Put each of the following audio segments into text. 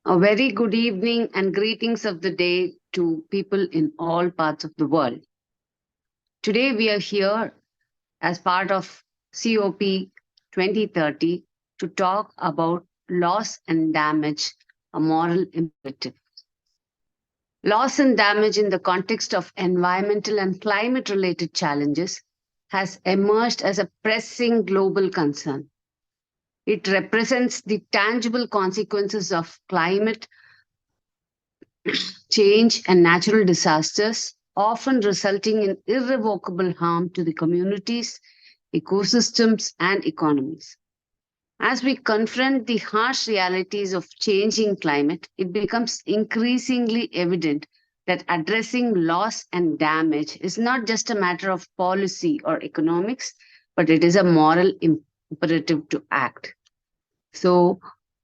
A very good evening and greetings of the day to people in all parts of the world. Today we are here as part of COP 2030 to talk about loss and damage, a moral imperative. Loss and damage in the context of environmental and climate related challenges has emerged as a pressing global concern. It represents the tangible consequences of climate change and natural disasters, often resulting in irrevocable harm to the communities, ecosystems, and economies. As we confront the harsh realities of changing climate, it becomes increasingly evident that addressing loss and damage is not just a matter of policy or economics, but it is a moral imperative to act. So,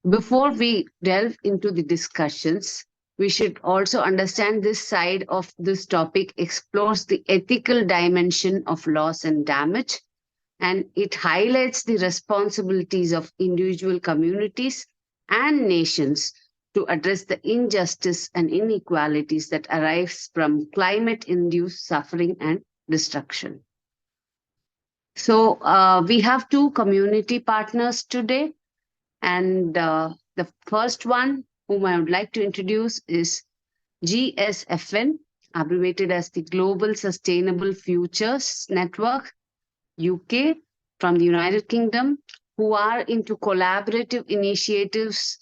before we delve into the discussions, we should also understand this side of this topic explores the ethical dimension of loss and damage, and it highlights the responsibilities of individual communities and nations to address the injustice and inequalities that arise from climate-induced suffering and destruction. So we have two community partners today, and the first one whom I would like to introduce is GSFN, abbreviated as the Global Sustainable Futures Network, UK, from the United Kingdom, who are into collaborative initiatives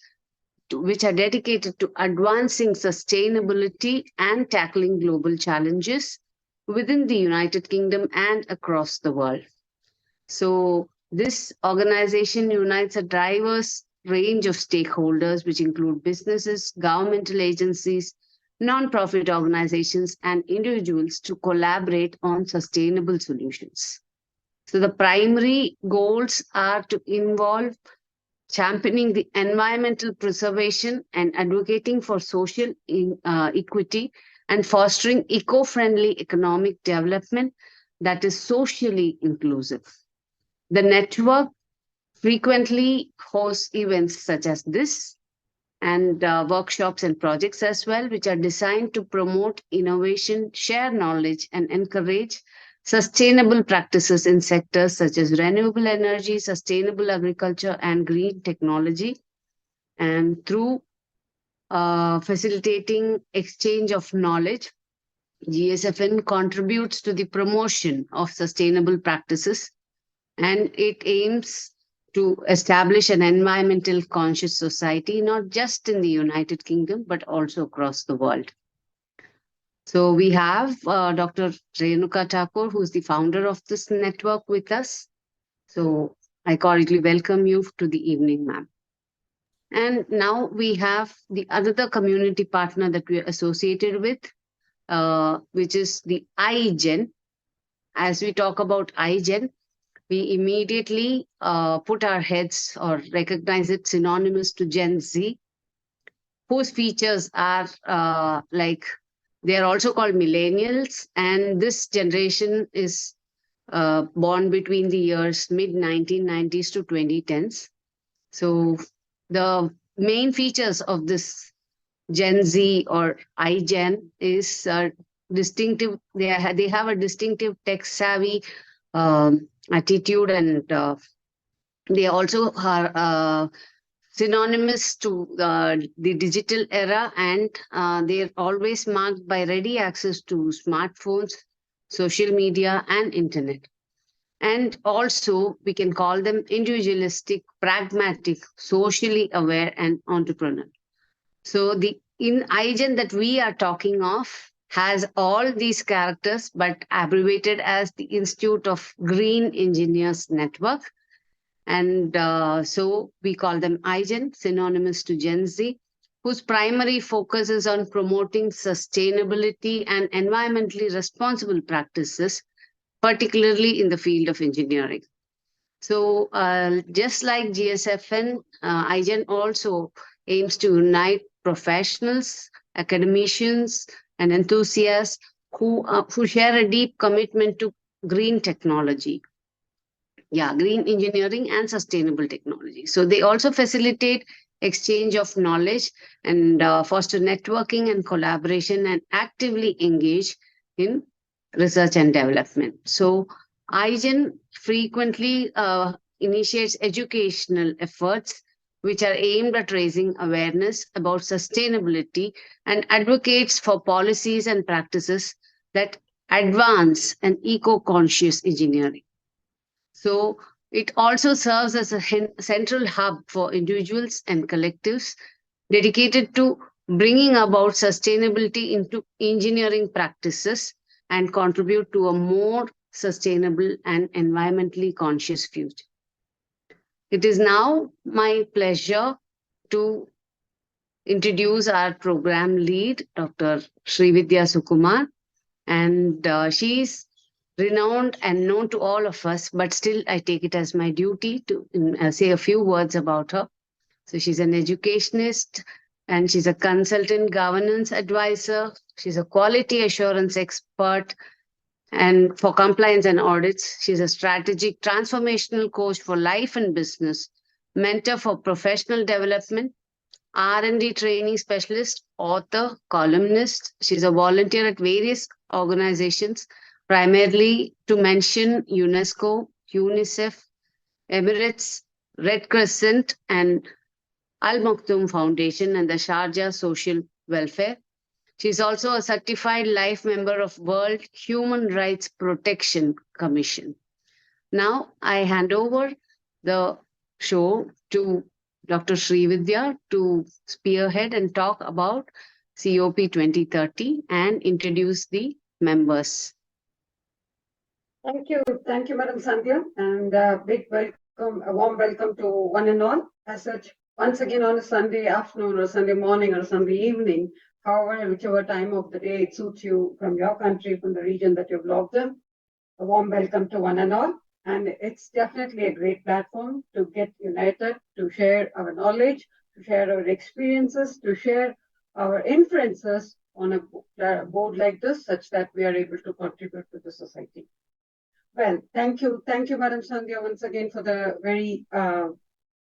which are dedicated to advancing sustainability and tackling global challenges within the United Kingdom and across the world. So this organization unites a diverse range of stakeholders, which include businesses, governmental agencies, non-profit organizations, and individuals to collaborate on sustainable solutions. So the primary goals are to involve championing the environmental preservation and advocating for social equity and fostering eco-friendly economic development that is socially inclusive. The network frequently hosts events such as this and workshops and projects as well, which are designed to promote innovation, share knowledge, and encourage sustainable practices in sectors such as renewable energy, sustainable agriculture, and green technology. And through facilitating exchange of knowledge, GSFN contributes to the promotion of sustainable practices, and it aims to establish an environmental conscious society, not just in the United Kingdom, but also across the world. So we have Dr. Renuka Thakur, who is the founder of this network with us. So I cordially welcome you to the evening, ma'am. And now we have the other community partner that we are associated with, which is the IGEN. As we talk about IGEN, we immediately put our heads or recognize it synonymous to Gen Z, whose features are they are also called millennials, and this generation is born between the years mid-1990s to 2010s. So the main features of this Gen Z or iGen is distinctive. They have a distinctive tech-savvy attitude, and they also are synonymous to the digital era, and they're always marked by ready access to smartphones, social media, and internet. And also, we can call them individualistic, pragmatic, socially aware, and entrepreneurial. So the in IGEN that we are talking of has all these characters, but abbreviated as the Institute of Green Engineers Network. And so we call them IGEN, synonymous to Gen Z, whose primary focus is on promoting sustainability and environmentally responsible practices, particularly in the field of engineering. So just like GSFN, IGEN also aims to unite professionals, academicians, and enthusiasts who share a deep commitment to green technology. green engineering and sustainable technology. So they also facilitate exchange of knowledge and foster networking and collaboration and actively engage in research and development. So IGEN frequently initiates educational efforts which are aimed at raising awareness about sustainability and advocates for policies and practices that advance an eco-conscious engineering. So it also serves as a central hub for individuals and collectives dedicated to bringing about sustainability into engineering practices and contribute to a more sustainable and environmentally conscious future. It is now my pleasure to introduce our program lead, Dr. Srividhya Sukumar, and she's renowned and known to all of us, but still I take it as my duty to say a few words about her. So she's an educationist and she's a consultant governance advisor. She's a quality assurance expert and for compliance and audits. She's a strategic transformational coach for life and business, mentor for professional development, R&D training specialist, author, columnist. She's a volunteer at various organizations, primarily to mention UNESCO, UNICEF, Emirates, Red Crescent, and Al Maktoum Foundation and the Sharjah Social Welfare. She's also a certified life member of World Human Rights Protection Commission. Now I hand over the show to Dr. Srividhya to spearhead and talk about COP 2030 and introduce the members. Thank you, Madam Sandhya, and a warm welcome to one and all. As such, once again on a Sunday afternoon or Sunday morning or Sunday evening, however, whichever time of the day it suits you from your country, from the region that you've logged in, a warm welcome to one and all. And it's definitely a great platform to get united, to share our knowledge, to share our experiences, to share our inferences on a board like this, such that we are able to contribute to the society. Well, thank you, Madam Sandhya, once again for the very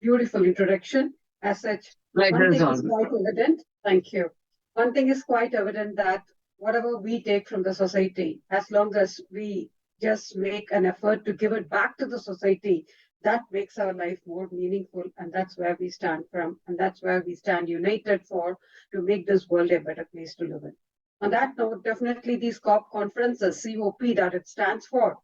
beautiful introduction. As such, one thing is quite evident. Thank you. One thing is quite evident that whatever we take from the society, as long as we just make an effort to give it back to the society, that makes our life more meaningful. And that's where we stand from. And that's where we stand united for to make this world a better place to live in. On that note, definitely these COP conferences, COP that it stands for,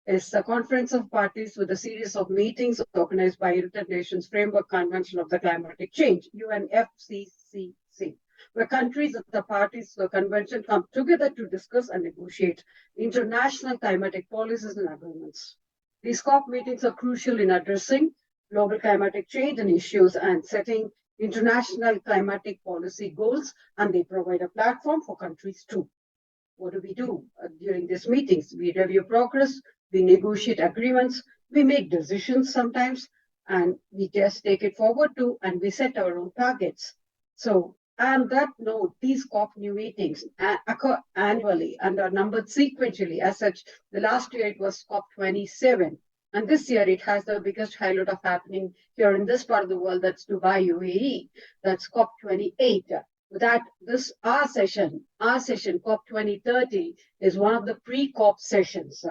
is a conference of parties with a series of meetings organized by United Nations Framework Convention of the Climatic Change, UNFCCC, where countries at the parties to the convention come together to discuss and negotiate international climatic policies and agreements. These COP meetings are crucial in addressing global climatic change and issues and setting international climatic policy goals, and they provide a platform for countries too. What do we do during these meetings? We review progress, we negotiate agreements, we make decisions sometimes, and we just take it forward too, and we set our own targets. So, on that note, these COP new meetings occur annually and are numbered sequentially. As such, the last year it was COP27, and this year it has the biggest highlight of happening here in this part of the world, that's Dubai, UAE, that's COP28. That our session, COP 2030, is one of the pre-COP sessions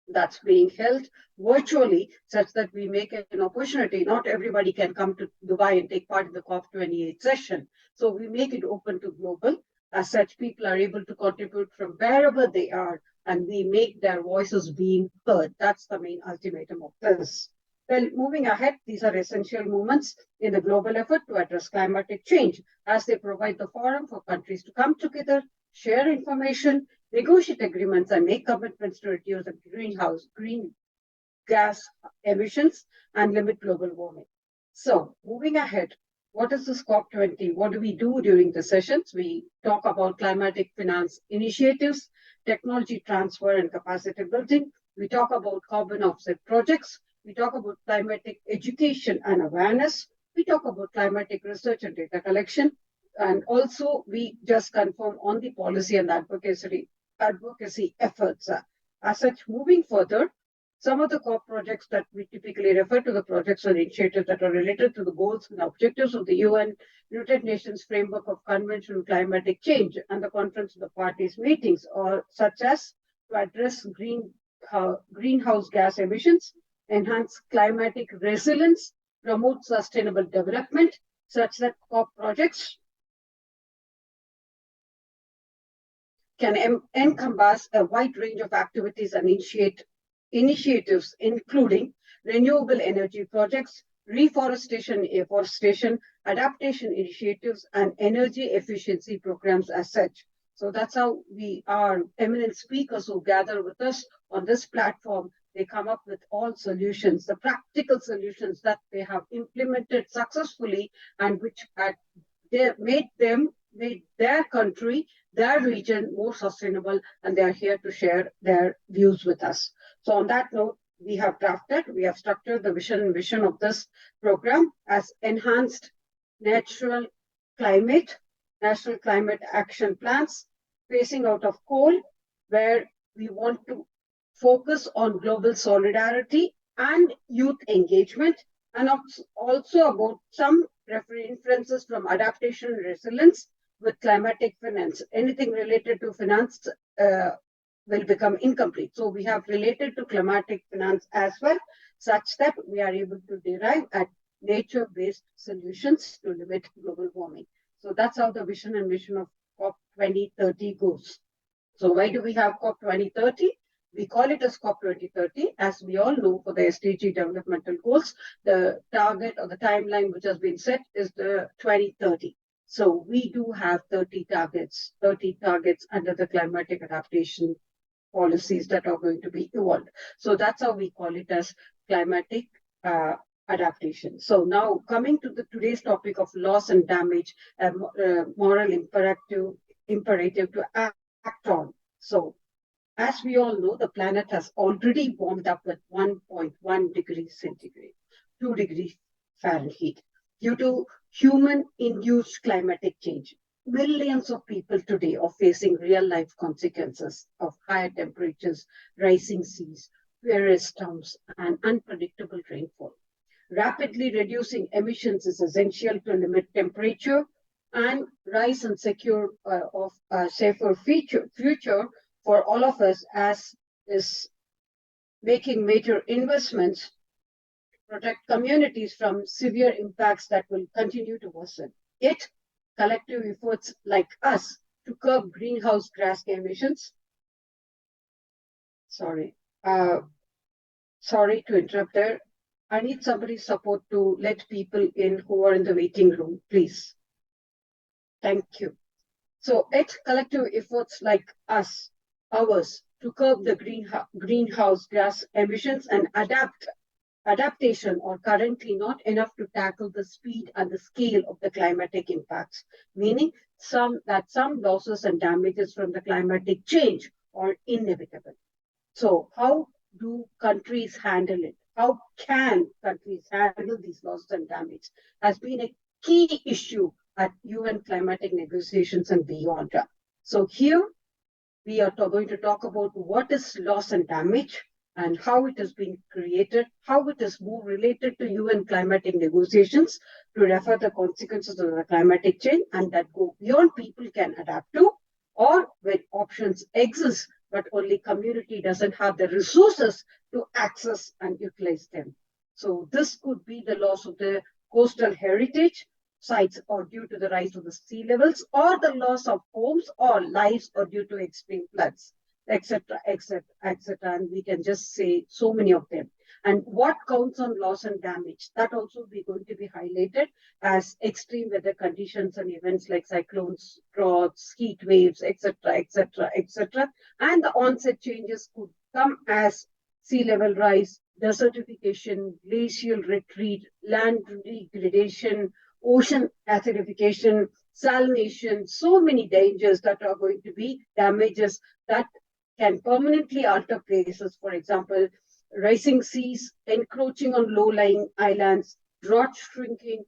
that's being held virtually, such that we make it an opportunity. Not everybody can come to Dubai and take part in the COP28 session. So we make it open to global. As such, people are able to contribute from wherever they are, and we make their voices being heard. That's the main ultimatum of this. Well, moving ahead, these are essential movements in the global effort to address climatic change, as they provide the forum for countries to come together, share information, negotiate agreements, and make commitments to reduce the green gas emissions and limit global warming. So, moving ahead, what is this COP20? What do we do during the sessions? We talk about climatic finance initiatives, technology transfer and capacity building. We talk about carbon offset projects. We talk about climatic education and awareness. We talk about climatic research and data collection. And also, we just confirm on the policy and advocacy efforts. As such, moving further, Some of the COP projects that we typically refer to, the projects or initiatives that are related to the goals and objectives of the United Nations Framework of Convention on Climatic Change and the Conference of the Parties meetings, or such as to address greenhouse gas emissions, enhance climatic resilience, promote sustainable development, such that COP projects can encompass a wide range of activities and initiatives, including renewable energy projects, reforestation, afforestation, adaptation initiatives, and energy efficiency programs as such. So that's how we are eminent speakers who gather with us on this platform. They come up with all solutions, the practical solutions that they have implemented successfully and which made their country, their region more sustainable, and they are here to share their views with us. So on that note, we have structured the vision and mission of this program as enhanced national climate action plans, phasing out of coal, where we want to focus on global solidarity and youth engagement, and also about some references from adaptation and resilience with climatic finance. Anything related to finance will become incomplete. So we have related to climatic finance as well, such that we are able to derive at nature-based solutions to limit global warming. So that's how the vision and mission of COP 2030 goes. So why do we have COP 2030? We call it as COP 2030, as we all know, for the SDG developmental goals, the target or the timeline which has been set is the 2030. So we do have 30 targets under the climatic adaptation policies that are going to be evolved. So that's how we call it as climatic adaptation. So now coming to today's topic of loss and damage, moral imperative to act on. So as we all know, the planet has already warmed up with 1.1 degrees centigrade, 2 degrees Fahrenheit, due to human-induced climatic change. Millions of people today are facing real-life consequences of higher temperatures, rising seas, fierce storms, and unpredictable rainfall. Rapidly reducing emissions is essential to limit temperature and rise and secure of a safer future for all of us, as is making major investments to protect communities from severe impacts that will continue to worsen. Yet, collective efforts like us to curb greenhouse gas emissions. Sorry to interrupt there. I need somebody's support to let people in who are in the waiting room, please. Thank you. So, collective efforts like ours, to curb the greenhouse gas emissions and adaptation are currently not enough to tackle the speed and the scale of the climatic impacts, meaning some losses and damages from the climatic change are inevitable. So how do countries handle it? How can countries handle these losses and damage has been a key issue at UN climatic negotiations and beyond. So here we are going to talk about what is loss and damage and how it has been created, how it is more related to UN climatic negotiations to refer the consequences of the climatic change and that go beyond people can adapt to, or when options exist, but only community doesn't have the resources to access and utilize them. So this could be the loss of the coastal heritage sites or due to the rise of the sea levels, or the loss of homes or lives or due to extreme floods, etc., etc., etc. And we can just say so many of them. And what counts on loss and damage? That also be going to be highlighted as extreme weather conditions and events like cyclones, droughts, heat waves, etc., etc., etc. And the onset changes could come as sea level rise, desertification, glacial retreat, land degradation, ocean acidification, salination, so many dangers that are going to be damages that can permanently alter places. For example, rising seas, encroaching on low-lying islands, drought shrinking,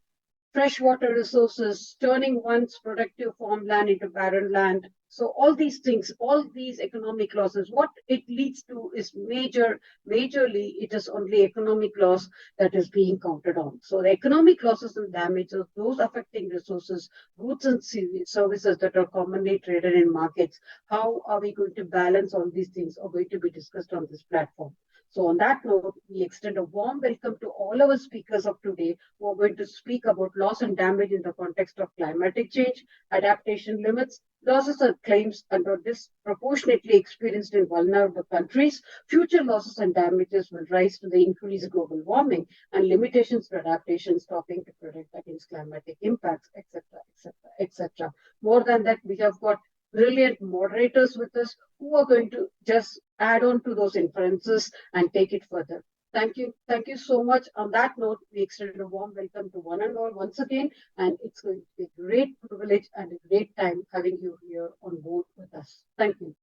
freshwater resources, turning once productive farmland into barren land, So all these things, all these economic losses, what it leads to is majorly it is only economic loss that is being counted on. So the economic losses and damages, those affecting resources, goods and services that are commonly traded in markets, how are we going to balance all these things are going to be discussed on this platform. So on that note, we extend a warm welcome to all our speakers of today who are going to speak about loss and damage in the context of climatic change, adaptation limits, losses and claims under disproportionately experienced in vulnerable countries. Future losses and damages will rise to the increased global warming and limitations to adaptation, stopping to protect against climatic impacts, etc., etc., etc. More than that, we have got brilliant moderators with us who are going to just add on to those inferences and take it further. Thank you. Thank you so much. On that note, we extend a warm welcome to one and all once again, and it's going to be a great privilege and a great time having you here on board with us. Thank you.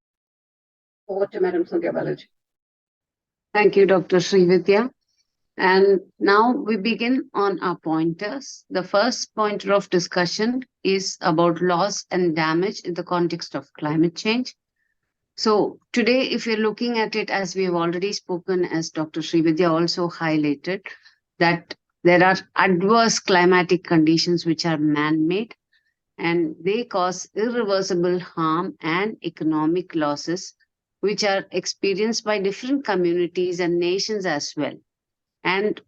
Over to Madam Sandhya Balaji. Thank you, Dr. Srividhya. And now we begin on our pointers. The first pointer of discussion is about loss and damage in the context of climate change. So today, if you're looking at it as we've already spoken, as Dr. Srividhya also highlighted, that there are adverse climatic conditions which are man-made and they cause irreversible harm and economic losses which are experienced by different communities and nations as well. And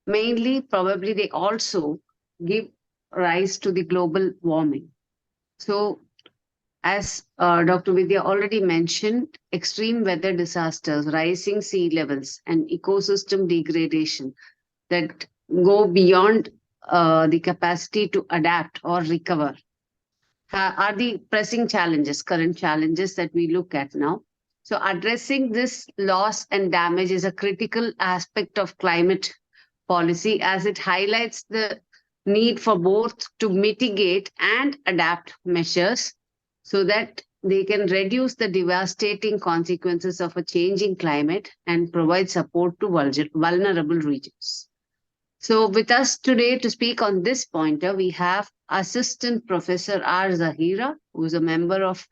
mainly, probably they also give rise to the global warming. So as Dr. Vidya already mentioned, extreme weather disasters, rising sea levels, and ecosystem degradation that go beyond the capacity to adapt or recover are the pressing challenges, current challenges that we look at now. So addressing this loss and damage is a critical aspect of climate policy as it highlights the need for both to mitigate and adapt measures so that they can reduce the devastating consequences of a changing climate and provide support to vulnerable regions. So with us today to speak on this pointer, we have Assistant Professor R. Zahira, who is a member of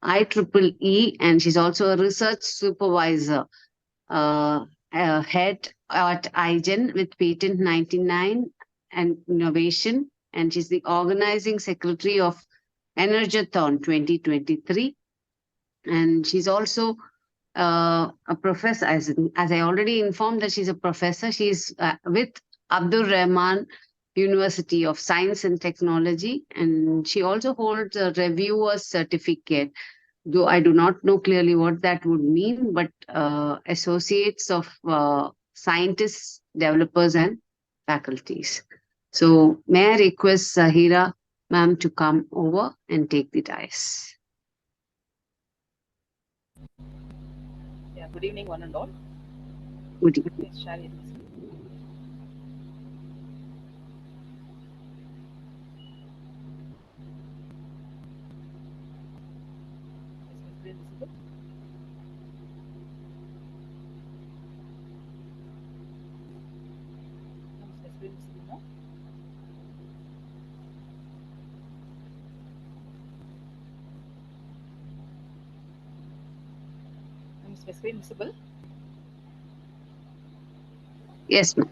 IEEE, and she's also a research supervisor, head at IGEN with Patent 99 and Innovation, and she's the organizing secretary of Energathon 2023. And she's also a professor, as I already informed that she's a professor. She's with Abdul Rahman University of Science and Technology, and she also holds a reviewer's certificate, though I do not know clearly what that would mean, but associates of scientists, developers, and faculties. So may I request Zahira ma'am to come over and take the dais. Yeah, good evening, one and all. Good evening. Please share your screen. Is my screen visible? Is my screen visible now? Is my screen visible? Yes, ma'am.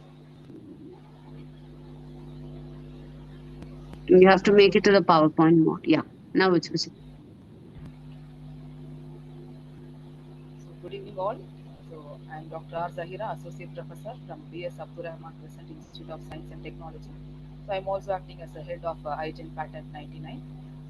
You have to make it to the PowerPoint mode. Yeah, now it's visible. So, good evening, all. So, I am Dr. R. Zahira, Associate Professor from BS Abdul Rahman Crescent Institute of Science and Technology. So, I am also acting as the head of IGEN Patent 99.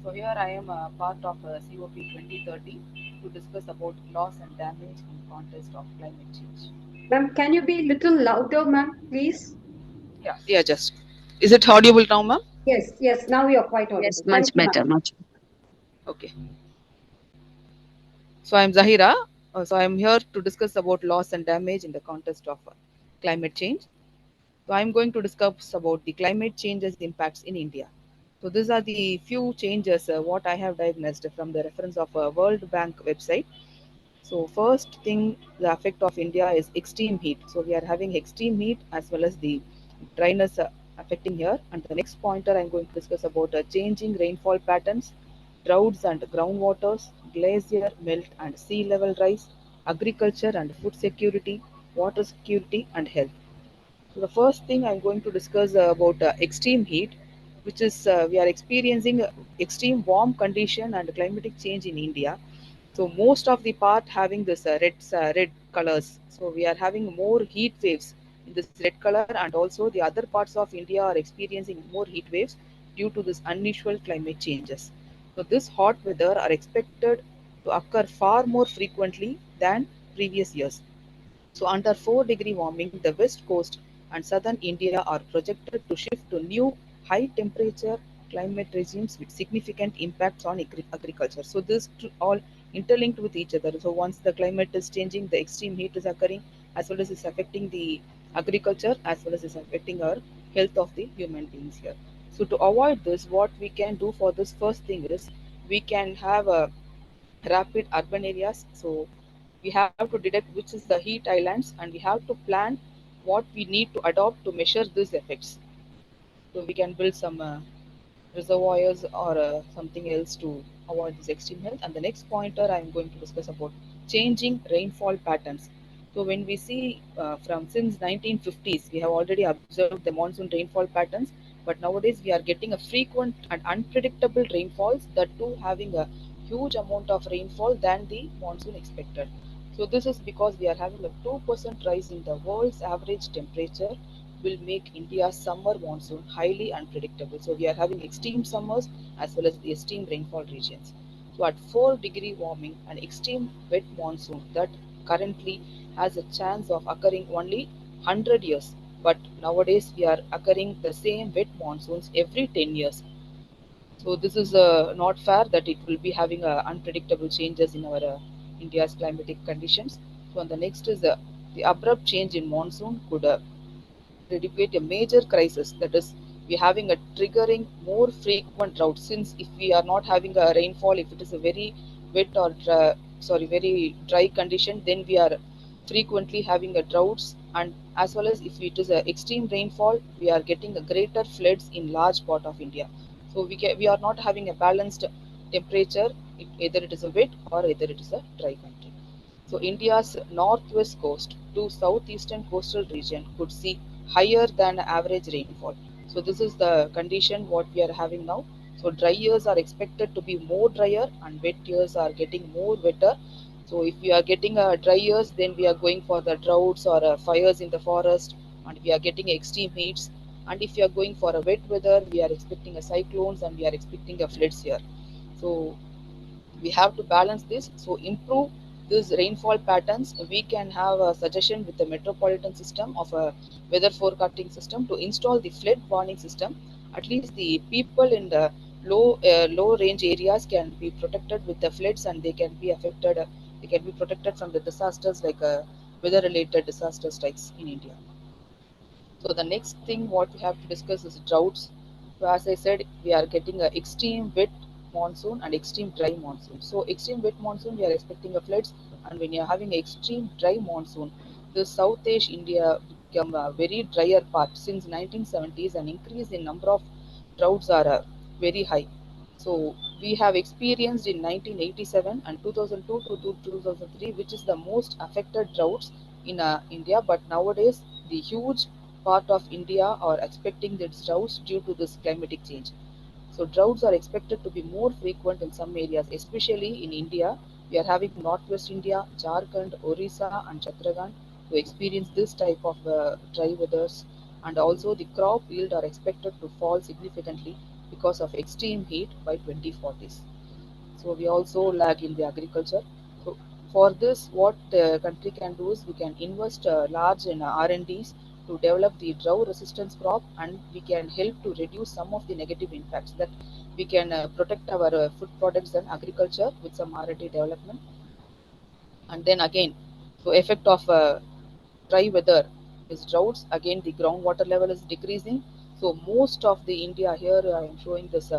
So, here I am part of COP2030 to discuss about loss and damage in context of climate change. Ma'am, can you be a little louder, ma'am, please? Yeah, just. Is it audible now, ma'am? Yes, now you're quite audible. Yes, much better, much better. Okay. So I'm Zahira. So I'm here to discuss about loss and damage in the context of climate change. So I'm going to discuss about the climate change's impacts in India. So these are the few changes what I have diagnosed from the reference of a World Bank website. So first thing, the effect of India is extreme heat. So we are having extreme heat as well as the dryness affecting here. And the next pointer I'm going to discuss about changing rainfall patterns droughts and groundwaters, glacier melt and sea level rise, agriculture and food security, water security, and health. So the first thing I'm going to discuss about extreme heat, which is we are experiencing extreme warm condition and climatic change in India. So most of the part having this red colors. So we are having more heat waves in this red color, and also the other parts of India are experiencing more heat waves due to this unusual climate changes. So this hot weather are expected to occur far more frequently than previous years. So under 4-degree warming, the west coast and southern India are projected to shift to new high temperature climate regimes with significant impacts on agriculture. So this all interlinked with each other. So once the climate is changing, the extreme heat is occurring, as well as is affecting the agriculture, as well as is affecting our health of the human beings here. So to avoid this, what we can do for this first thing is we can have a rapid urban areas. So we have to detect which is the heat islands, and we have to plan what we need to adopt to measure these effects. So we can build some reservoirs or something else to avoid this extreme health. And the next pointer I'm going to discuss about changing rainfall patterns. So when we see from since 1950s, we have already observed the monsoon rainfall patterns, but nowadays we are getting a frequent and unpredictable rainfalls, that too having a huge amount of rainfall than the monsoon expected. So this is because we are having a 2% rise in the world's average temperature will make India's summer monsoon highly unpredictable. So we are having extreme summers as well as the extreme rainfall regions. So at 4-degree warming, an extreme wet monsoon that currently has a chance of occurring only 100 years. But nowadays we are occurring the same wet monsoons every 10 years. So this is not fair that it will be having unpredictable changes in our India's climatic conditions. So and the next is the abrupt change in monsoon could predicate a major crisis, that is we having a triggering more frequent drought, since if we are not having a rainfall, if it is a very wet or very dry condition, then we are frequently having a droughts, and as well as if it is a extreme rainfall, we are getting a greater floods in large part of India. So we are not having a balanced temperature, either it is a wet or either it is a dry country. So India's northwest coast to southeastern coastal region could see higher than average rainfall. So this is the condition what we are having now. So dry years are expected to be more drier and wet years are getting more wetter. So if we are getting dry years, then we are going for the droughts or fires in the forest, and we are getting extreme heats. And if we are going for a wet weather, we are expecting a cyclones and we are expecting a floods here. So we have to balance this. So improve these rainfall patterns, we can have a suggestion with the metropolitan system of a weather forecasting system to install the flood warning system. At least the people in the low range areas can be protected with the floods, and they can be affected, they can be protected from the disasters like weather related disaster strikes in India. So the next thing what we have to discuss is droughts. So as I said, we are getting a extreme wet monsoon and extreme dry monsoon. So extreme wet monsoon, we are expecting a floods, and when you are having extreme dry monsoon, the South Asia India become a very drier part. Since 1970s, an increase in number of droughts are very high. So we have experienced in 1987 and 2002 to 2003, which is the most affected droughts in India. But nowadays, the huge part of India are expecting its droughts due to this climatic change. So droughts are expected to be more frequent in some areas, especially in India. We are having Northwest India, Jharkhand, Orissa, and Chhattisgarh to experience this type of dry weathers, and also the crop yield are expected to fall significantly because of extreme heat by 2040s. So we also lag in the agriculture. So for this, what the country can do is we can invest large in R&Ds to develop the drought resistance crop, and we can help to reduce some of the negative impacts, that we can protect our food products and agriculture with some R&D development. And then again, so effect of dry weather is droughts. Again, the groundwater level is decreasing. So most of the India here, I am showing this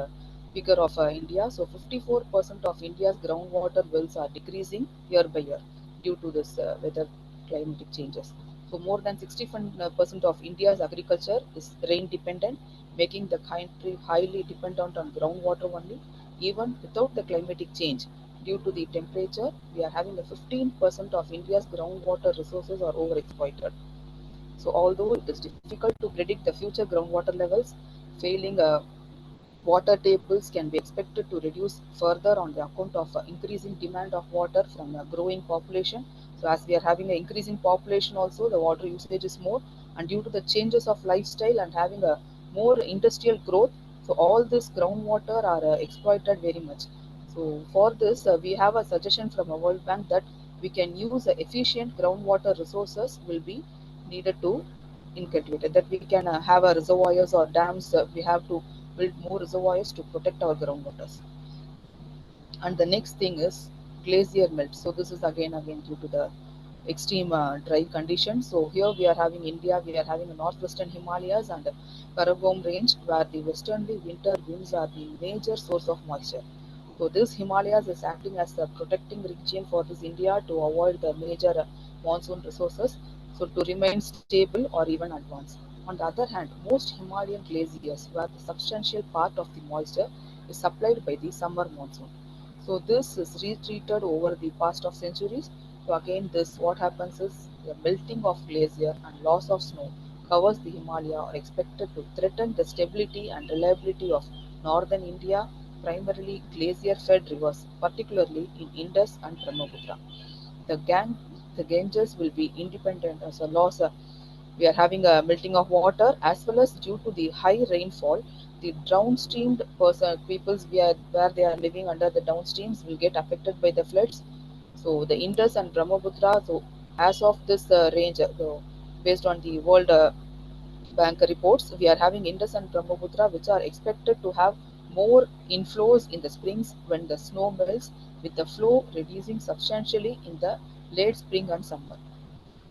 figure of India. So 54% of India's groundwater wells are decreasing year by year due to this weather climatic changes. So more than 60% of India's agriculture is rain dependent, making the country highly dependent on groundwater only. Even without the climatic change, due to the temperature, we are having a 15% of India's groundwater resources are overexploited. So although it is difficult to predict the future groundwater levels, failing water tables can be expected to reduce further on the account of increasing demand of water from a growing population. So as we are having an increasing population also, the water usage is more, and due to the changes of lifestyle and having a more industrial growth, so all this groundwater are exploited very much. So for this, we have a suggestion from a World Bank that we can use efficient groundwater resources will be needed to inculcated, that we can have a reservoirs or dams. We have to build more reservoirs to protect our groundwaters. And the next thing is glacier melt. So this is again due to the extreme dry conditions. So here we are having India, we are having a northwestern Himalayas and Karakoram range, where the westerly winter winds are the major source of moisture. So this Himalayas is acting as a protecting region for this India to avoid the major monsoon resources, so to remain stable or even advance. On the other hand, most Himalayan glaciers, where the substantial part of the moisture is supplied by the summer monsoon. So this is retreated over the past of centuries. So again, this what happens is the melting of glacier and loss of snow covers the Himalaya are expected to threaten the stability and reliability of northern India, primarily glacier-fed rivers, particularly in Indus and Brahmaputra. The Gang, the Ganges will be independent as a loss. We are having a melting of water, as well as due to the high rainfall, the downstreamed peoples where they are living under the downstreams will get affected by the floods. So the Indus and Brahmaputra, so as of this range, based on the World Bank reports, we are having Indus and Brahmaputra, which are expected to have more inflows in the springs when the snow melts, with the flow reducing substantially in the late spring and summer.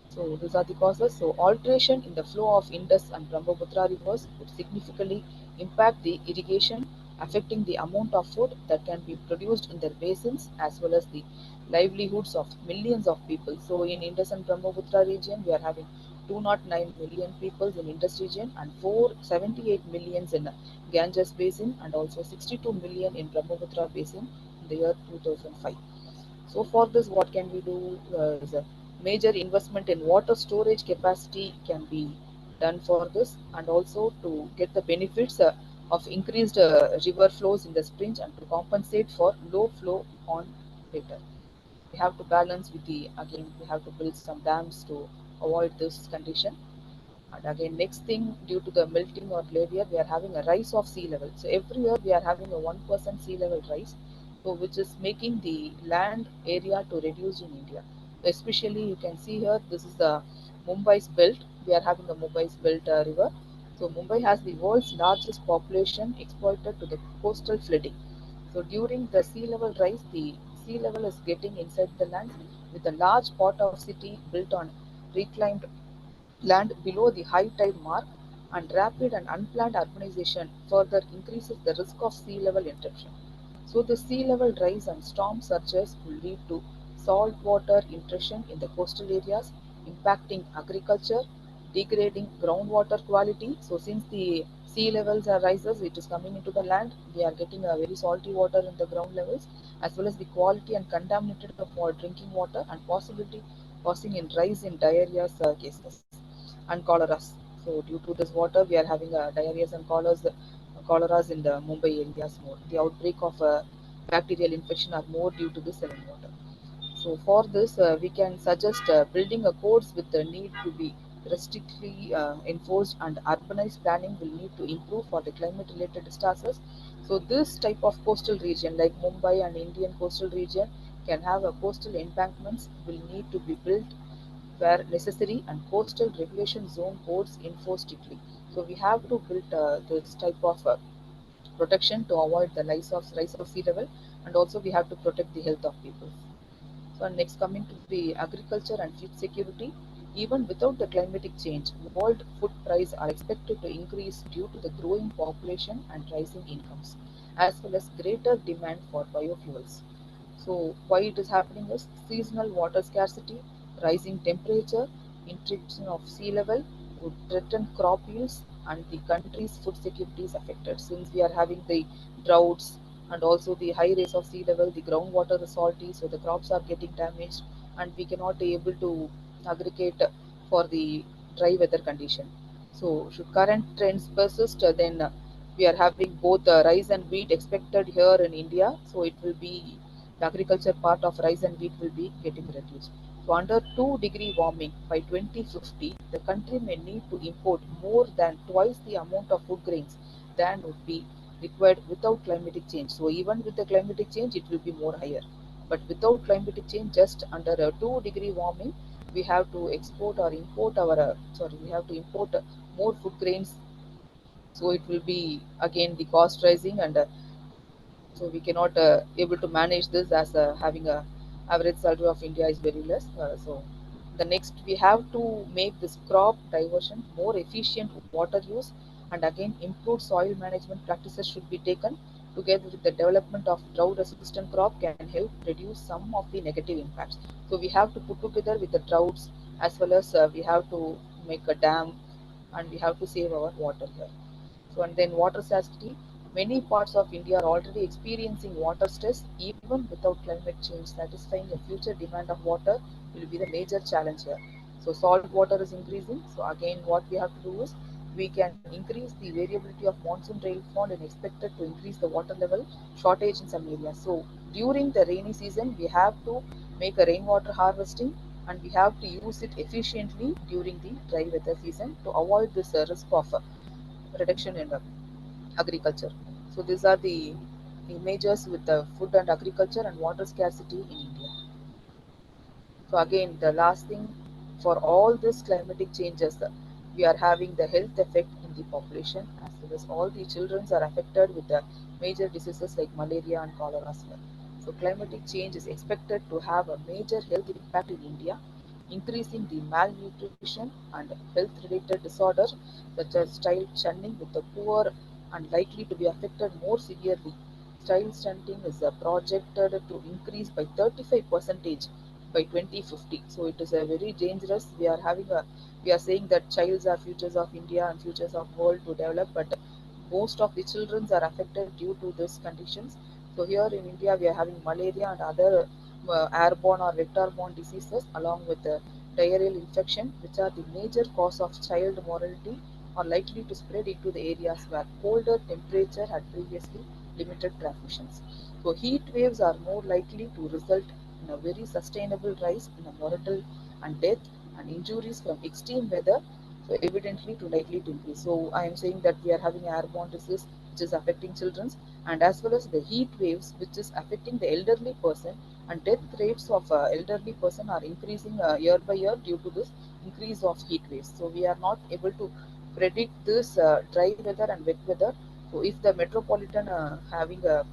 So these are the causes. So alteration in the flow of Indus and Brahmaputra rivers would significantly impact the irrigation, affecting the amount of food that can be produced in their basins, as well as the livelihoods of millions of people. So in Indus and Brahmaputra region, we are having 209 million people in Indus region and 478 millions in Ganges basin, and also 62 million in Brahmaputra basin in the year 2005. So for this, what can we do is a major investment in water storage capacity can be done for this, and also to get the benefits of increased river flows in the springs and to compensate for low flow on later. We have to balance with the, again we have to build some dams to avoid this condition. And again, next thing, due to the melting or glacier, we are having a rise of sea level. So every year we are having a 1% sea level rise, so which is making the land area to reduce in India. Especially, you can see here, this is the Mumbai's belt. We are having the Mumbai's belt river. So Mumbai has the world's largest population exploited to the coastal flooding. So during the sea level rise, the sea level is getting inside the land, with a large part of city built on reclaimed land below the high tide mark, and rapid and unplanned urbanization further increases the risk of sea level intrusion. So the sea level rise and storm surges will lead to saltwater intrusion in the coastal areas, impacting agriculture, degrading groundwater quality. So since the sea levels are rises, it is coming into the land, we are getting a very salty water in the ground levels, as well as the quality and contaminated of drinking water, and possibility causing in rise in diarrhea cases and choleras. So due to this water, we are having diarrhea and choleras in the Mumbai areas more. The outbreak of bacterial infection are more due to the saline water. So for this, we can suggest building a codes with the need to be strictly enforced, and urbanized planning will need to improve for the climate-related disasters. So this type of coastal region, like Mumbai and Indian coastal region, can have a coastal embankments will need to be built where necessary, and coastal regulation zone codes enforced strictly. So we have to build this type of protection to avoid the rise of sea level, and also we have to protect the health of people. So next, coming to the agriculture and food security, even without the climatic change, world food prices are expected to increase due to the growing population and rising incomes, as well as greater demand for biofuels. So why it is happening is seasonal water scarcity, rising temperature, intrusion of sea level would threaten crop yields, and the country's food security is affected since we are having the droughts and also the high raise of sea level, the groundwater is salty, so the crops are getting damaged, and we cannot be able to aggregate for the dry weather condition. So, should current trends persist, then we are having both rice and wheat expected here in India. So, it will be the agriculture part of rice and wheat will be getting reduced. So, under 2-degree warming by 2050, the country may need to import more than twice the amount of food grains than would be required without climatic change. So, even with the climatic change, it will be more higher. But without climatic change, just under a 2-degree warming, we have to export or import our we have to import more food grains. So it will be again the cost rising, and so we cannot able to manage this as having a average salary of India is very less. So the next we have to make this crop diversion more efficient water use, and again improved soil management practices should be taken together with the development of drought resistant crop can help reduce some of the negative impacts. So we have to put together with the droughts, as well as we have to make a dam, and we have to save our water here. So, and then water scarcity. Many parts of India are already experiencing water stress. Even without climate change, satisfying a future demand of water will be the major challenge here. So, salt water is increasing. So, again, what we have to do is we can increase the variability of monsoon rainfall and expected to increase the water level shortage in some areas. So, during the rainy season, we have to make a rainwater harvesting, and we have to use it efficiently during the dry weather season to avoid this risk of reduction in agriculture. So these are the images with the food and agriculture and water scarcity in India. So again, the last thing, for all these climatic changes, we are having the health effect in the population, as well as all the children are affected with the major diseases like malaria and cholera as well. So climatic change is expected to have a major health impact in India, increasing the malnutrition and health-related disorders such as child stunting with the poor and likely to be affected more severely. Child stunting is projected to increase by 35% by 2050. So it is a very dangerous. We are saying that childs are futures of India and futures of world to develop, but most of the children are affected due to these conditions. So here in India, we are having malaria and other airborne or vector-borne diseases, along with diarrheal infection, which are the major cause of child mortality, are likely to spread into the areas where colder temperature had previously limited transmissions. So heat waves are more likely to result in a very sustainable rise in a mortal and death and injuries from extreme weather, so evidently to likely to increase. So I am saying that we are having airborne disease which is affecting children, and as well as the heat waves which is affecting the elderly person, and death rates of elderly person are increasing year by year due to this increase of heat waves. So we are not able to predict this dry weather and wet weather. So if the metropolitan having a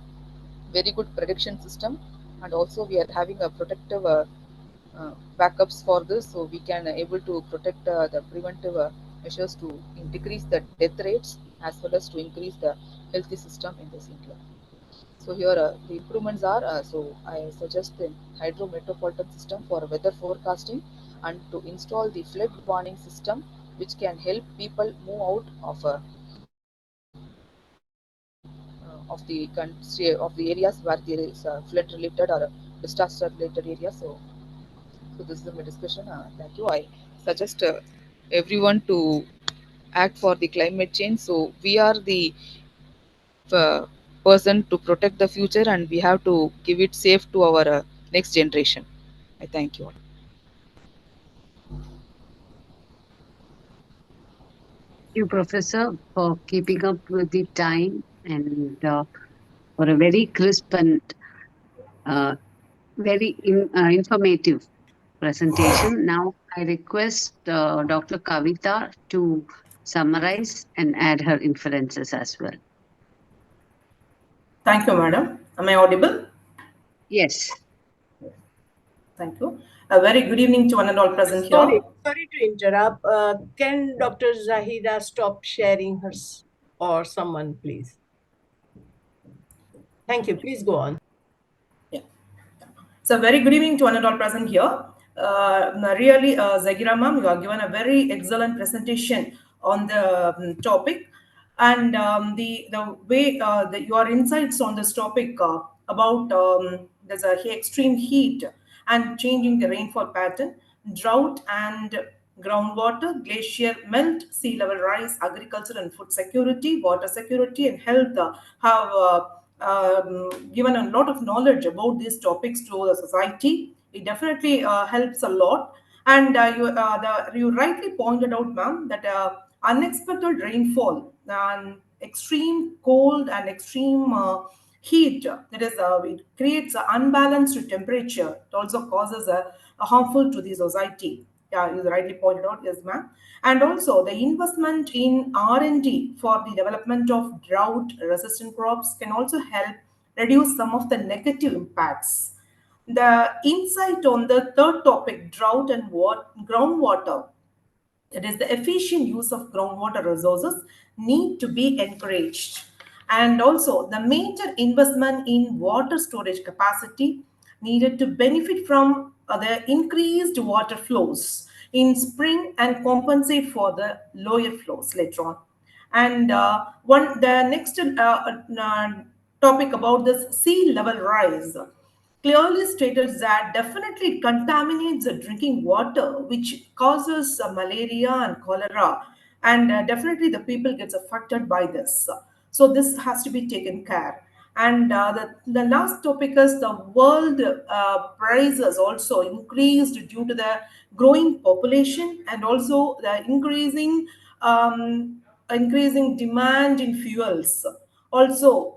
very good prediction system, and also we are having a protective backups for this, so we can able to protect the preventive measures to decrease the death rates, as well as to increase the healthy system in this India. So here the improvements are, so I suggest the hydro metropolitan system for weather forecasting, and to install the flood warning system which can help people move out of the country, of the areas where there is flood related or disaster related areas. So this is my discussion. Thank you. I suggest everyone to act for the climate change. So we are the person to protect the future, and we have to give it safe to our next generation. I thank you all. You, Professor, for keeping up with the time and for a very crisp and uh, informative presentation. Now, I request Dr. Kavita to summarize and add her inferences as well. Thank you, madam. Am I audible? Yes. Thank you. A very good evening to one and all present here. Sorry to interrupt. Can Dr. Zahida stop sharing hers or someone, please? Thank you. Please go on. Yeah. So, very good evening to one and all present here. Really, Zagira ma'am, you have given a very excellent presentation on the topic. And the way your insights on this topic about there's a extreme heat and changing the rainfall pattern, drought and groundwater, glacier melt, sea level rise, agriculture and food security, water security, and health have given a lot of knowledge about these topics to the society. It definitely helps a lot. And you rightly pointed out, ma'am, that unexpected rainfall and extreme cold and extreme heat, that is, it creates an unbalanced temperature. It also causes a harmful to the society. Yeah, you rightly pointed out, yes, ma'am. And also the investment in R&D for the development of drought-resistant crops can also help reduce some of the negative impacts. The insight on the third topic, drought and groundwater, that is the efficient use of groundwater resources, need to be encouraged. And also the major investment in water storage capacity needed to benefit from the increased water flows in spring and compensate for the lower flows later on. And the next topic about this sea level rise clearly stated that definitely contaminates the drinking water, which causes malaria and cholera, and definitely the people gets affected by this. So this has to be taken care. And the last topic is the world prices also increased due to the growing population and also the increasing demand in fuels also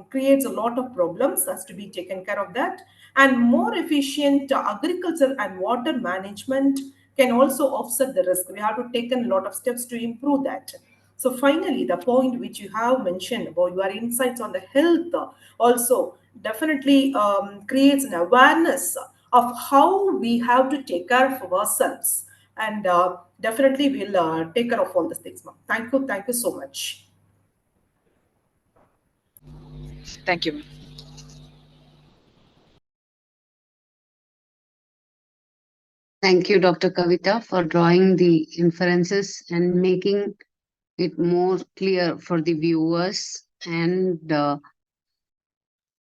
creates a lot of problems, has to be taken care of that. And more efficient agriculture and water management can also offset the risk. We have to take a lot of steps to improve that. So finally, the point which you have mentioned about your insights on the health also definitely creates an awareness of how we have to take care of ourselves. And definitely we'll take care of all these things, ma'am. Thank you so much. Thank you. Thank you, Dr. Kavita, for drawing the inferences and making it more clear for the viewers. And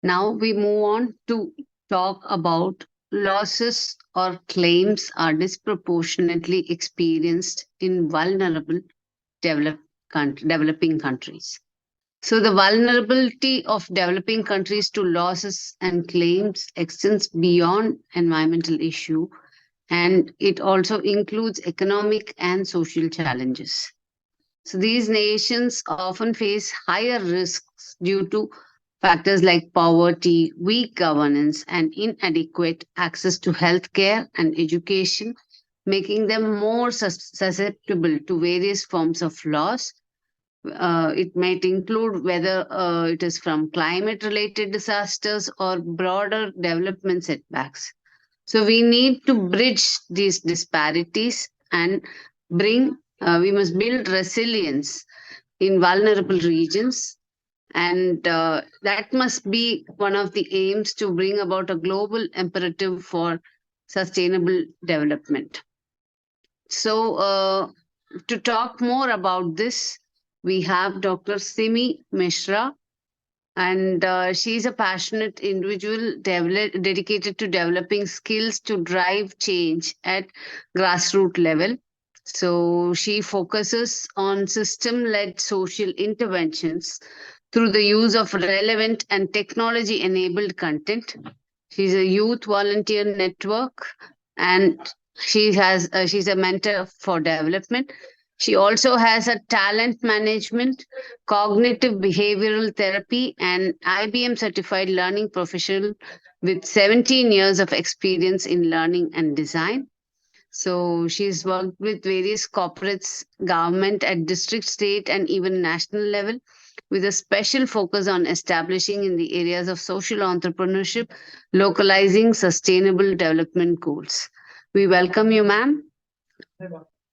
now we move on to talk about losses or claims are disproportionately experienced in vulnerable developing countries. So the vulnerability of developing countries to losses and claims extends beyond environmental issue, and it also includes economic and social challenges. So these nations often face higher risks due to factors like poverty, weak governance, and inadequate access to healthcare and education, making them more susceptible to various forms of loss. It might include whether it is from climate related disasters or broader development setbacks. So we need to bridge these disparities and we must build resilience in vulnerable regions. And that must be one of the aims to bring about a global imperative for sustainable development. So to talk more about this, we have Dr. Simi Mishra, and she's a passionate individual dedicated to developing skills to drive change at grassroots level. So she focuses on system-led social interventions through the use of relevant and technology-enabled content. She's a youth volunteer network, and she's a mentor for development. She also has a talent management, cognitive behavioral therapy, and IBM certified learning professional with 17 years of experience in learning and design. So she's worked with various corporates, government at district, state, and even national level, with a special focus on establishing in the areas of social entrepreneurship, localizing sustainable development goals. We welcome you, ma'am.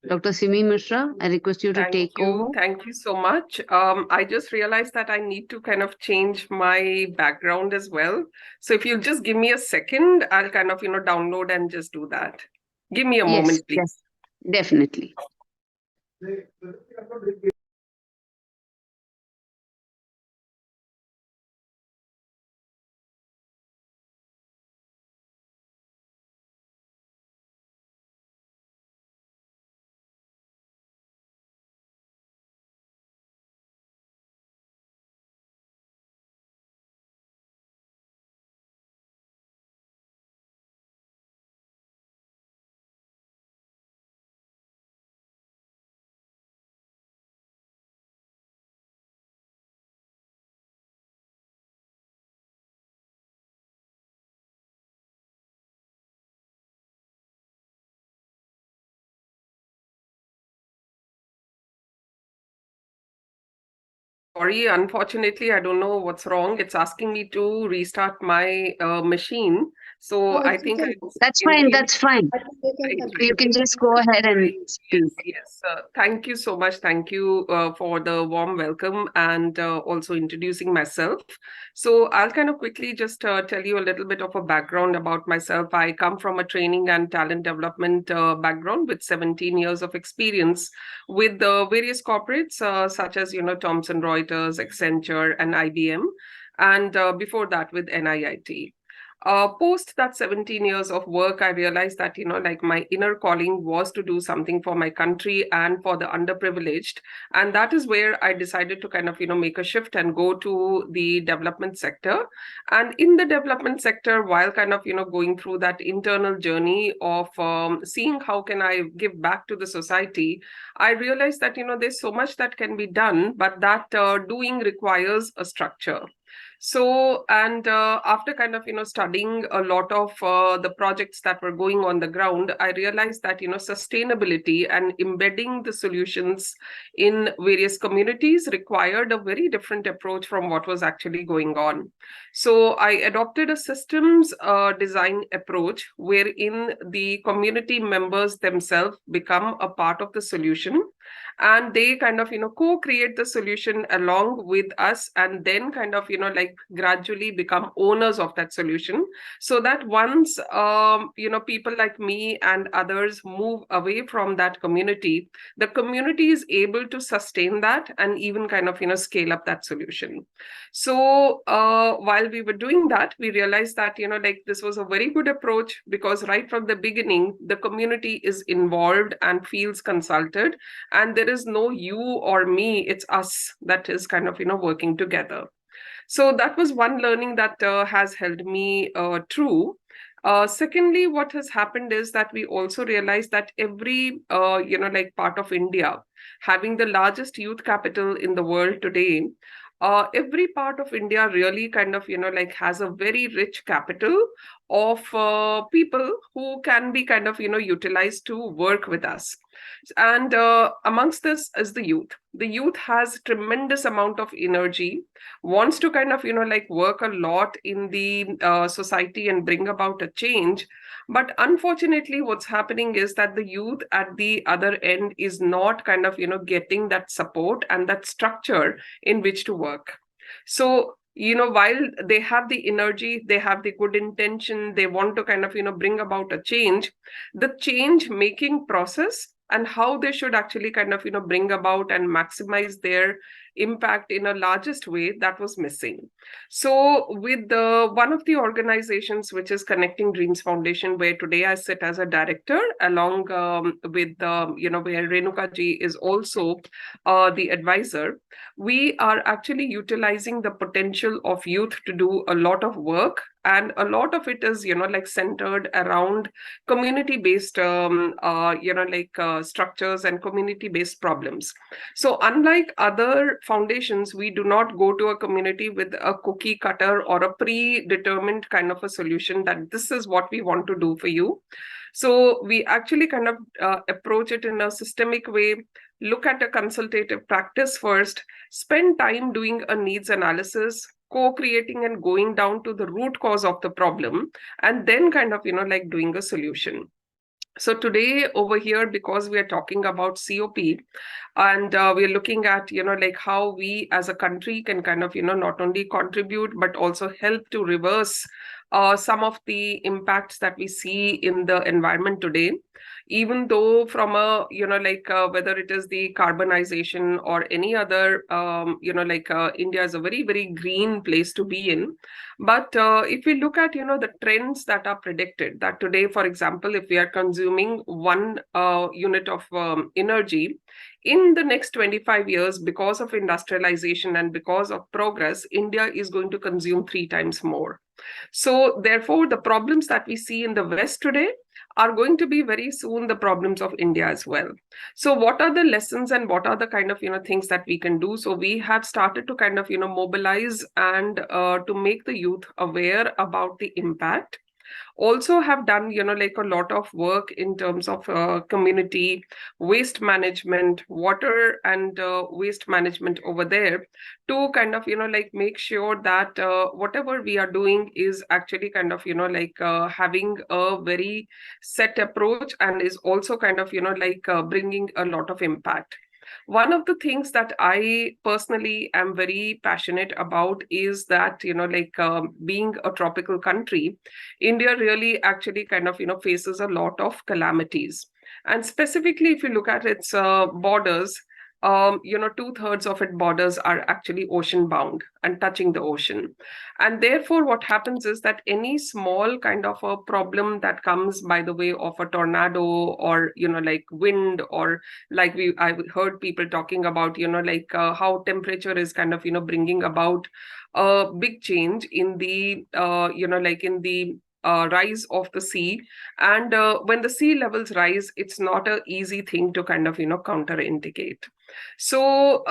Dr. Simi Mishra, I request you to take over. Thank you so much. I just realized that I need to kind of change my background as well. So if you'll just give me a second, I'll kind of, download and just do that. Give me a moment, please. Yes, definitely. sorry. Unfortunately, I don't know what's wrong. It's asking me to restart my machine. So I think That's fine. That's fine. I think they can Right, continue. You can just go ahead and Right. speak. Yes. Thank you so much. Thank you for the warm welcome and also introducing myself. So I'll kind of quickly just tell you a little bit of a background about myself. I come from a training and talent development background with 17 years of experience with various corporates such as, Thomson Reuters, Accenture, and IBM. And before that with NIIT. Post that 17 years of work, I realized that, like my inner calling was to do something for my country and for the underprivileged. And that is where I decided to kind of, make a shift and go to the development sector. And in the development sector, while kind of, going through that internal journey of seeing how can I give back to the society, I realized that, there's so much that can be done, but that doing requires a structure. So, and after kind of, studying a lot of the projects that were going on the ground, I realized that, sustainability and embedding the solutions in various communities required a very different approach from what was actually going on. So I adopted a systems design approach wherein the community members themselves become a part of the solution. And they kind of, co-create the solution along with us, and then kind of, like gradually become owners of that solution. So that once, people like me and others move away from that community, the community is able to sustain that and even kind of, scale up that solution. So while we were doing that, we realized that, like this was a very good approach because right from the beginning, the community is involved and feels consulted. And there is no you or me, it's us that is kind of, working together. So that was one learning that has held me true. Secondly, what has happened is that we also realized that every, like part of India, having the largest youth capital in the world today, every part of India really kind of, like has a very rich capital of people who can be kind of, utilized to work with us. And amongst this is the youth. The youth has tremendous amount of energy, wants to kind of, like work a lot in the society and bring about a change. But unfortunately, what's happening is that the youth at the other end is not kind of, getting that support and that structure in which to work. So, while they have the energy, they have the good intention, they want to kind of, bring about a change, the change making process and how they should actually kind of, bring about and maximize their impact in a largest way, that was missing. So with one of the organizations, which is Connecting Dreams Foundation, where today I sit as a director, along with, where Renuka ji is also the advisor, we are actually utilizing the potential of youth to do a lot of work. And a lot of it is, like centered around community-based, structures and community-based problems. So unlike other foundations, we do not go to a community with a cookie cutter or a predetermined kind of a solution that this is what we want to do for you. So we actually kind of approach it in a systemic way, look at a consultative practice first, spend time doing a needs analysis, co-creating and going down to the root cause of the problem, and then kind of, like doing a solution. So today over here, because we are talking about COP and we're looking at, like how we as a country can kind of, not only contribute, but also help to reverse some of the impacts that we see in the environment today. Even though from a, whether it is the carbonization or any other, India is a very, very green place to be in. But if we look at, the trends that are predicted, that today, for example, if we are consuming 1 unit of energy, in the next 25 years, because of industrialization and because of progress, India is going to consume 3 times more. So therefore, the problems that we see in the West today are going to be very soon the problems of India as well. So what are the lessons and what are the kind of, things that we can do? So we have started to kind of, mobilize and to make the youth aware about the impact. also have done, like a lot of work in terms of community waste management, water and waste management over there, to kind of, like make sure that whatever we are doing is actually kind of, like having a very set approach, and is also kind of, like bringing a lot of impact. One of the things that I personally am very passionate about is that, like being a tropical country, India really actually kind of, faces a lot of calamities. And specifically, if you look at its borders, 2/3 of its borders are actually ocean bound and touching the ocean. And therefore, what happens is that any small kind of a problem that comes by the way of a tornado, or, like wind, or like I heard people talking about, like how temperature is kind of, bringing about a big change in the, like in the rise of the sea. And when the sea levels rise, it's not an easy thing to kind of, counter-indicate. So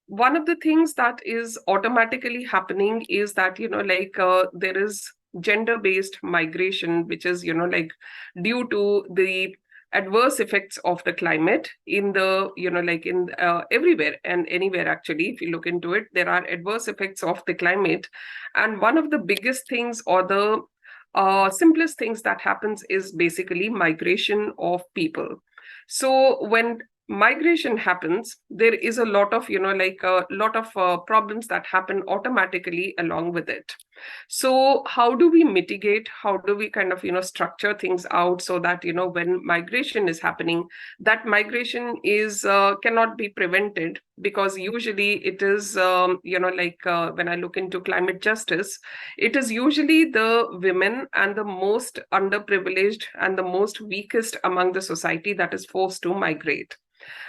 one of the things that is automatically happening is that, like there is gender-based migration, which is, like due to the adverse effects of the climate in the, like in everywhere and anywhere. Actually, if you look into it, there are adverse effects of the climate. And one of the biggest things, or the simplest things that happens, is basically migration of people. So when migration happens, there is a lot of, like a lot of problems that happen automatically along with it. So how do we mitigate? How do we kind of, structure things out so that, when migration is happening, that migration is cannot be prevented? Because usually it is, like when I look into climate justice, it is usually the women and the most underprivileged and the most weakest among the society that is forced to migrate.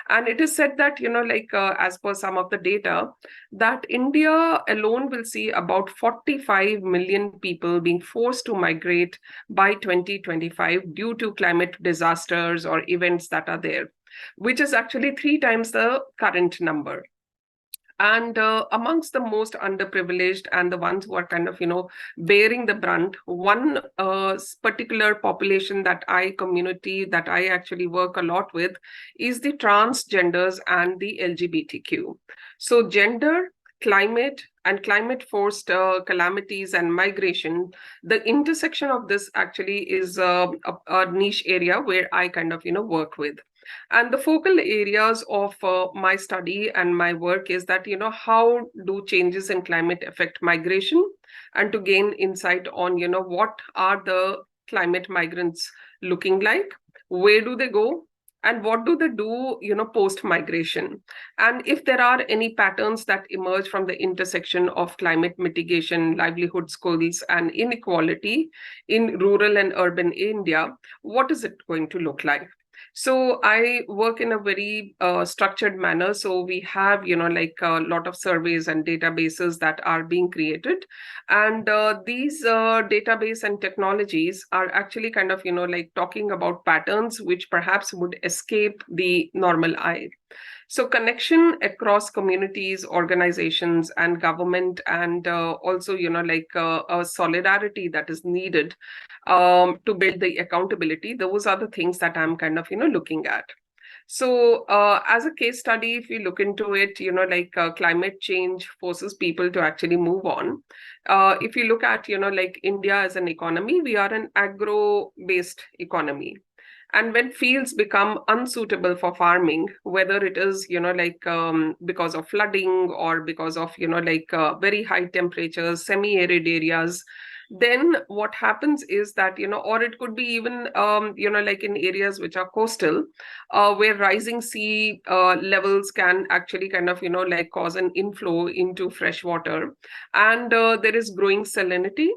And it is said that, like as per some of the data, that India alone will see about 45 million people being forced to migrate by 2025 due to climate disasters or events that are there, which is actually 3 times the current number. And amongst the most underprivileged and the ones who are kind of, bearing the brunt, one particular population community that I actually work a lot with is the transgenders and the LGBTQ. So gender, climate, and climate-forced calamities and migration, the intersection of this actually is a niche area where I kind of, work with. And the focal areas of my study and my work is that, how do changes in climate affect migration, and to gain insight on, what are the climate migrants looking like, where do they go, and what do they do, post-migration. And if there are any patterns that emerge from the intersection of climate mitigation, livelihood, skills, and inequality in rural and urban India, what is it going to look like? So I work in a very structured manner. So we have, like a lot of surveys and databases that are being created. And these database and technologies are actually kind of, like talking about patterns which perhaps would escape the normal eye. So connection across communities, organizations, and government, and also, like a solidarity that is needed to build the accountability. Those are the things that I'm kind of, looking at. So as a case study, if you look into it, like climate change forces people to actually move on. If you look at, like India as an economy, we are an agro-based economy. And when fields become unsuitable for farming, whether it is, like because of flooding, or because of, like very high temperatures, semi-arid areas, then what happens is that, or it could be even, like in areas which are coastal, where rising sea levels can actually kind of, like cause an inflow into fresh water. And there is growing salinity.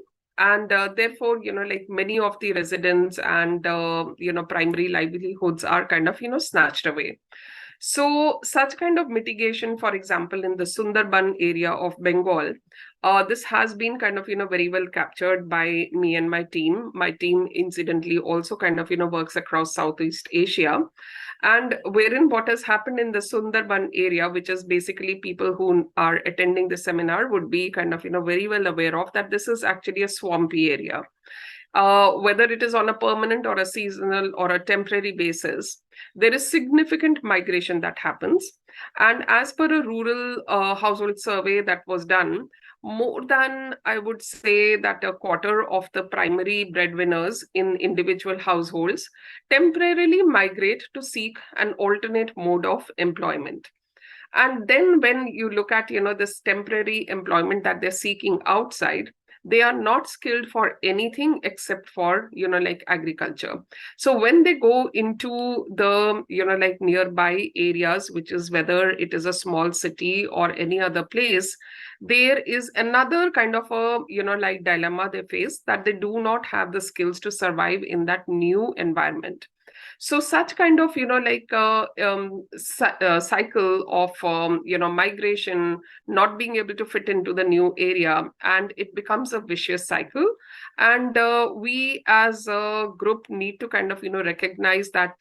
And therefore, like many of the residents and, primary livelihoods are kind of, snatched away. So such kind of mitigation, for example, in the Sundarban area of Bengal, this has been kind of, very well captured by me and my team. My team incidentally also kind of, works across Southeast Asia. And wherein what has happened in the Sundarban area, which is basically people who are attending the seminar would be kind of, very well aware of, that this is actually a swampy area. whether it is on a permanent or a seasonal or a temporary basis, there is significant migration that happens. And as per a rural household survey that was done, more than, I would say, that a quarter of the primary breadwinners in individual households temporarily migrate to seek an alternate mode of employment. And then when you look at, this temporary employment that they're seeking outside, they are not skilled for anything except for, like agriculture. So when they go into the, like nearby areas, which is whether it is a small city or any other place, there is another kind of a, like dilemma they face, that they do not have the skills to survive in that new environment. So such kind of, cycle of, migration, not being able to fit into the new area, and it becomes a vicious cycle. And we as a group need to kind of, recognize that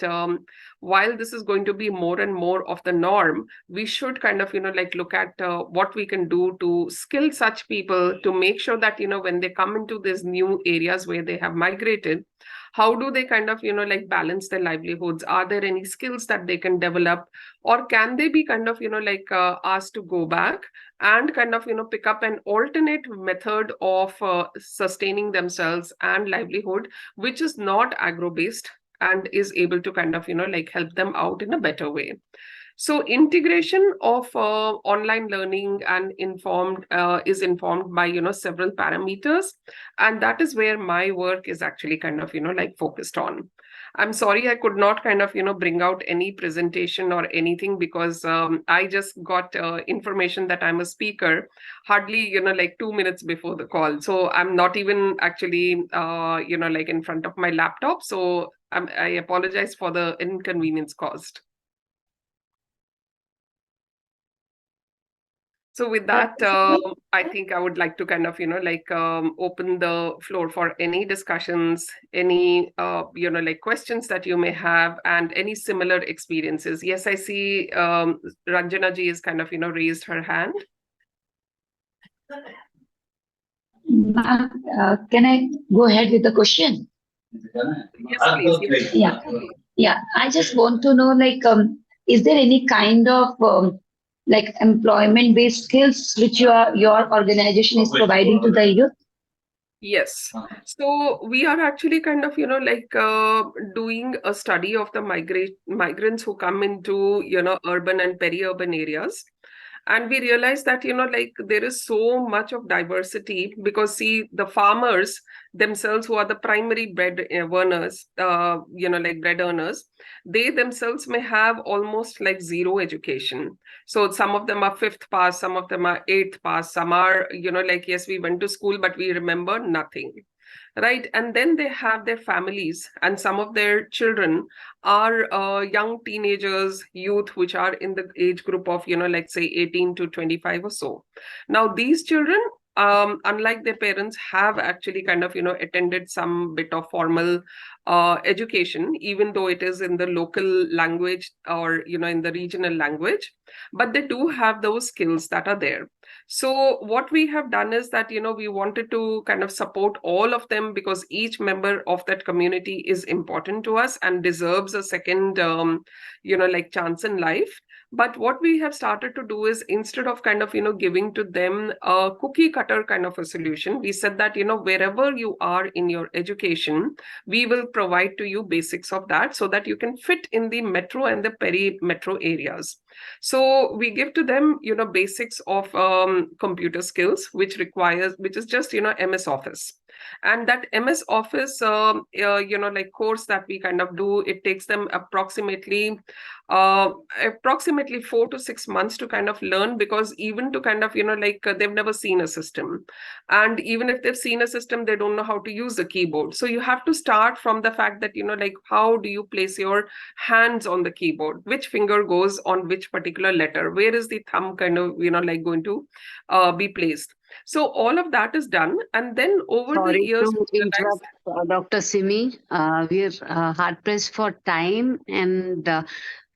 while this is going to be more and more of the norm, we should kind of, like look at what we can do to skill such people to make sure that, when they come into these new areas where they have migrated, how do they kind of, like balance their livelihoods? Are there any skills that they can develop? Or can they be kind of, like asked to go back and kind of, pick up an alternate method of sustaining themselves and livelihood, which is not agro-based and is able to kind of, like help them out in a better way. So integration of online learning and is informed by, several parameters. And that is where my work is actually kind of, like focused on. I'm sorry, I could not kind of, bring out any presentation or anything, because I just got information that I'm a speaker hardly, like 2 minutes before the call. So I'm not even actually, like in front of my laptop. So I apologize for the inconvenience caused. So with that, I think I would like to kind of, open the floor for any discussions, any, like questions that you may have, and any similar experiences. Yes, I see Ranjana ji is kind of, raised her hand. Ma'am, can I go ahead with the question? Yes, please. Yes. Yeah. I just want to know, like, is there any kind of like employment-based skills which your organization is providing to the youth? Yes. So we are actually kind of, like doing a study of the migrants who come into, urban and peri-urban areas. And we realize that, like there is so much of diversity, because see, the farmers themselves, who are the primary bread earners, like bread earners, they themselves may have almost like zero education. So some of them are 5th pass, some of them are 8th pass, some are, like, yes, we went to school, but we remember nothing. Right. And then they have their families, and some of their children are young teenagers, youth, which are in the age group of, like say 18 to 25 or so. Now, these children, unlike their parents, have actually kind of, attended some bit of formal education, even though it is in the local language or, in the regional language, but they do have those skills that are there. So what we have done is that, we wanted to kind of support all of them, because each member of that community is important to us and deserves a second, like chance in life. But what we have started to do is, instead of kind of, giving to them a cookie cutter kind of a solution, we said that, wherever you are in your education, we will provide to you basics of that, so that you can fit in the metro and the peri-metro areas. So we give to them, basics of computer skills, which is just, MS Office. And that MS Office, like course that we kind of do, it takes them approximately 4 to 6 months to kind of learn, because even to kind of, like they've never seen a system. And even if they've seen a system, they don't know how to use the keyboard. So you have to start from the fact that, like, how do you place your hands on the keyboard? Which finger goes on which particular letter? Where is the thumb kind of, like going to be placed? So all of that is done. And then over the years, to interrupt, Dr. Simi. We're hard pressed for time, and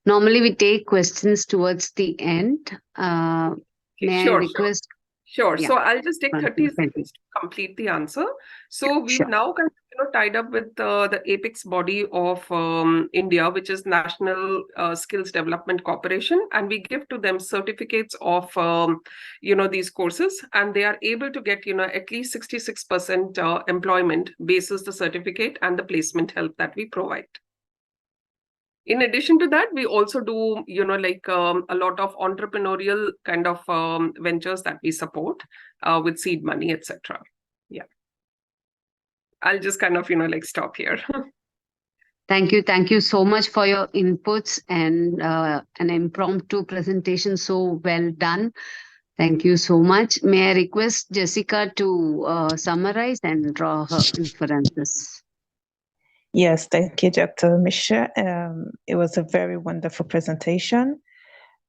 normally we take questions towards the end. May I request? Sure. Yeah. So I'll just take 30 Thank you. seconds to complete the answer. So we've Sure. now kind of tied up with the apex body of India, which is National Skills Development Corporation, and we give to them certificates of these courses, and they are able to get at least 66% employment basis the certificate and the placement help that we provide. In addition to that, we also do a lot of entrepreneurial kind of ventures that we support with seed money, etc. Yeah. I'll just kind of, stop here. Thank you. Thank you so much for your inputs and an impromptu presentation. So well done. Thank you so much. May I request Jessica to summarize and draw her inferences? Yes, thank you, Dr. Mishra. It was a very wonderful presentation.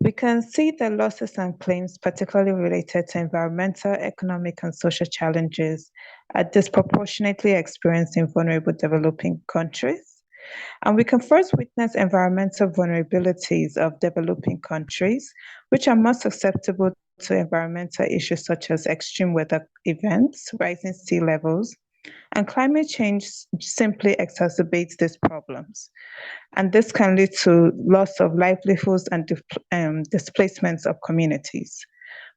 We can see the losses and claims, particularly related to environmental, economic, and social challenges, are disproportionately experienced in vulnerable developing countries. And we can first witness environmental vulnerabilities of developing countries, which are most susceptible to environmental issues such as extreme weather events, rising sea levels, and climate change simply exacerbates these problems. And this can lead to loss of livelihoods and displacements of communities.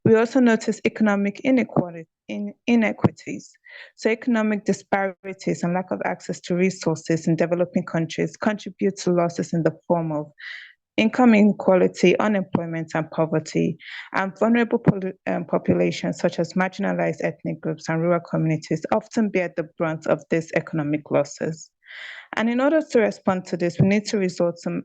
We also notice economic inequities. So economic disparities and lack of access to resources in developing countries contribute to losses in the form of income inequality, unemployment, and poverty, and vulnerable populations such as marginalized ethnic groups and rural communities often bear the brunt of these economic losses. And in order to respond to this, we need to resort to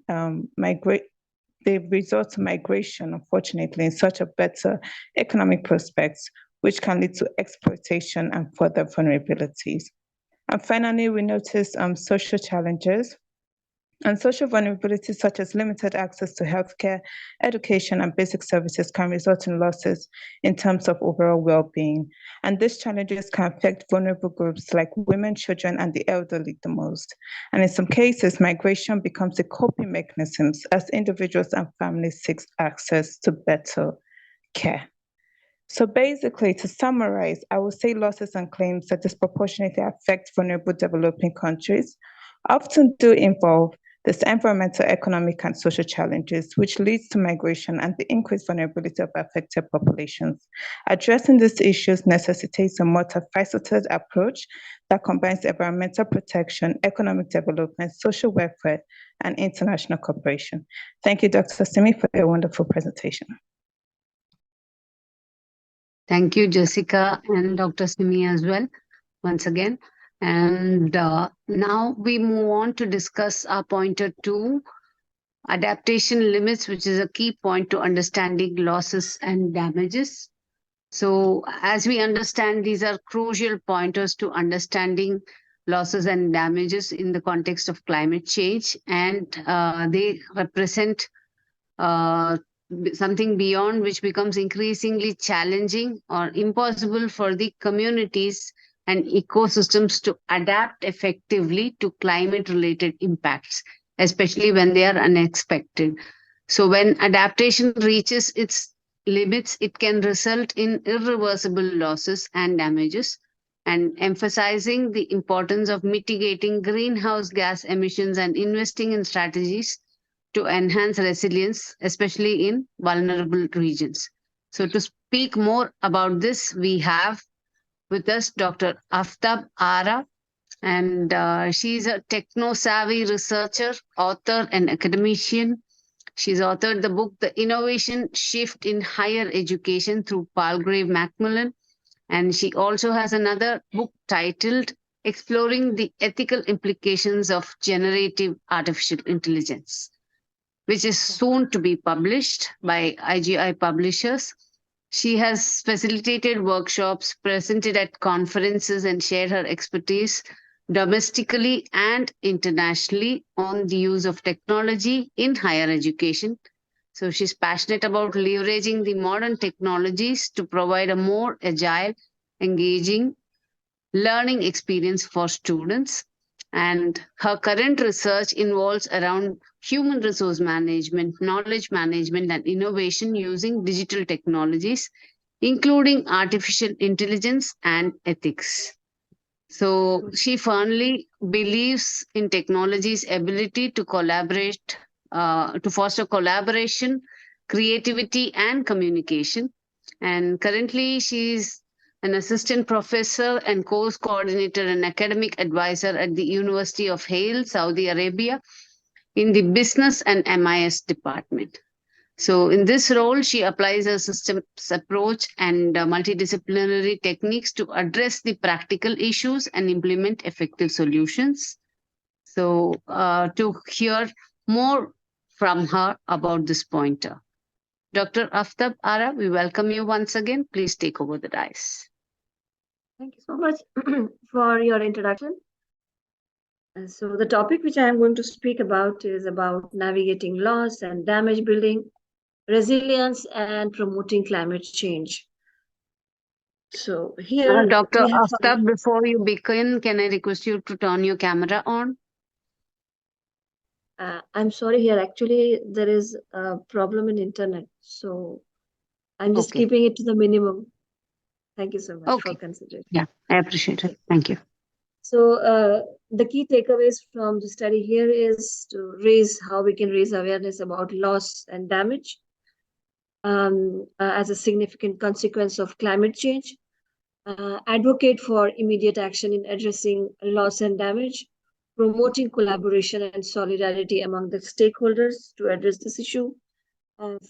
migration, unfortunately, in such a better economic prospects, which can lead to exploitation and further vulnerabilities. And finally, we notice social challenges and social vulnerabilities such as limited access to healthcare, education, and basic services can result in losses in terms of overall well-being. And these challenges can affect vulnerable groups like women, children, and the elderly the most. And in some cases, migration becomes a coping mechanism as individuals and families seek access to better care. So basically, to summarize, I would say losses and claims that disproportionately affect vulnerable developing countries often do involve this environmental, economic, and social challenges, which leads to migration and the increased vulnerability of affected populations. Addressing these issues necessitates a multifaceted approach that combines environmental protection, economic development, social welfare, and international cooperation. Thank you, Dr. Simi, for a wonderful presentation. Thank you, Jessica, and Dr. Simi as well, once again. And now we move on to discuss our pointer 2, adaptation limits, which is a key point to understanding losses and damages. So as we understand, these are crucial pointers to understanding losses and damages in the context of climate change, and they represent something beyond which becomes increasingly challenging or impossible for the communities and ecosystems to adapt effectively to climate-related impacts, especially when they are unexpected. So when adaptation reaches its limits, it can result in irreversible losses and damages, and emphasizing the importance of mitigating greenhouse gas emissions and investing in strategies to enhance resilience, especially in vulnerable regions. So to speak more about this, we have with us Dr. Aftab Ara, and she's a techno-savvy researcher, author, and academician. She's authored the book, The Innovation Shift in Higher Education through Palgrave Macmillan, and she also has another book titled Exploring the Ethical Implications of Generative Artificial Intelligence, which is soon to be published by IGI Publishers. She has facilitated workshops, presented at conferences, and shared her expertise domestically and internationally on the use of technology in higher education. So she's passionate about leveraging the modern technologies to provide a more agile, engaging learning experience for students. And her current research involves around human resource management, knowledge management, and innovation using digital technologies, including artificial intelligence and ethics. So she firmly believes in technology's ability to collaborate, to foster collaboration, creativity, and communication. And currently, she's an assistant professor and course coordinator and academic advisor at the University of Hale, Saudi Arabia, in the business and MIS department. So, in this role, she applies a systems approach and multidisciplinary techniques to address the practical issues and implement effective solutions. So, to hear more from her about this pointer, Dr. Aftab Ara, we welcome you once again. Please take over the dais. Thank you so much for your introduction. So the topic which I am going to speak about is about navigating loss and damage building, resilience, and promoting climate change. So here, Dr. we have Aftab, before you begin, can I request you to turn your camera on? I'm sorry, here actually there is a problem in internet, so I'm just keeping it to the minimum. Thank you so much for considering. Yeah, I appreciate it. Thank you. So the key takeaways from the study here is to raise how we can raise awareness about loss and damage as a significant consequence of climate change, advocate for immediate action in addressing loss and damage, promoting collaboration and solidarity among the stakeholders to address this issue,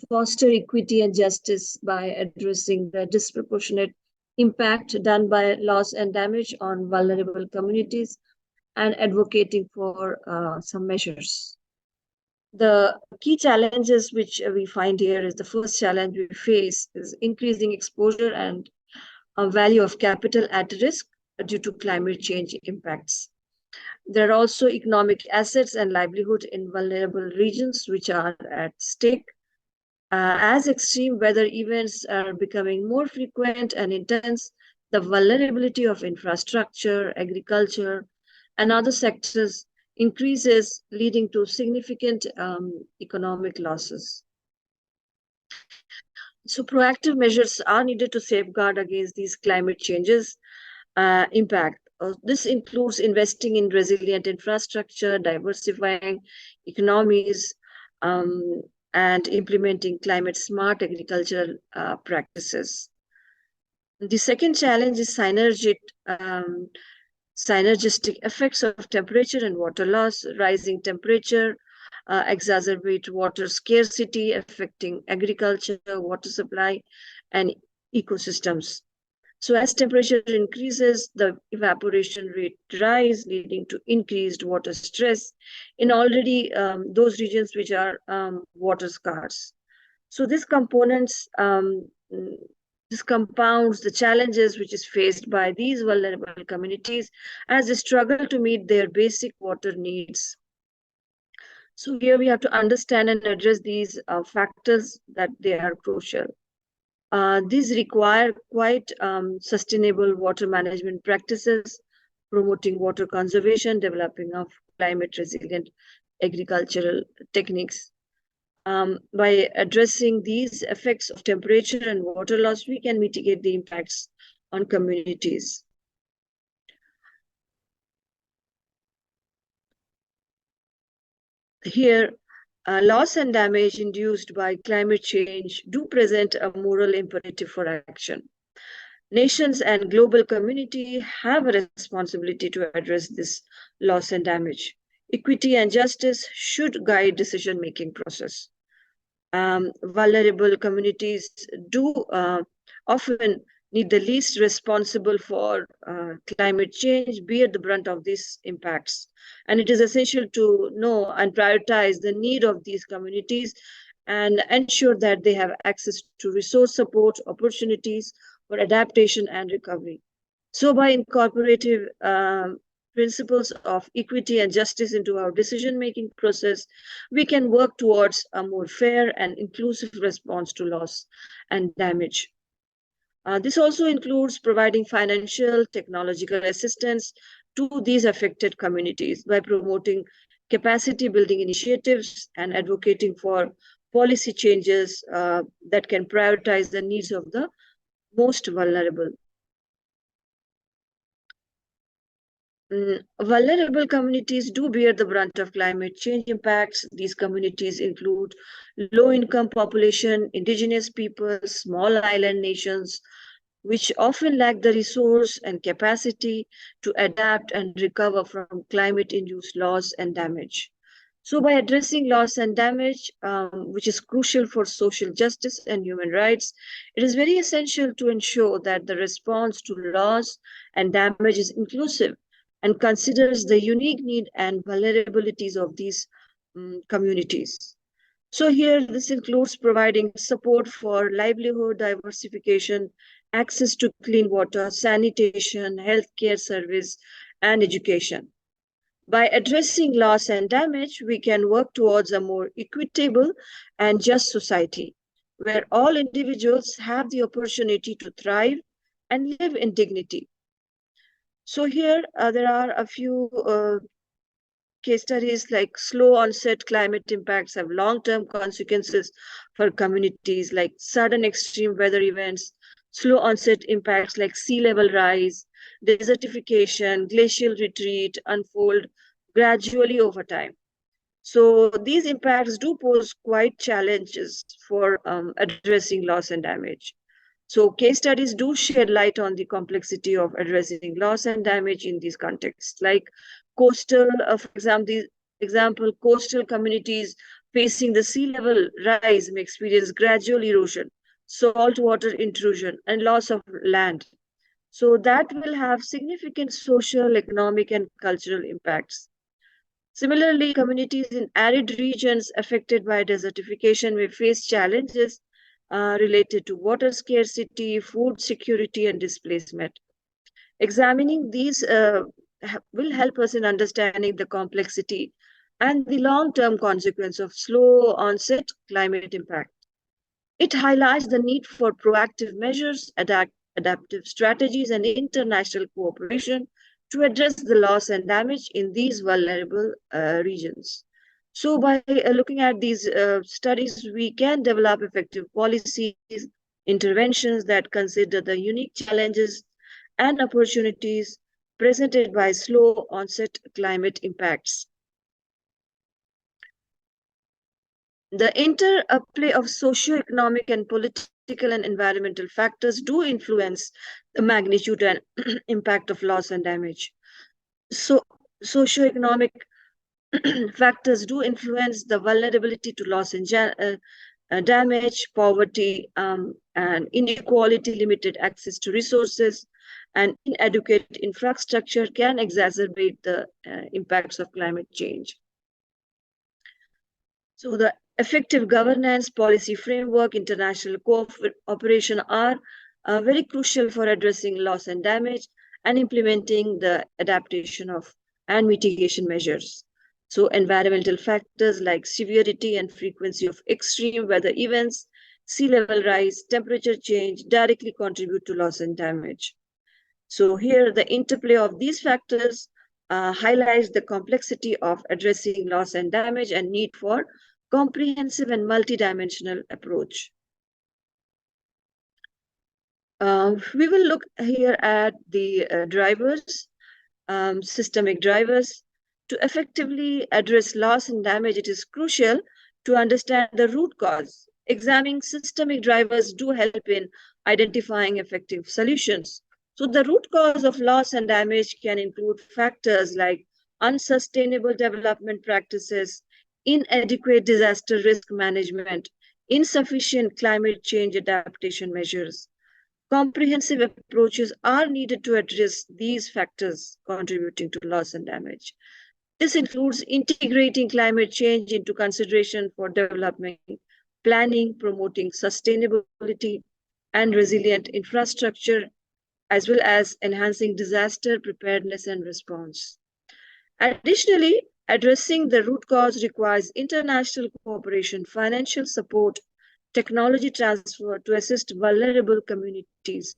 foster equity and justice by addressing the disproportionate impact done by loss and damage on vulnerable communities, and advocating for some measures. The key challenges which we find here is the first challenge we face is increasing exposure and value of capital at risk due to climate change impacts. There are also economic assets and livelihood in vulnerable regions which are at stake. As extreme weather events are becoming more frequent and intense, the vulnerability of infrastructure, agriculture, and other sectors increases, leading to significant economic losses. So proactive measures are needed to safeguard against these climate changes impact. This includes investing in resilient infrastructure, diversifying economies, and implementing climate-smart agricultural practices. The second challenge is synergistic effects of temperature and water loss. Rising temperature exacerbate water scarcity, affecting agriculture, water supply, and ecosystems. So as temperature increases, the evaporation rate rise, leading to increased water stress in already those regions which are water scarce. So this components, this compounds the challenges which is faced by these vulnerable communities as they struggle to meet their basic water needs. So here we have to understand and address these factors that they are crucial. These require quite sustainable water management practices, promoting water conservation, developing of climate resilient agricultural techniques. By addressing these effects of temperature and water loss, we can mitigate the impacts on communities. Here, loss and damage induced by climate change do present a moral imperative for action. Nations and global community have a responsibility to address this loss and damage. Equity and justice should guide decision-making process. Vulnerable communities do often need the least responsible for climate change bear the brunt of these impacts. And it is essential to know and prioritize the need of these communities and ensure that they have access to resource support, opportunities for adaptation and recovery. So by incorporating principles of equity and justice into our decision-making process, we can work towards a more fair and inclusive response to loss and damage. This also includes providing financial, technological assistance to these affected communities by promoting capacity building initiatives and advocating for policy changes that can prioritize the needs of the most vulnerable. Vulnerable communities do bear the brunt of climate change impacts. These communities include low-income population, indigenous peoples, small island nations, which often lack the resource and capacity to adapt and recover from climate-induced loss and damage. So by addressing loss and damage, which is crucial for social justice and human rights, it is very essential to ensure that the response to loss and damage is inclusive and considers the unique need and vulnerabilities of these communities. So here, this includes providing support for livelihood diversification, access to clean water, sanitation, healthcare service, and education. By addressing loss and damage, we can work towards a more equitable and just society, where all individuals have the opportunity to thrive and live in dignity. So here, there are a few case studies like slow onset climate impacts have long-term consequences for communities like sudden extreme weather events, slow onset impacts like sea level rise, desertification, glacial retreat unfold gradually over time. So these impacts do pose quite challenges for addressing loss and damage. So case studies do shed light on the complexity of addressing loss and damage in these contexts, like coastal, for example, coastal communities facing the sea level rise may experience gradual erosion, saltwater intrusion, and loss of land. So that will have significant social, economic, and cultural impacts. Similarly, communities in arid regions affected by desertification may face challenges related to water scarcity, food security, and displacement. Examining these will help us in understanding the complexity and the long-term consequence of slow onset climate impact. It highlights the need for proactive measures, adaptive strategies, and international cooperation to address the loss and damage in these vulnerable regions. So by looking at these studies, we can develop effective policies, interventions that consider the unique challenges and opportunities presented by slow onset climate impacts. The interplay of socio-economic and political and environmental factors do influence the magnitude and impact of loss and damage. So socio-economic factors do influence the vulnerability to loss and damage, poverty, and inequality, limited access to resources, and inadequate infrastructure can exacerbate the impacts of climate change. So the effective governance, policy framework, international cooperation are very crucial for addressing loss and damage and implementing the adaptation of and mitigation measures. So environmental factors like severity and frequency of extreme weather events, sea level rise, temperature change directly contribute to loss and damage. So here the interplay of these factors highlights the complexity of addressing loss and damage and need for comprehensive and multidimensional approach. We will look here at the drivers, systemic drivers. To effectively address loss and damage, it is crucial to understand the root cause. Examining systemic drivers do help in identifying effective solutions. So the root cause of loss and damage can include factors like unsustainable development practices, inadequate disaster risk management, insufficient climate change adaptation measures. Comprehensive approaches are needed to address these factors contributing to loss and damage. This includes integrating climate change into consideration for development, planning, promoting sustainability and resilient infrastructure, as well as enhancing disaster preparedness and response. Additionally, addressing the root cause requires international cooperation, financial support, technology transfer to assist vulnerable communities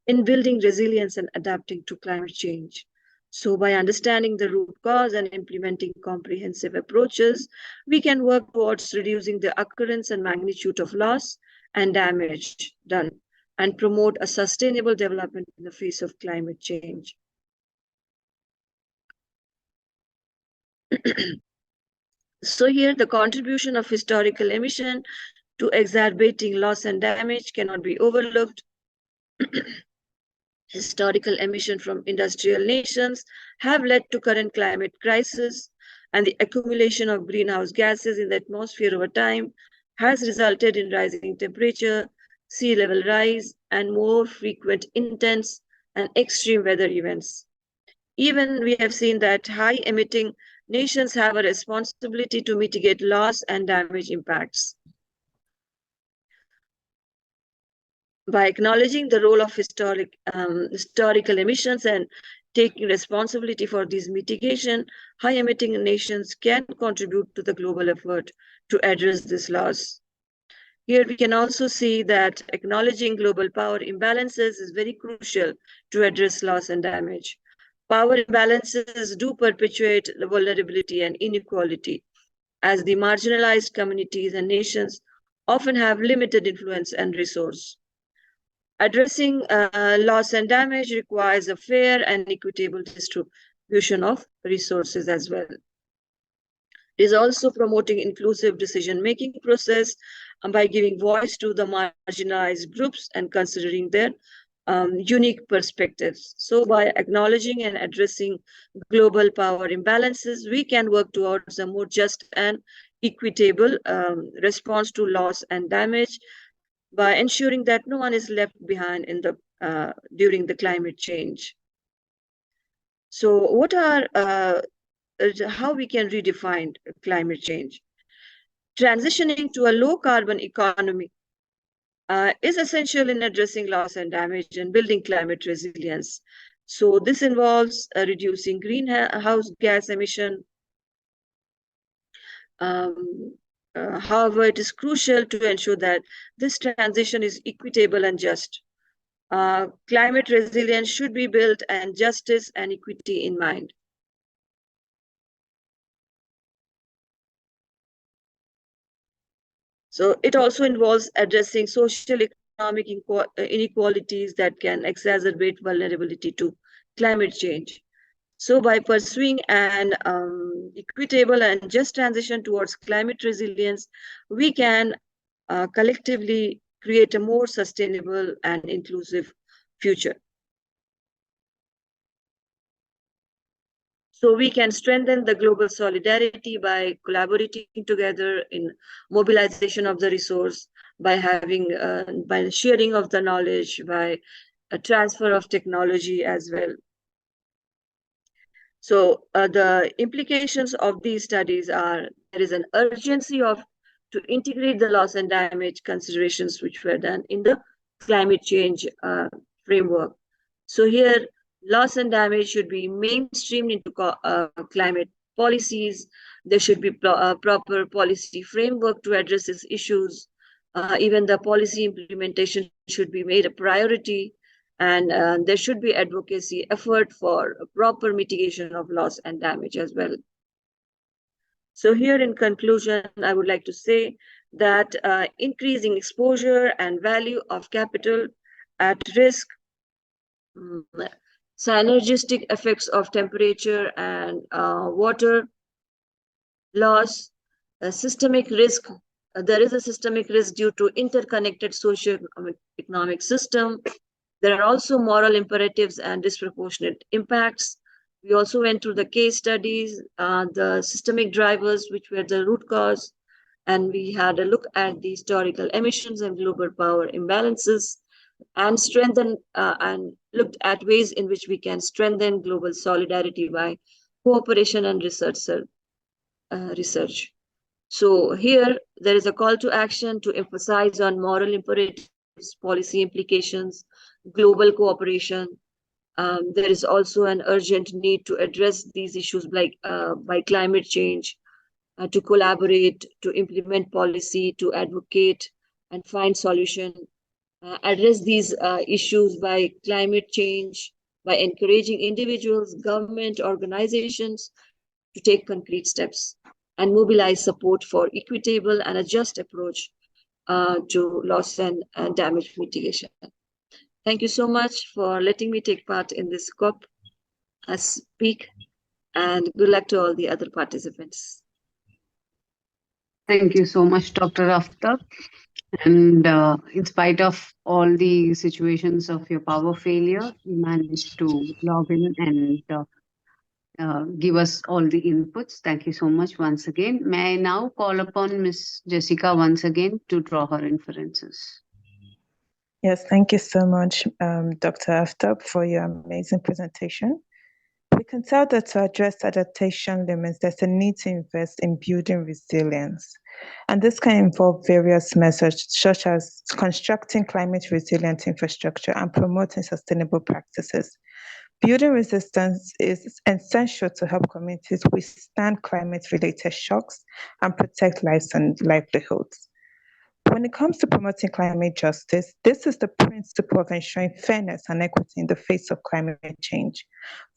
in building resilience and adapting to climate change. So by understanding the root cause and implementing comprehensive approaches, we can work towards reducing the occurrence and magnitude of loss and damage done and promote a sustainable development in the face of climate change. So here the contribution of historical emission to exacerbating loss and damage cannot be overlooked. Historical emission from industrial nations have led to current climate crisis, and the accumulation of greenhouse gases in the atmosphere over time has resulted in rising temperature, sea level rise, and more frequent intense and extreme weather events. Even we have seen that high emitting nations have a responsibility to mitigate loss and damage impacts. By acknowledging the role of historical emissions and taking responsibility for these mitigation, high-emitting nations can contribute to the global effort to address this loss. Here we can also see that acknowledging global power imbalances is very crucial to address loss and damage. Power imbalances do perpetuate the vulnerability and inequality, as the marginalized communities and nations often have limited influence and resource. Addressing loss and damage requires a fair and equitable distribution of resources as well. It is also promoting inclusive decision-making process by giving voice to the marginalized groups and considering their unique perspectives. So by acknowledging and addressing global power imbalances, we can work towards a more just and equitable response to loss and damage, by ensuring that no one is left behind in the during the climate change. So what are how we can redefine climate change? Transitioning to a low carbon economy is essential in addressing loss and damage and building climate resilience. So this involves reducing greenhouse gas emission. However, it is crucial to ensure that this transition is equitable and just. Climate resilience should be built and justice and equity in mind. So it also involves addressing social economic inequalities that can exacerbate vulnerability to climate change. So by pursuing an equitable and just transition towards climate resilience, we can collectively create a more sustainable and inclusive future. So we can strengthen the global solidarity by collaborating together in mobilization of the resource, by having, by the sharing of the knowledge, by a transfer of technology as well. So the implications of these studies are, there is an urgency to integrate the loss and damage considerations which were done in the climate change framework. So here, loss and damage should be mainstreamed into climate policies. There should be proper policy framework to address these issues. Even the policy implementation should be made a priority. And there should be advocacy effort for a proper mitigation of loss and damage as well. So here in conclusion, I would like to say that increasing exposure and value of capital at risk, synergistic effects of temperature and water loss, systemic risk. There is a systemic risk due to interconnected socio-economic system. There are also moral imperatives and disproportionate impacts. We also went through the case studies, the systemic drivers, which were the root cause, and we had a look at the historical emissions and global power imbalances, and strengthen and looked at ways in which we can strengthen global solidarity by cooperation and research. So here there is a call to action to emphasize on moral imperatives, policy implications, global cooperation. There is also an urgent need to address these issues like by climate change, to collaborate, to implement policy, to advocate and find solution, address these issues by climate change, by encouraging individuals, government organizations to take concrete steps and mobilize support for equitable and a just approach to loss and damage mitigation. Thank you so much for letting me take part in this COP speak. And good luck to all the other participants. Thank you so much, Dr. Aftab. And in spite of all the situations of your power failure, you managed to log in and give us all the inputs. Thank you so much once again. May I now call upon Ms. Jessica once again to draw her inferences? Yes, thank you so much, Dr. Aftab, for your amazing presentation. We can tell that to address adaptation limits, there's a need to invest in building resilience. And this can involve various measures, such as constructing climate resilient infrastructure and promoting sustainable practices. Building resistance is essential to help communities withstand climate-related shocks and protect lives and livelihoods. When it comes to promoting climate justice, this is the principle of ensuring fairness and equity in the face of climate change.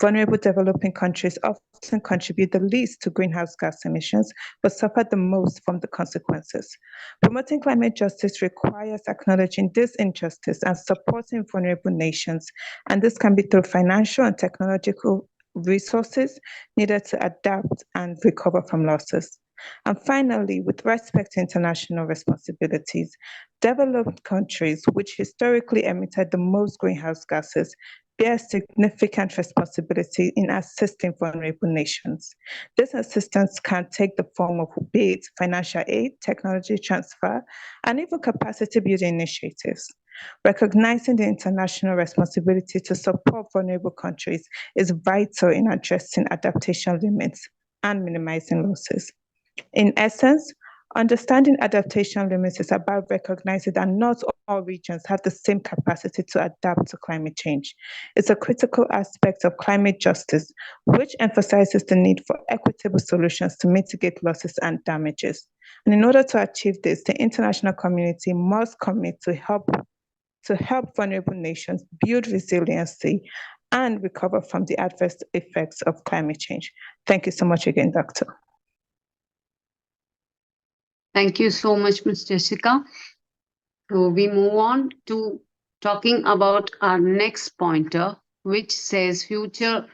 Vulnerable developing countries often contribute the least to greenhouse gas emissions, but suffer the most from the consequences. Promoting climate justice requires acknowledging this injustice and supporting vulnerable nations, and this can be through financial and technological resources needed to adapt and recover from losses. And finally, with respect to international responsibilities, developed countries, which historically emitted the most greenhouse gases, bear significant responsibility in assisting vulnerable nations. This assistance can take the form of be it financial aid, technology transfer, and even capacity building initiatives. Recognizing the international responsibility to support vulnerable countries is vital in addressing adaptation limits and minimizing losses. In essence, understanding adaptation limits is about recognizing that not all regions have the same capacity to adapt to climate change. It's a critical aspect of climate justice, which emphasizes the need for equitable solutions to mitigate losses and damages. And in order to achieve this, the international community must commit to help vulnerable nations build resiliency and recover from the adverse effects of climate change. Thank you so much again, Doctor. Thank you so much, Ms. Jessica. So we move on to talking about our next pointer, which says future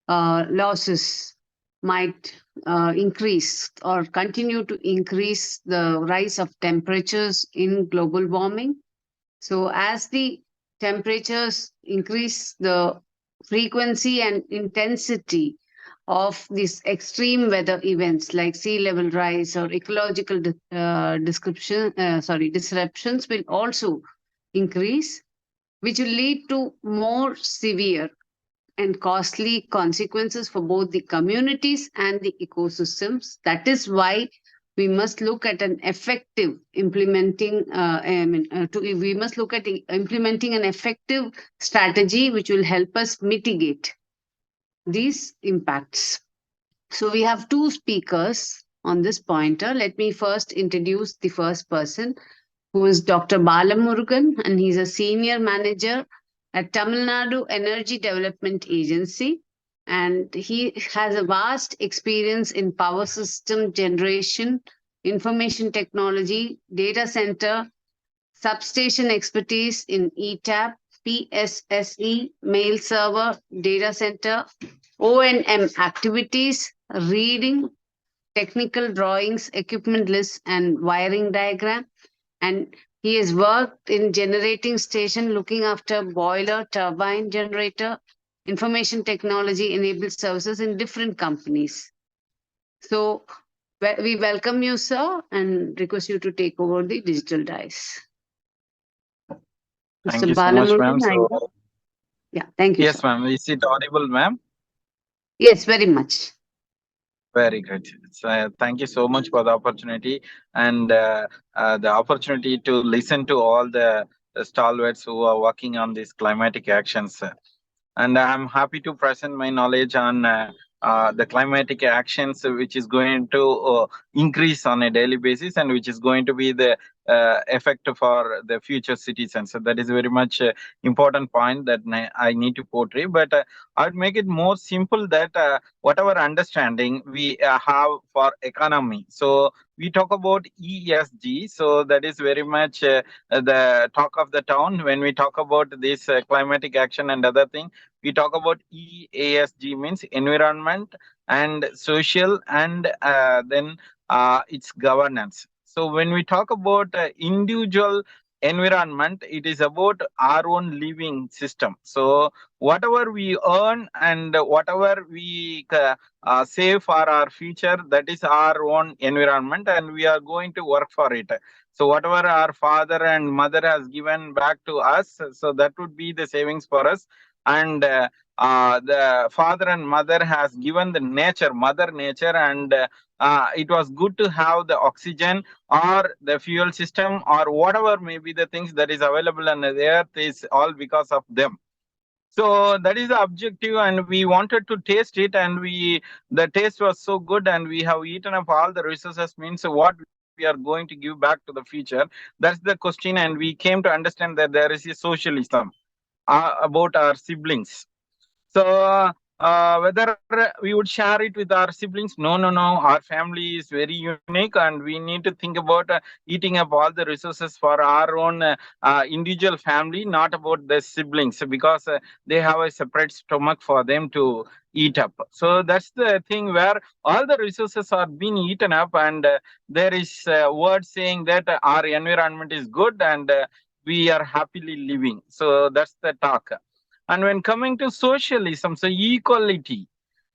losses might increase or continue to increase the rise of temperatures in global warming. So as the temperatures increase, the frequency and intensity of these extreme weather events like sea level rise or ecological disruptions will also increase, which will lead to more severe and costly consequences for both the communities and the ecosystems. That is why we must look at an effective implementing. We must look at implementing an effective strategy which will help us mitigate these impacts. So we have two speakers on this pointer. Let me first introduce the first person, who is Dr. Balamurugan, and he's a senior manager at Tamil Nadu Energy Development Agency. And he has a vast experience in power system generation, information technology, data center, substation expertise in ETAP, PSSE, mail server, data center, O&M activities, reading, technical drawings, equipment lists, and wiring diagram. And he has worked in generating station, looking after boiler, turbine generator, information technology enabled services in different companies. So we welcome you, sir, and request you to take over the digital dice. Thank Mr. you so much, ma'am. Balamurugan, yeah, thank you. Yes, sir. ma'am. Is it audible, ma'am? Yes, very much. Very good. So, thank you so much for the opportunity and the opportunity to listen to all the stalwarts who are working on these climatic actions. And I'm happy to present my knowledge on the climatic actions, which is going to increase on a daily basis and which is going to be the effect for the future citizens. So that is very much important point that I need to portray. But I'd make it more simple that whatever understanding we have for economy. So we talk about ESG. So that is very much the talk of the town when we talk about this climatic action and other thing. We talk about EASG, means environment, and social, and then its governance. So when we talk about individual environment, it is about our own living system. So whatever we earn and whatever we save for our future, that is our own environment, and we are going to work for it. So whatever our father and mother has given back to us, so that would be the savings for us. And the father and mother has given the nature, mother nature, and it was good to have the oxygen or the fuel system or whatever may be the things that is available on the earth is all because of them. So that is the objective, and we wanted to taste it, and the taste was so good, and we have eaten up all the resources. Means what we are going to give back to the future. That's the question, and we came to understand that there is a socialism about our siblings. So whether we would share it with our siblings? No, no, no. Our family is very unique, and we need to think about eating up all the resources for our own individual family, not about the siblings, because they have a separate stomach for them to eat up. So that's the thing where all the resources are being eaten up, and there is a word saying that our environment is good and we are happily living. So that's the talk. And when coming to socialism, so equality.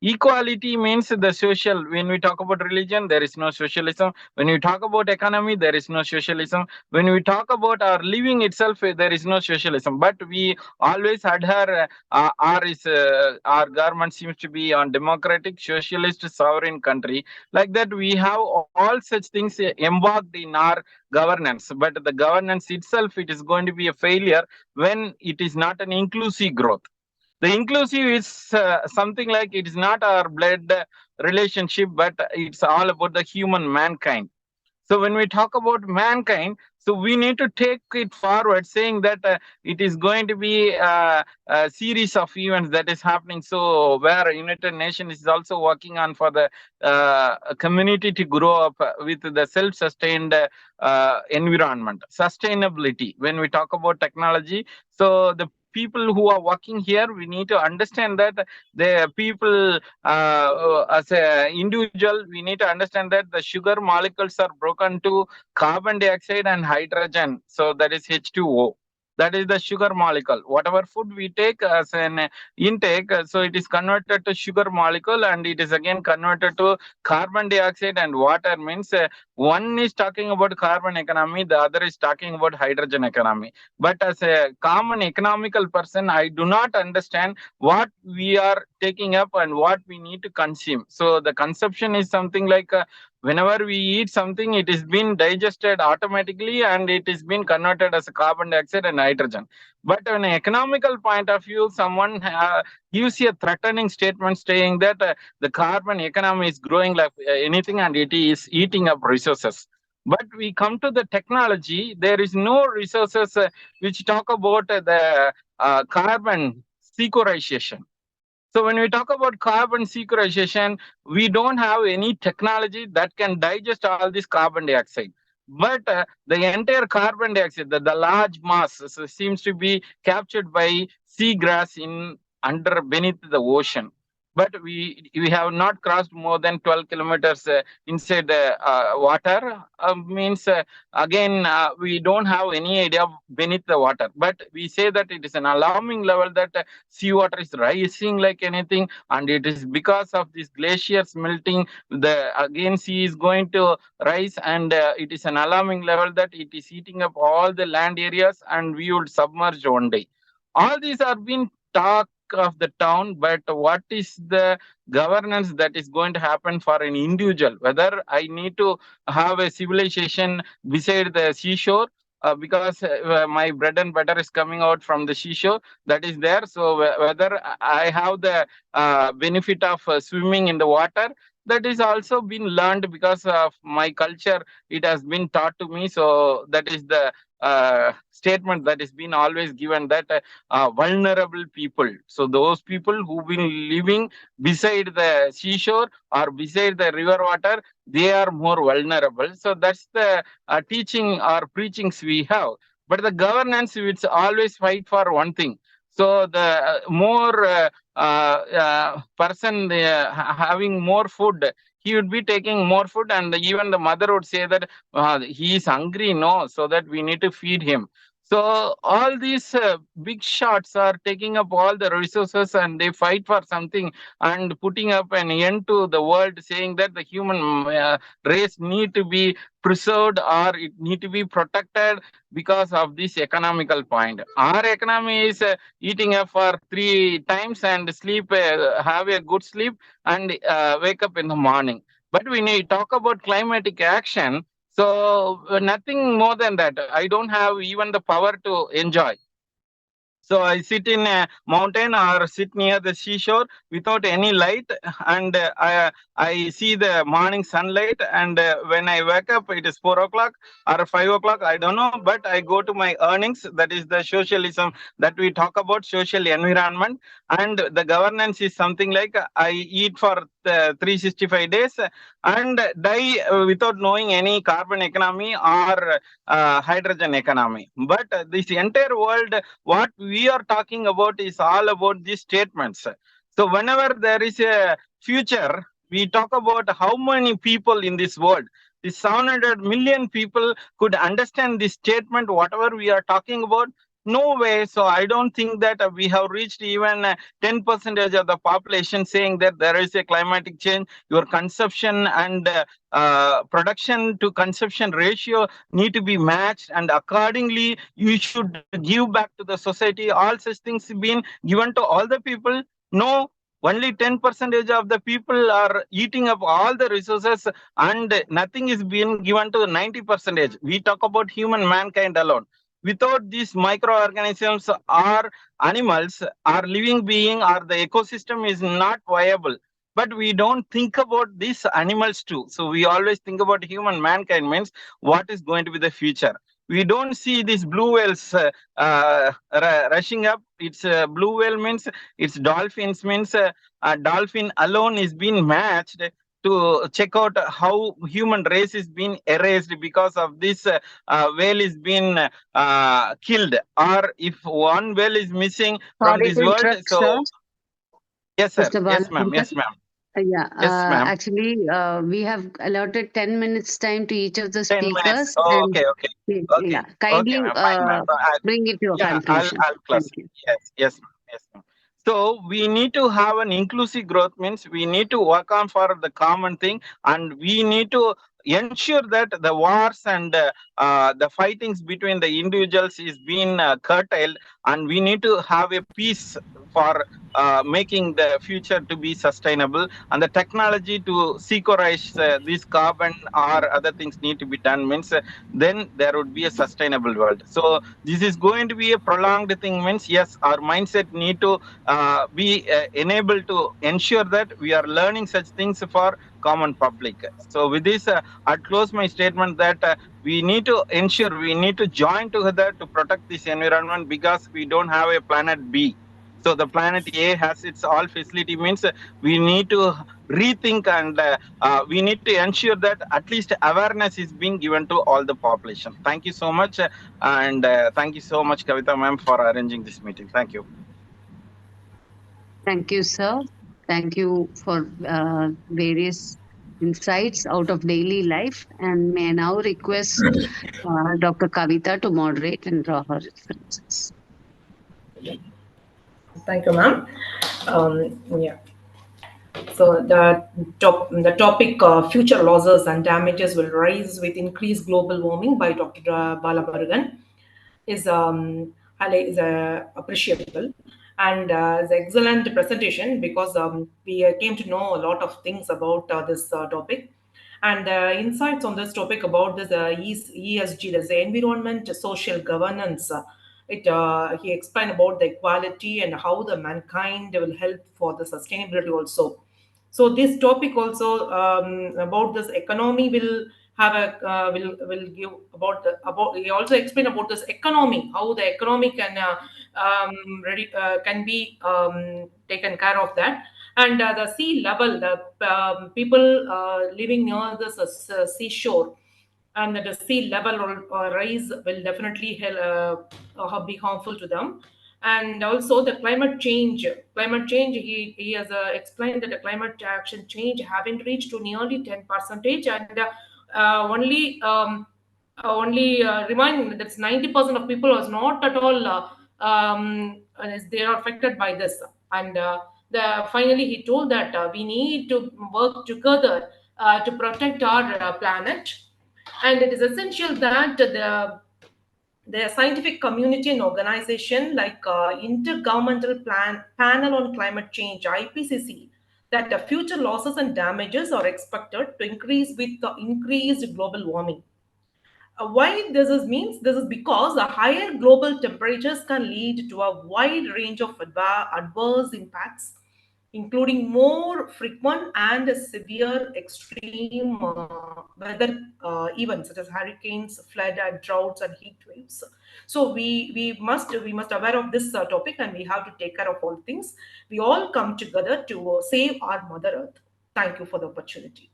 Equality means the social. When we talk about religion, there is no socialism. When we talk about economy, there is no socialism. When we talk about our living itself, there is no socialism. But we always adhere, our government seems to be on democratic, socialist, sovereign country. Like that, we have all such things embarked in our governance. But the governance itself, it is going to be a failure when it is not an inclusive growth. The inclusive is something like it is not our blood relationship, but it's all about the human mankind. So when we talk about mankind, so we need to take it forward, saying that it is going to be a series of events that is happening. So where United Nations is also working on for the community to grow up with the self-sustained environment, sustainability. When we talk about technology, so the people who are working here, we need to understand that the people as an individual, we need to understand that the sugar molecules are broken to carbon dioxide and hydrogen. So that is H2O. That is the sugar molecule. Whatever food we take as an intake, so it is converted to sugar molecule, and it is again converted to carbon dioxide and water. Means one is talking about carbon economy, the other is talking about hydrogen economy. But as a common economical person, I do not understand what we are taking up and what we need to consume. So the consumption is something like whenever we eat something, it is being digested automatically and it is being converted as a carbon dioxide and hydrogen. But on an economical point of view, someone gives you a threatening statement saying that the carbon economy is growing like anything and it is eating up resources. But we come to the technology, there is no resources which talk about the carbon sequestration. So when we talk about carbon sequestration, we don't have any technology that can digest all this carbon dioxide. But the entire carbon dioxide, the large mass, seems to be captured by seagrass in beneath the ocean. But we have not crossed more than 12 kilometers inside the water. Means again we don't have any idea beneath the water. But we say that it is an alarming level that seawater is rising like anything, and it is because of these glaciers melting. The again sea is going to rise, and it is an alarming level that it is eating up all the land areas, and we would submerge one day. All these are being talk of the town, but what is the governance that is going to happen for an individual? Whether I need to have a civilization beside the seashore, because my bread and butter is coming out from the seashore, that is there. So whether I have the benefit of swimming in the water, that is also been learned because of my culture. It has been taught to me. So that is the statement that is been always given, that vulnerable people. So those people who've been living beside the seashore or beside the river water, they are more vulnerable. So that's the teaching or preachings we have. But the governance, it's always fight for one thing. So the more person having more food, he would be taking more food, and even the mother would say that he is hungry, no, so that we need to feed him. So all these big shots are taking up all the resources, and they fight for something and putting up an end to the world, saying that the human race need to be preserved or it need to be protected because of this economical point. Our economy is eating up for 3 times and sleep, have a good sleep and wake up in the morning. But when we talk about climatic action, so nothing more than that. I don't have even the power to enjoy. So I sit in a mountain or sit near the seashore without any light, and I see the morning sunlight. And when I wake up, it is 4 o'clock or 5 o'clock. I don't know, but I go to my earnings. That is the socialism that we talk about, social environment, and the governance is something like I eat for 365 days and die without knowing any carbon economy or hydrogen economy. But this entire world, what we are talking about is all about these statements. So whenever there is a future, we talk about how many people in this world. These 700 million people could understand this statement, whatever we are talking about. No way. So I don't think that we have reached even 10% of the population saying that there is a climatic change. Your consumption and production to consumption ratio need to be matched, and accordingly you should give back to the society. All such things been given to all the people? No, only 10% of the people are eating up all the resources, and nothing is being given to the 90%. We talk about human mankind alone. Without these microorganisms or animals or living being or the ecosystem is not viable. But we don't think about these animals too. So we always think about human mankind means what is going to be the future. We don't see these blue whales rushing up. It's blue whale means it's dolphins means dolphin alone is being matched to check out how human race is being erased because of this whale is being killed, or if one whale is missing from Sorry this to world. interrupt, So sir. yes, sir. Mr. Yes, ma'am. Yes, ma'am. Yeah, Yes, ma'am. actually, we have allotted 10 minutes time to each of the 10 minutes. speakers. Oh, And okay, okay. Okay. yeah, Okay, kindly ma'am. Fine, ma'am. So bring it to a conclusion. I'll close. Thank you. Yes, yes, ma'am. Yes, ma'am. So we need to have an inclusive growth, means we need to work on for the common thing, and we need to ensure that the wars and the fightings between the individuals is being curtailed, and we need to have a peace for making the future to be sustainable, and the technology to securize this carbon or other things need to be done, means then there would be a sustainable world. So this is going to be a prolonged thing, means yes, our mindset need to be enabled to ensure that we are learning such things for common public. So with this, I'd close my statement that we need to ensure, we need to join together to protect this environment, because we don't have a planet B. So the planet A has its all facility, means we need to rethink, and we need to ensure that at least awareness is being given to all the population. Thank you so much, and thank you so much, Kavita ma'am, for arranging this meeting. Thank you. Thank you, sir. Thank you for various insights out of daily life. And may I now request Dr. Kavita to moderate and draw her references. Thank you, ma'am. Yeah. So the topic future losses and damages will rise with increased global warming by Dr. Balamurugan is appreciable, and is an excellent presentation, because we came to know a lot of things about this topic, and insights on this topic about this ESG, there's the environment, social governance. He explained about the equality and how the mankind will help for the sustainability also. So this topic also about this economy will have a will give about he also explained about this economy, how the economy can can be taken care of that, and the sea level, the people living near the seashore, and the sea level rise will definitely be harmful to them. And also the climate change. He has explained that the climate action change haven't reached to nearly 10%, and only reminding that 90% of people was not at all they are affected by this. And finally he told that we need to work together to protect our planet, and it is essential that the scientific community and organization like Intergovernmental Panel on Climate Change, IPCC, that the future losses and damages are expected to increase with the increased global warming. Why this is means? This is because the higher global temperatures can lead to a wide range of adverse impacts, including more frequent and severe extreme weather events such as hurricanes, flood, and droughts and heat waves. So we must aware of this topic, and we have to take care of all things. We all come together to save our Mother Earth. Thank you for the opportunity.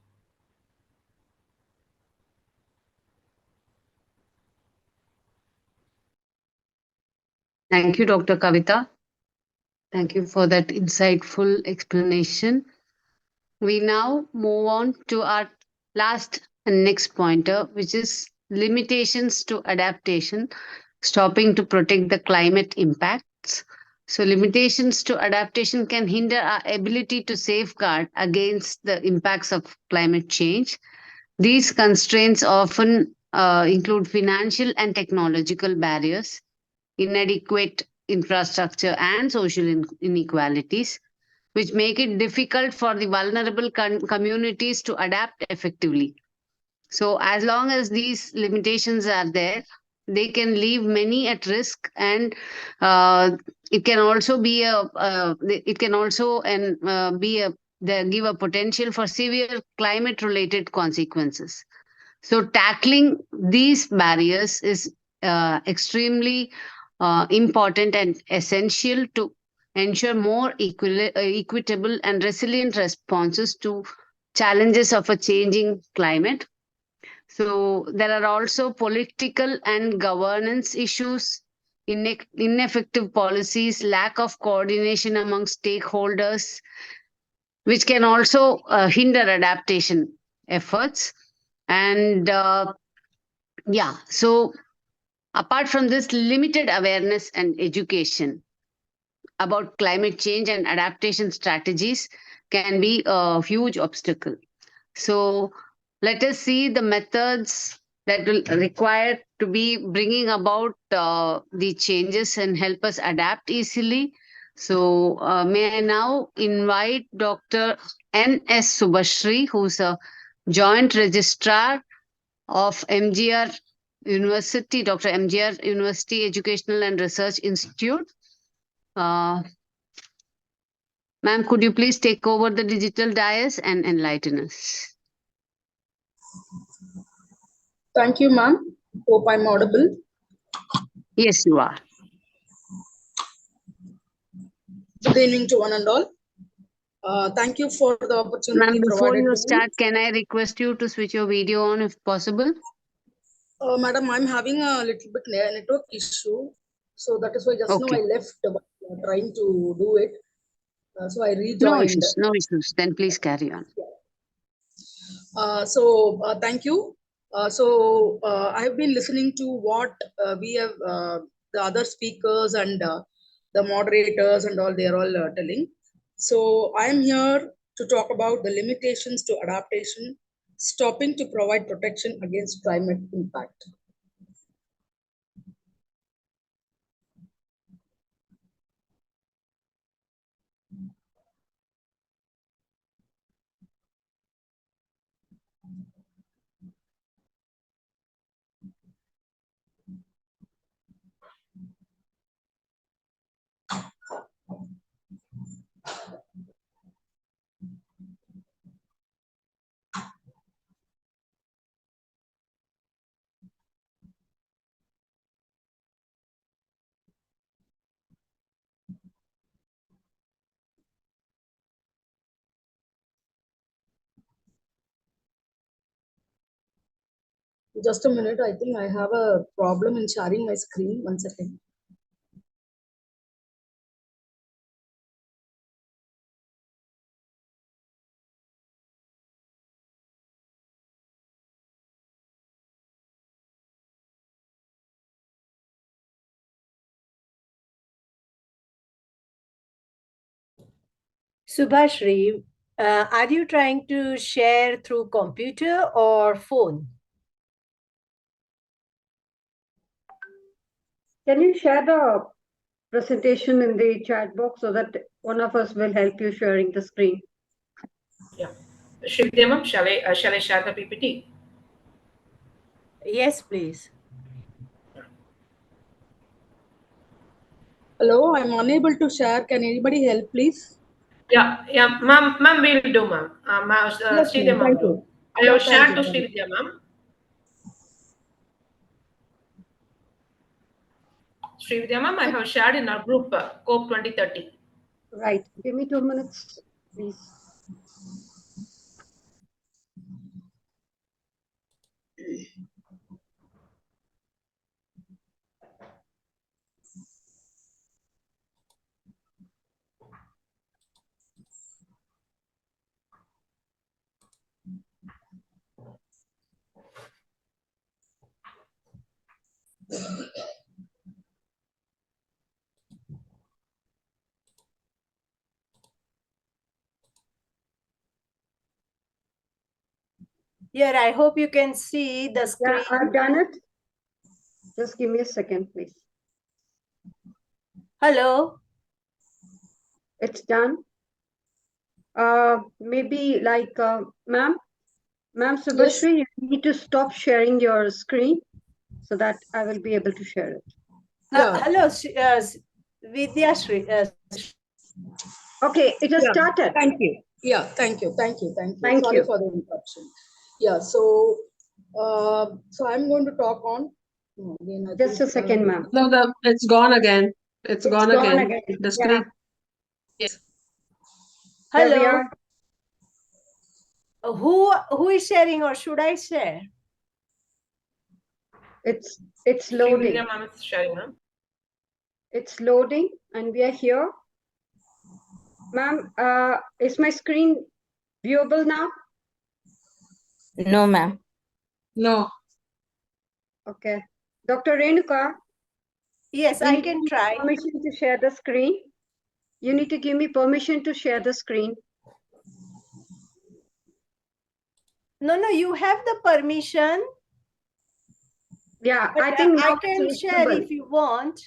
Thank you, Dr. Kavita. Thank you for that insightful explanation. We now move on to our last and next pointer, which is limitations to adaptation, stopping to protect the climate impacts. So, limitations to adaptation can hinder our ability to safeguard against the impacts of climate change. These constraints often include financial and technological barriers, inadequate infrastructure, and social inequalities, which make it difficult for the vulnerable communities to adapt effectively. So, as long as these limitations are there, they can leave many at risk, and it can also be it can also be a they give a potential for severe climate related consequences. So, tackling these barriers is extremely important and essential to ensure more equitable and resilient responses to challenges of a changing climate. So, there are also political and governance issues, ineffective policies, lack of coordination among stakeholders, which can also hinder adaptation efforts. And so apart from this, limited awareness and education about climate change and adaptation strategies can be a huge obstacle. So let us see the methods that will require to be bringing about the changes and help us adapt easily. So may I now invite Dr. N.S. Subashri, who's a Joint Registrar of MGR University, Dr. MGR University Educational and Research Institute. Ma'am, could you please take over the digital dais and enlighten us? Thank you, ma'am. Hope I'm audible. Yes, you are. Good evening to one and all. Thank you for the opportunity Ma'am, before provided you to start, can I request you to switch your video on if possible? Madam, I'm having a little bit network issue. So that is why just now I left trying to do it. So I rejoined. No issues. Then please carry on. Thank you. I have been listening to what we have, the other speakers and the moderators and all, they are all telling. So I am here to talk about the limitations to adaptation, stopping to provide protection against climate impact. Just a minute, I think I have a problem in sharing my screen. 1 second. Subhashri, are you trying to share through computer or phone? Can you share the presentation in the chat box so that one of us will help you sharing the screen? Yeah. Srividhya ma'am, shall I share the PPT? Yes, please. Hello, I'm unable to share. Can anybody help, please? Yeah, ma'am, we'll do, ma'am. Yes, Srividhya ma'am. ma'am Thank do. you. I Yeah, have thank shared you. to Thank you. Srividhya ma'am. Srividhya ma'am, I have shared in our group COP 2030. Right. Give me 2 minutes, please. Here, I hope you can see the screen. Yeah, I've done it. Just give me a second, please. Hello. It's done. Maybe like, ma'am Subhashri, you need to stop sharing your screen so that I will be able to share it. Yeah. Hello, Vidyashri. Okay, it has Yeah. started. Thank you. Yeah, thank you. Thank you. Thank you. Thank Sorry you. for the interruption. Yeah, so I'm going to talk on again, I Just think, a second, ma'am. No, it's gone again. It's gone again. The screen. Yeah. Yes. There we Hello. are. Who is sharing, or should I share? It's loading. Srividhya ma'am is sharing, ma'am. It's loading and we are here. Ma'am, is my screen viewable now? No, ma'am. No. Okay. Dr. Renuka. Yes, I can try. Permission to share the screen. You need to give me permission to share the screen. No, you have the permission. Yeah, But I think now I can it's share visible. if you want.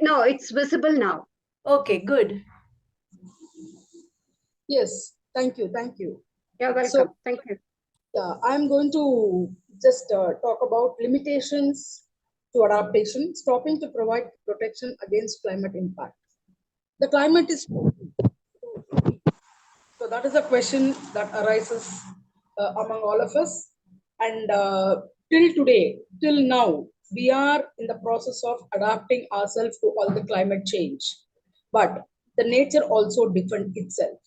No, it's visible now. Okay, good. Yes, thank you. Thank you. You're welcome. So, thank you. yeah, I'm going to just talk about limitations to adaptation, stopping to provide protection against climate impact. The climate is so that is a question that arises among all of us, and till now, we are in the process of adapting ourselves to all the climate change, but the nature also defends itself.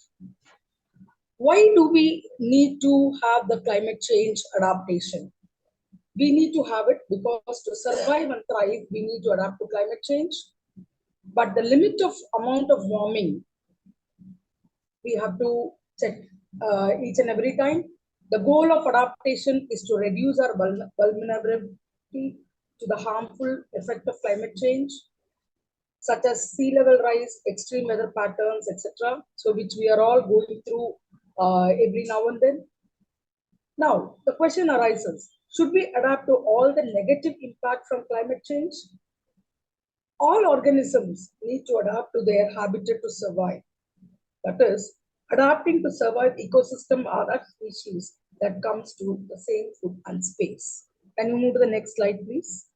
Why do we need to have the climate change adaptation? We need to have it because to survive and thrive, we need to adapt to climate change. But the limit of amount of warming, we have to check each and every time. The goal of adaptation is to reduce our vulnerability to the harmful effect of climate change, such as sea level rise, extreme weather patterns, etc. So which we are all going through every now and then. Now, the question arises, should we adapt to all the negative impact from climate change? All organisms need to adapt to their habitat to survive. That is, adapting to survive ecosystem are that species that comes to the same food and space. Can you move to the next slide, please?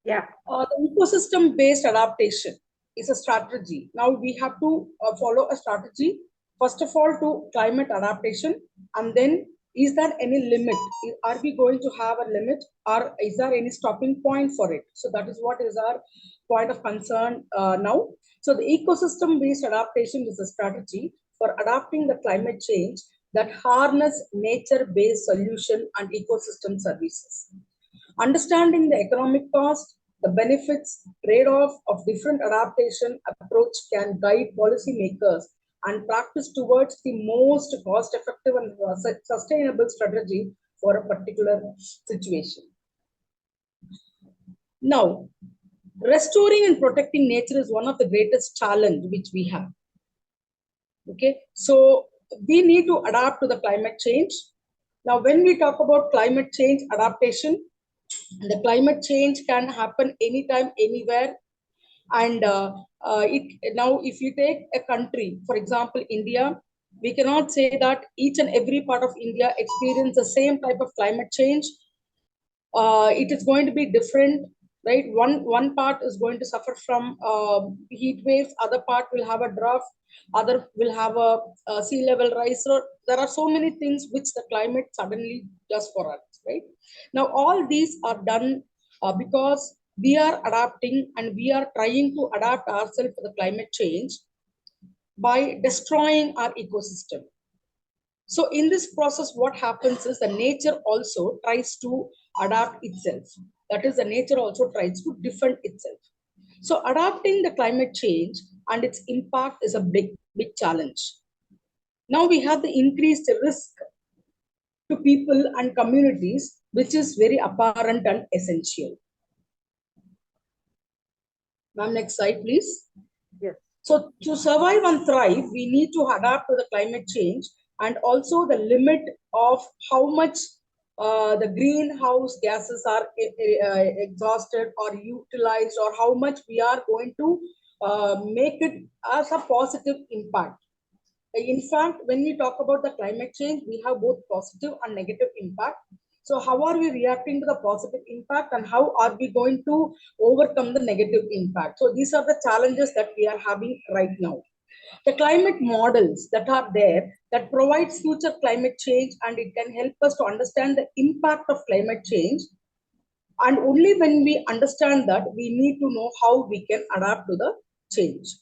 Yeah. The ecosystem-based adaptation is a strategy. Now we have to follow a strategy, first of all, to climate adaptation, and then is there any limit? Are we going to have a limit, or is there any stopping point for it? So that is what is our point of concern now. So the ecosystem-based adaptation is a strategy for adapting the climate change that harness nature-based solution and ecosystem services. Understanding the economic cost, the benefits, trade-off of different adaptation approach can guide policymakers and practice towards the most cost-effective and sustainable strategy for a particular situation. Now, restoring and protecting nature is one of the greatest challenge which we have. Okay, so we need to adapt to the climate change. Now, when we talk about climate change adaptation, the climate change can happen anytime, anywhere. And now, if you take a country, for example, India, we cannot say that each and every part of India experience the same type of climate change. It is going to be different, right? One part is going to suffer from heat waves, other part will have a drought, other will have a sea level rise. So there are so many things which the climate suddenly does for us, right? Now all these are done because we are adapting and we are trying to adapt ourselves to the climate change by destroying our ecosystem. So in this process, what happens is the nature also tries to adapt itself. That is, the nature also tries to defend itself. So adapting the climate change and its impact is a big challenge. Now we have the increased risk to people and communities, which is very apparent and essential. Ma'am, next slide, please. Yes. So to survive and thrive, we need to adapt to the climate change and also the limit of how much the greenhouse gases are exhausted or utilized, or how much we are going to make it as a positive impact. In fact, when we talk about the climate change, we have both positive and negative impact. So how are we reacting to the positive impact and how are we going to overcome the negative impact? So these are the challenges that we are having right now. The climate models that are there that provides future climate change, and it can help us to understand the impact of climate change. And only when we understand that, we need to know how we can adapt to the change,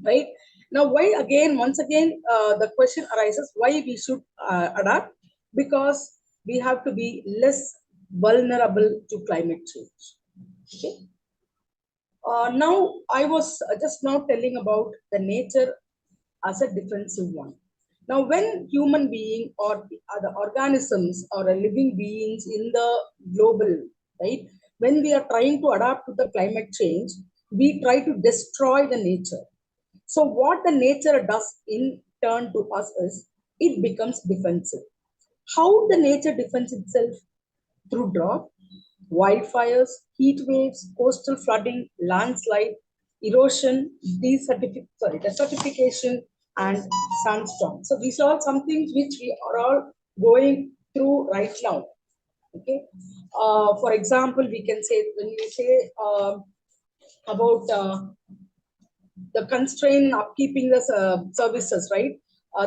right? Now, why again, once again, the question arises, why we should adapt? Because we have to be less vulnerable to climate change. Okay. Now, I was just now telling about the nature as a defensive one. Now, when human being or the other organisms or living beings in the global, right, when we are trying to adapt to the climate change, we try to destroy the nature. So what the nature does in turn to us is, it becomes defensive. How the nature defends itself? Through drought, wildfires, heat waves, coastal flooding, landslide, erosion, desertification, and sandstorm. So these are some things which we are all going through right now. Okay. For example, we can say, when we say about the constraint upkeeping the services, right?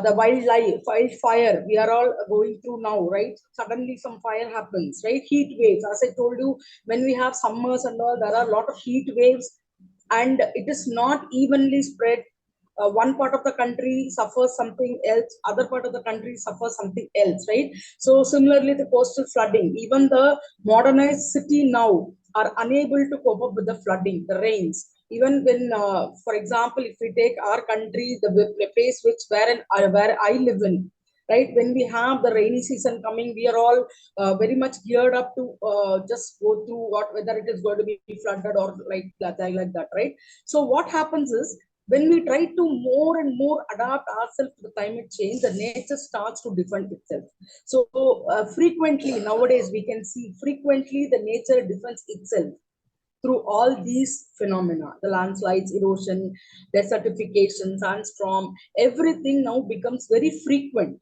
The wildfire, we are all going through now, right? Suddenly some fire happens, right? Heat waves, as I told you, when we have summers and all, there are a lot of heat waves, and it is not evenly spread. One part of the country suffers something else, other part of the country suffers something else, right? So similarly, the coastal flooding, even the modernized city now are unable to cope up with the flooding, the rains. Even when, for example, if we take our country, the place where I live in, right? When we have the rainy season coming, we are all very much geared up to just go through whether it is going to be flooded or like that, right? So what happens is, when we try to more and more adapt ourselves to the climate change, the nature starts to defend itself. So frequently nowadays we can see frequently the nature defends itself through all these phenomena, the landslides, erosion, desertification, sandstorm, everything now becomes very frequent,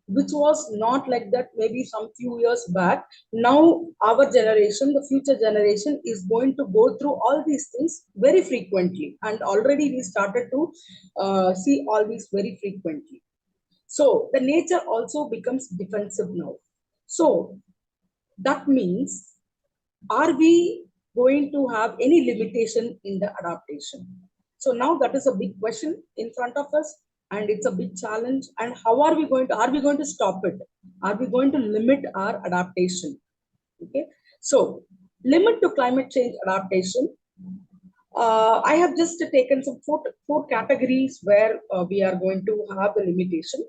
which was not like that maybe some few years back. Now our generation, the future generation, is going to go through all these things very frequently, and already we started to see all these very frequently. So the nature also becomes defensive now. So that means, are we going to have any limitation in the adaptation? So now that is a big question in front of us, and it's a big challenge. And how are we going to stop it? Are we going to limit our adaptation? Okay. So limit to climate change adaptation. I have just taken some four categories where we are going to have the limitation.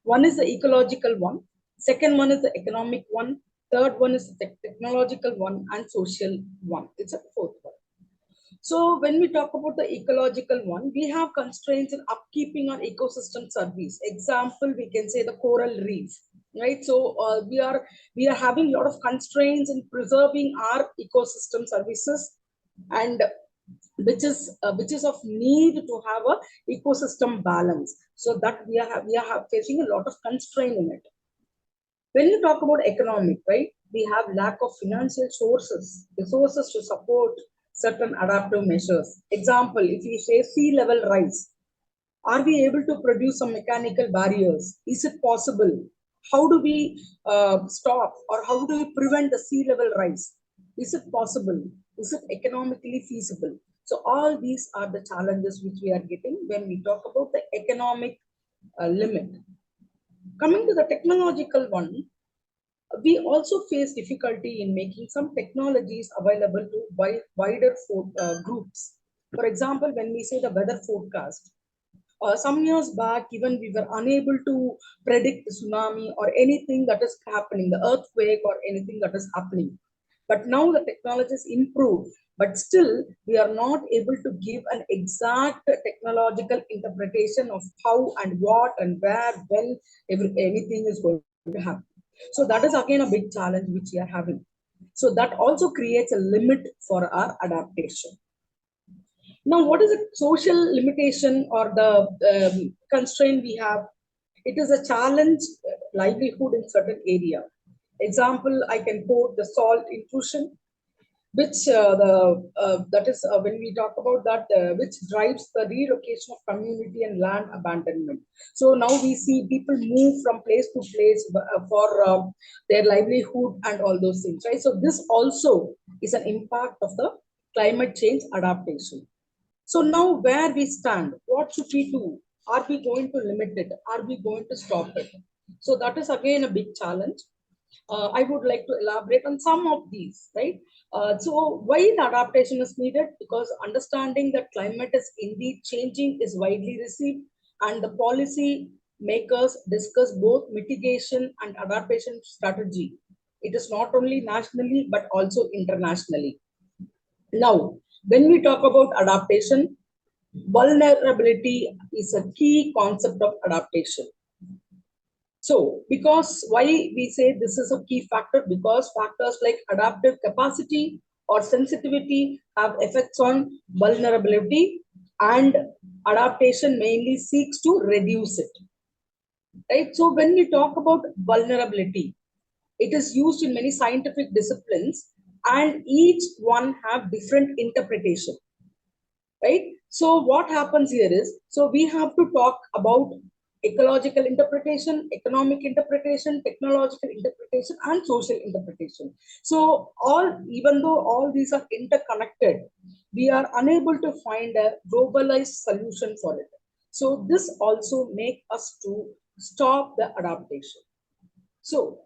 One is the ecological one. Second one is the economic one. third one is the technological one, and social one. It's a fourth one. So when we talk about the ecological one, we have constraints in upkeeping our ecosystem service. Example, we can say the coral reef, right? So we are having a lot of constraints in preserving our ecosystem services, and which is of need to have a ecosystem balance. So that we are facing a lot of constraint in it. When you talk about economic, right, we have lack of financial resources to support certain adaptive measures. Example, if we say sea level rise, are we able to produce some mechanical barriers? Is it possible? How do we stop, or how do we prevent the sea level rise? Is it possible? Is it economically feasible? So all these are the challenges which we are getting when we talk about the economic limit. Coming to the technological one, we also face difficulty in making some technologies available to wider groups. For example, when we say the weather forecast, some years back, even we were unable to predict the tsunami or anything that is happening, the earthquake or anything that is happening. But now the technology is improved, but still we are not able to give an exact technological interpretation of how and what and where, when anything is going to happen. So that is again a big challenge which we are having. So that also creates a limit for our adaptation. Now, what is a social limitation or the constraint we have? It is a challenge livelihood in certain area. Example, I can quote the salt intrusion, which that is when we talk about that, which drives the relocation of community and land abandonment. So now we see people move from place to place for their livelihood and all those things, right? So this also is an impact of the climate change adaptation. So now where we stand, what should we do? Are we going to limit it? Are we going to stop it? So that is again a big challenge. I would like to elaborate on some of these, right? So why the adaptation is needed? Because understanding that climate is indeed changing is widely received, and the policy makers discuss both mitigation and adaptation strategy. It is not only nationally, but also internationally. Now, when we talk about adaptation, vulnerability is a key concept of adaptation. So, because why we say this is a key factor? Because factors like adaptive capacity or sensitivity have effects on vulnerability, and adaptation mainly seeks to reduce it. Right? So, when we talk about vulnerability, it is used in many scientific disciplines, and each one have different interpretation. Right? So what happens here is, so we have to talk about ecological interpretation, economic interpretation, technological interpretation, and social interpretation. So even though all these are interconnected, we are unable to find a globalized solution for it. So this also makes us to stop the adaptation. So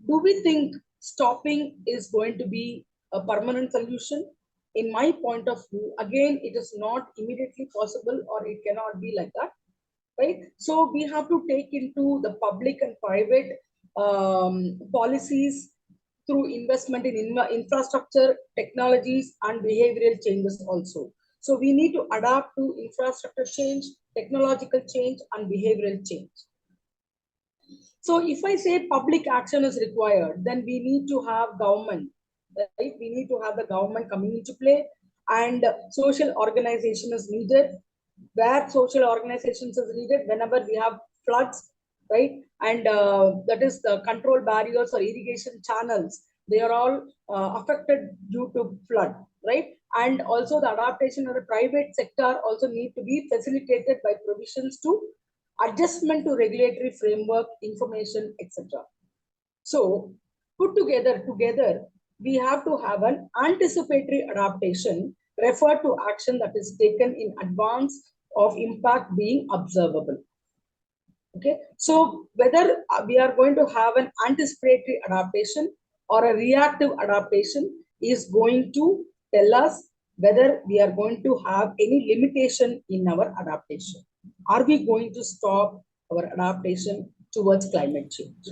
do we think stopping is going to be a permanent solution? In my point of view, again, it is not immediately possible, or it cannot be like that, right? So we have to take into the public and private policies through investment in infrastructure, technologies, and behavioral changes also. So we need to adapt to infrastructure change, technological change, and behavioral change. So if I say public action is required, then we need to have government, right? We need to have the government coming into play, and social organization is needed. Where social organizations is needed, whenever we have floods, right? And that is the control barriers or irrigation channels, they are all affected due to flood, right? And also the adaptation of the private sector also need to be facilitated by provisions to adjustment to regulatory framework, information, etc. So put together, we have to have an anticipatory adaptation, refer to action that is taken in advance of impact being observable. Okay, so whether we are going to have an anticipatory adaptation or a reactive adaptation is going to tell us whether we are going to have any limitation in our adaptation. Are we going to stop our adaptation towards climate change?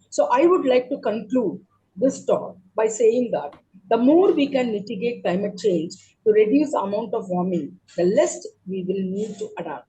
So I would like to conclude this talk by saying that the more we can mitigate climate change to reduce the amount of warming, the less we will need to adapt.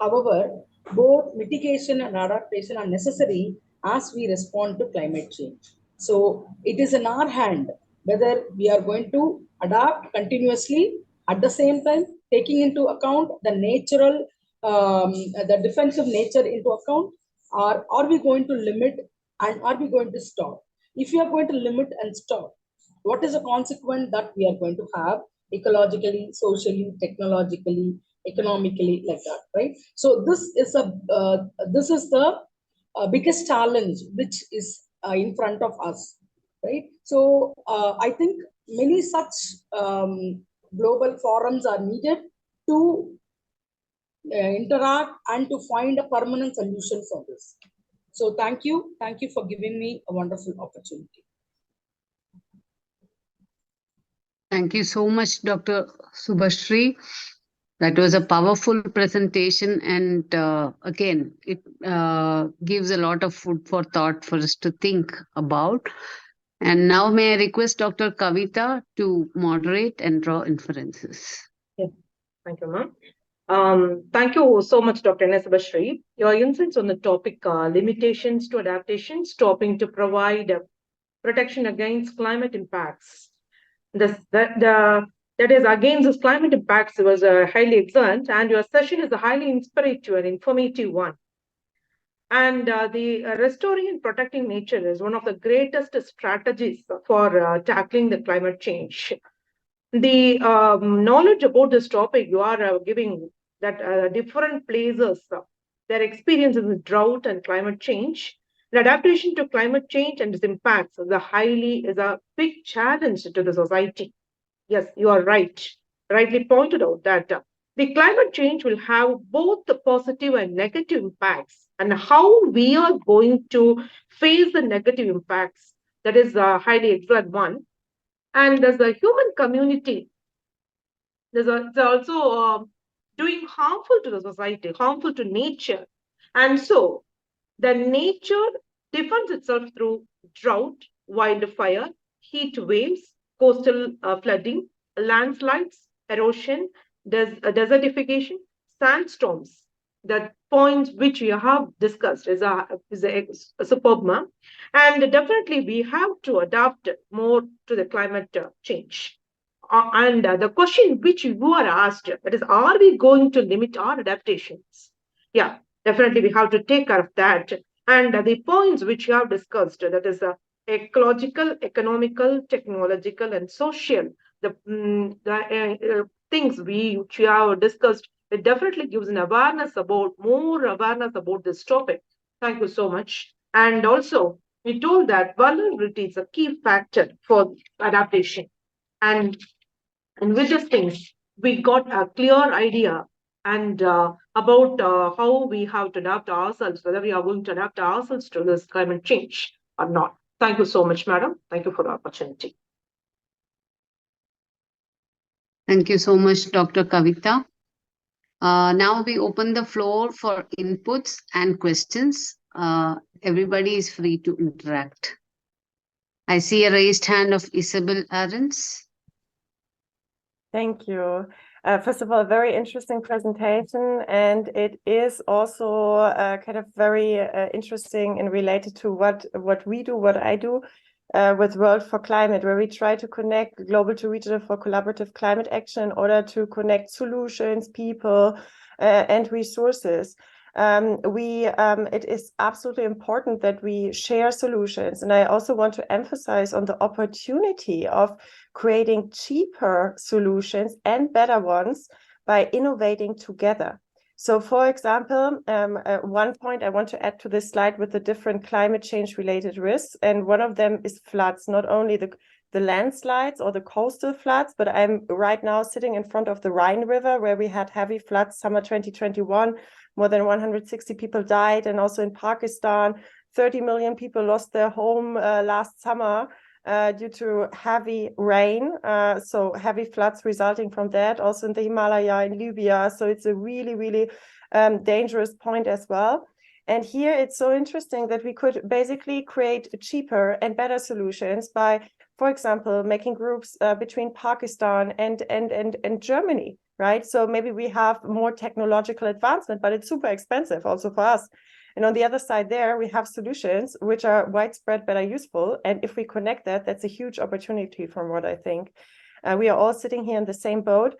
However, both mitigation and adaptation are necessary as we respond to climate change. So it is in our hand whether we are going to adapt continuously at the same time, taking into account the natural, the defensive nature into account, or are we going to limit and are we going to stop? If we are going to limit and stop, what is the consequence that we are going to have ecologically, socially, technologically, economically, like that, right? So this is the biggest challenge which is in front of us, right? So I think many such global forums are needed to interact and to find a permanent solution for this. So thank you for giving me a wonderful opportunity. Thank you so much, Dr. Subhashri. That was a powerful presentation, and again, it gives a lot of food for thought for us to think about. And now may I request Dr. Kavita to moderate and draw inferences. Yeah. Thank you, ma'am. Thank you so much, Dr. Subhashri. Your insights on the topic limitations to adaptation, stopping to provide protection against climate impacts. That is against this climate impacts was highly excellent, and your session is a highly inspirative and informative one. And the restoring and protecting nature is one of the greatest strategies for tackling the climate change. The knowledge about this topic you are giving, that different places, their experiences with drought and climate change, the adaptation to climate change and its impacts is a big challenge to the society. Yes, you are right. Rightly pointed out that the climate change will have both the positive and negative impacts, and how we are going to face the negative impacts, that is a highly excellent one. And as a human community, it's also doing harmful to the society, harmful to nature. And so the nature defends itself through drought, wildfire, heat waves, coastal flooding, landslides, erosion, desertification, sandstorms. The points which we have discussed is a superb, ma'am. And definitely we have to adapt more to the climate change. And the question which you are asked, that is, are we going to limit our adaptations? Yeah, definitely we have to take care of that. And the points which you have discussed, that is ecological, economical, technological, and social, the things which we have discussed, it definitely gives more awareness about this topic. Thank you so much. And also, we told that vulnerability is a key factor for adaptation. And with these things, we got a clear idea and about how we have to adapt ourselves, whether we are going to adapt ourselves to this climate change or not. Thank you so much, madam. Thank you for the opportunity. Thank you so much, Dr. Kavita. Now we open the floor for inputs and questions. Everybody is free to interact. I see a raised hand of Isabel Arons. Thank you. First of all, very interesting presentation, and it is also kind of very interesting and related to what we do, what I do with World for Climate, where we try to connect global to regional for collaborative climate action in order to connect solutions, people, and resources. It is absolutely important that we share solutions. And I also want to emphasize on the opportunity of creating cheaper solutions and better ones by innovating together. So for example, one point I want to add to this slide with the different climate change related risks. And one of them is floods, not only the landslides or the coastal floods, but I'm right now sitting in front of the Rhine River, where we had heavy floods summer 2021. More than 160 people died. And also in Pakistan, 30 million people lost their home last summer due to heavy rain. So heavy floods resulting from that. Also in the Himalaya, in Libya. So it's a really, really dangerous point as well. And here it's so interesting that we could basically create cheaper and better solutions by, for example, making groups between Pakistan and Germany, right? So maybe we have more technological advancement, but it's super expensive also for us. And on the other side there, we have solutions which are widespread but are useful. And if we connect that, that's a huge opportunity from what I think. We are all sitting here in the same boat.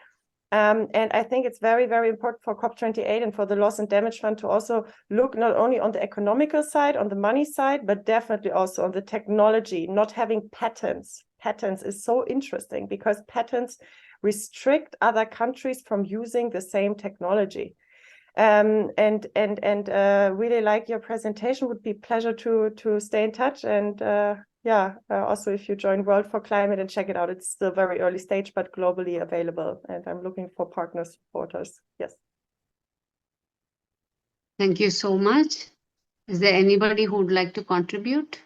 And I think it's very, very important for COP28 and for the Loss and Damage Fund to also look not only on the economical side, on the money side, but definitely also on the technology, not having patents. Patents is so interesting because patents restrict other countries from using the same technology. And really like your presentation. Would be a pleasure to stay in touch. And also if you join World for Climate and check it out, it's still very early stage, but globally available. And I'm looking for partners, supporters. Yes. Thank you so much. Is there anybody who would like to contribute?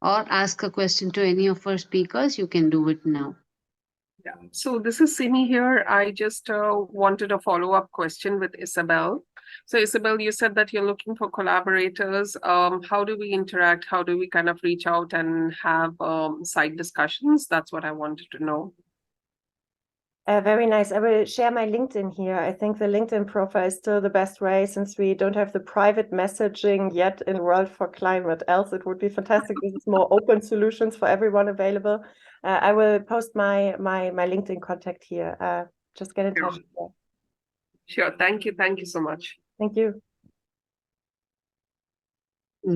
Or ask a question to any of our speakers? You can do it now. Yeah. So this is Simi here. I just wanted a follow-up question with Isabel. So Isabel, you said that you're looking for collaborators. How do we interact? How do we kind of reach out and have side discussions? That's what I wanted to know. Very nice. I will share my LinkedIn here. I think the LinkedIn profile is still the best way since we don't have the private messaging yet in World for Climate. Else it would be fantastic. This is more open solutions for everyone available. I will post my LinkedIn contact here. Just get in touch. Sure. Thank you. Thank you so much. Thank you.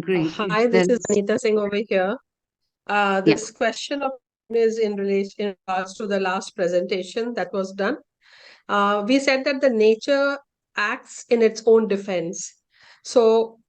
Great. Hi, this is Anita Singh over here. This question of is in relation to the last presentation that was done. We said that the nature acts in its own defense. So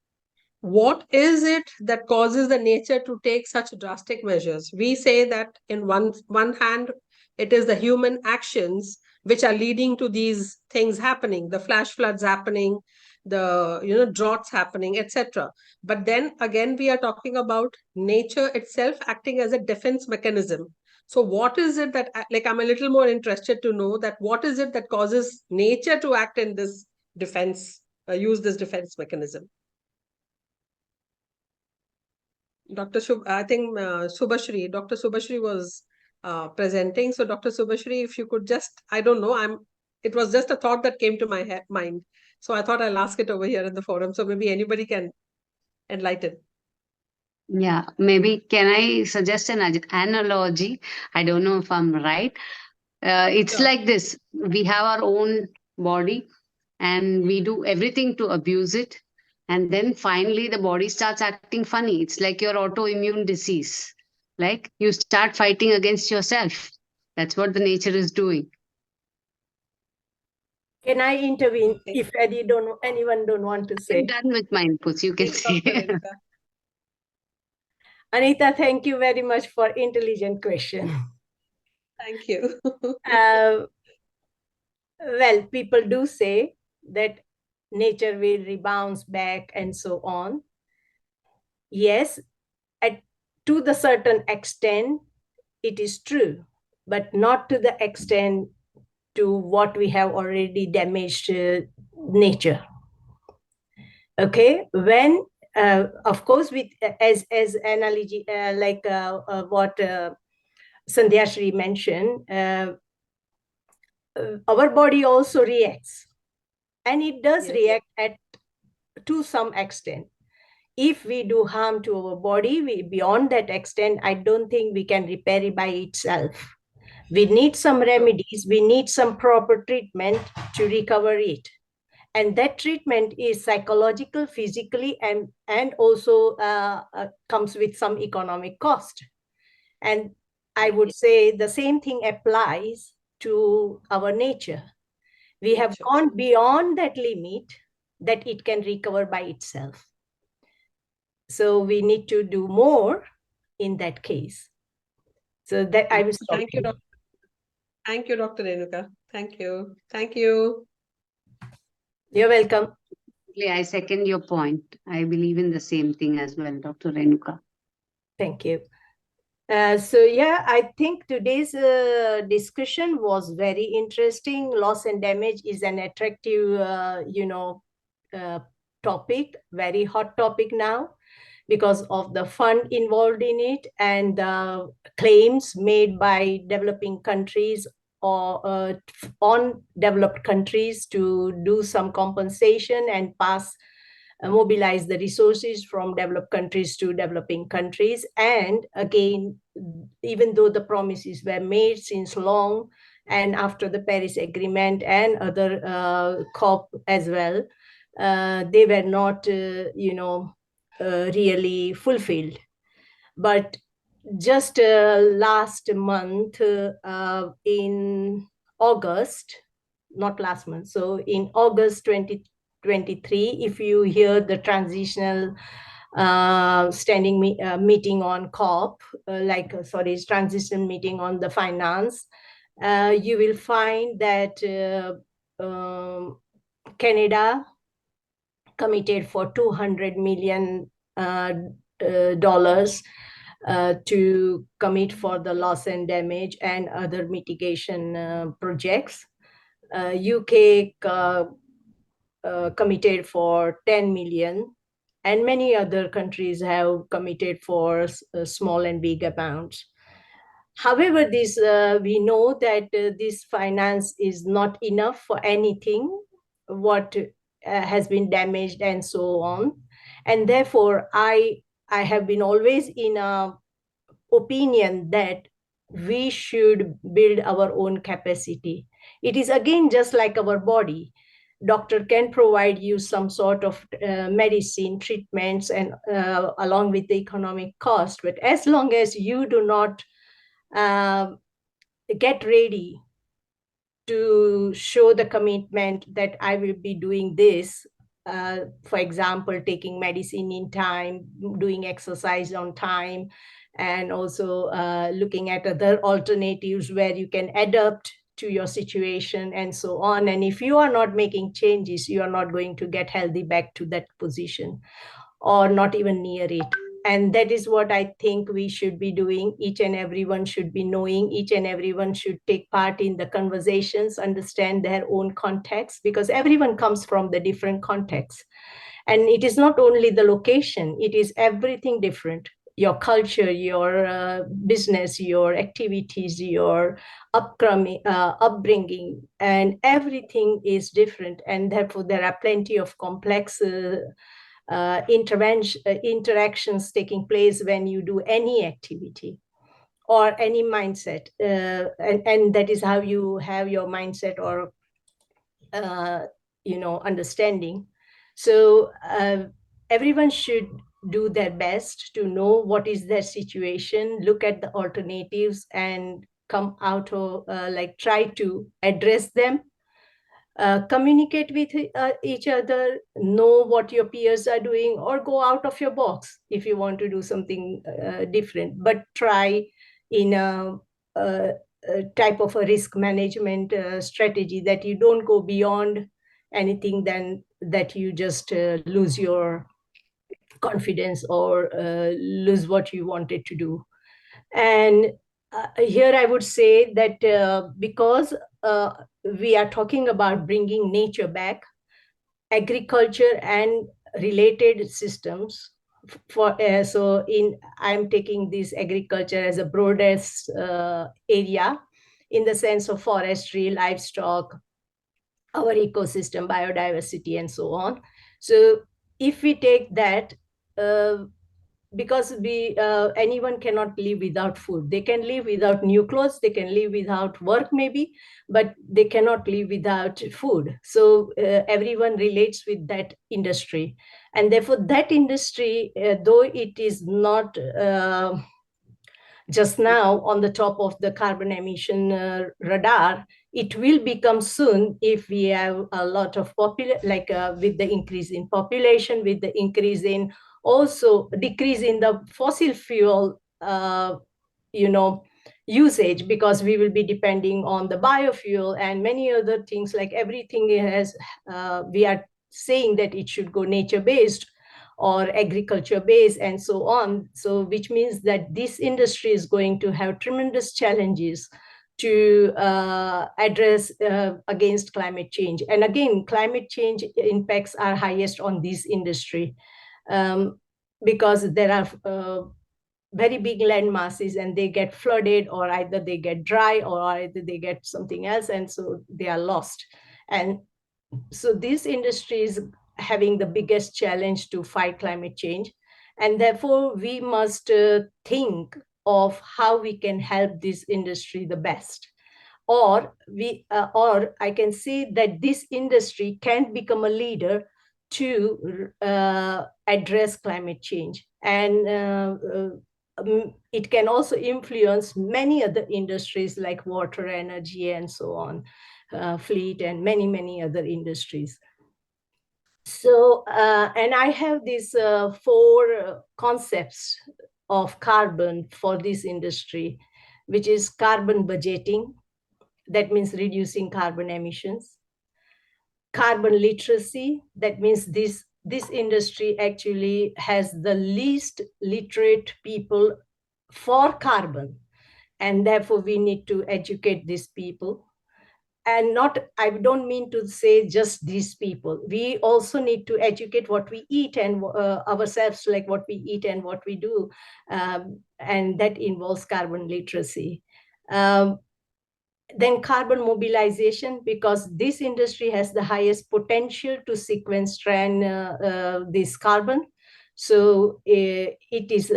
what is it that causes the nature to take such drastic measures? We say that in one hand, it is the human actions which are leading to these things happening, the flash floods happening, the droughts happening, etc. But then again, we are talking about nature itself acting as a defense mechanism. So what is it that, like, I'm a little more interested to know that what is it that causes nature to act in this defense, use this defense mechanism? Dr. Subhashri, Dr. Subhashri was presenting. So Dr. Subhashri, if you could just, I don't know, it was just a thought that came to my mind. So I thought I'll ask it over here in the forum. So maybe anybody can enlighten. Yeah, maybe can I suggest an analogy? I don't know if I'm right. It's like this. We have our own body and we do everything to abuse it. And then finally the body starts acting funny. It's like your autoimmune disease. Like you start fighting against yourself. That's what the nature is doing. Can I intervene if anyone don't want to say? I'm done with my inputs. You can say. Anita, thank you very much for intelligent question. Thank you. Well, people do say that nature will rebound back and so on. Yes, to the certain extent, it is true, but not to the extent to what we have already damaged nature. Okay, when of course, with as analogy what Sandhya Shri mentioned, our body also reacts, and it does react to some extent. If we do harm to our body, beyond that extent, I don't think we can repair it by itself. We need some remedies, we need some proper treatment to recover it. And that treatment is psychological, physically, and also comes with some economic cost. And I would say the same thing applies to our nature. We have gone beyond that limit that it can recover by itself. So we need to do more in that case. So that I will stop. Thank you, Dr. Thank you, Dr. Renuka. Thank you. Thank you. You're welcome. I second your point. I believe in the same thing as well, Dr. Renuka. Thank you. So yeah, I think today's discussion was very interesting. Loss and damage is an attractive, topic, very hot topic now, because of the fund involved in it and the claims made by developing countries or on developed countries to do some compensation and mobilize the resources from developed countries to developing countries. And again, even though the promises were made since long and after the Paris Agreement and other COP as well, they were not, really fulfilled. But just last month, in August, not last month, so in August 2023, if you hear the transitional standing meeting on COP, transition meeting on the finance, you will find that Canada committed for $200 million to commit for the loss and damage and other mitigation projects. UK committed for 10 million, and many other countries have committed for small and big amounts. However, we know that this finance is not enough for anything what has been damaged and so on. And therefore, I have been always in a opinion that we should build our own capacity. It is again just like our body. Doctor can provide you some sort of medicine, treatments, and along with the economic cost. But as long as you do not get ready to show the commitment that I will be doing this, for example, taking medicine in time, doing exercise on time, and also looking at other alternatives where you can adapt to your situation and so on. And if you are not making changes, you are not going to get healthy back to that position, or not even near it. And that is what I think we should be doing. Each and everyone should be knowing, each and everyone should take part in the conversations, understand their own context, because everyone comes from the different contexts. And it is not only the location, it is everything different. Your culture, your business, your activities, your upbringing, and everything is different. And therefore, there are plenty of complex interactions taking place when you do any activity or any mindset, and that is how you have your mindset or understanding. So everyone should do their best to know what is their situation, look at the alternatives, and come out of try to address them. Communicate with each other, know what your peers are doing, or go out of your box if you want to do something different. But try in a type of a risk management strategy that you don't go beyond anything then that you just lose your confidence or lose what you wanted to do. And here I would say that because we are talking about bringing nature back, agriculture and related systems. I'm taking this agriculture as a broadest area in the sense of forestry, livestock, our ecosystem, biodiversity, and so on. So if we take that, because anyone cannot live without food. They can live without new clothes, they can live without work maybe, but they cannot live without food. So everyone relates with that industry. And therefore that industry, though it is not just now on the top of the carbon emission radar, it will become soon if we have a lot of with the increase in population, with the increase in also decrease in the fossil fuel usage, because we will be depending on the biofuel and many other things. Like everything has we are saying that it should go nature based, or agriculture base and so on. So which means that this industry is going to have tremendous challenges to address against climate change. And again, climate change impacts are highest on this industry because there are very big land masses and they get flooded, or either they get dry, or either they get something else, and so they are lost. And so this industry is having the biggest challenge to fight climate change. And therefore, we must think of how we can help this industry the best. Or I can say that this industry can become a leader to address climate change. And it can also influence many other industries like water, energy, and so on, fleet, and many, many other industries. So, and I have these 4 concepts of carbon for this industry, which is carbon budgeting. That means reducing carbon emissions. Carbon literacy, that means this industry actually has the least literate people for carbon, and therefore we need to educate these people. And I don't mean to say just these people. We also need to educate what we eat and ourselves, like what we eat and what we do. And that involves carbon literacy. Then carbon mobilization, because this industry has the highest potential to sequester this carbon. So it is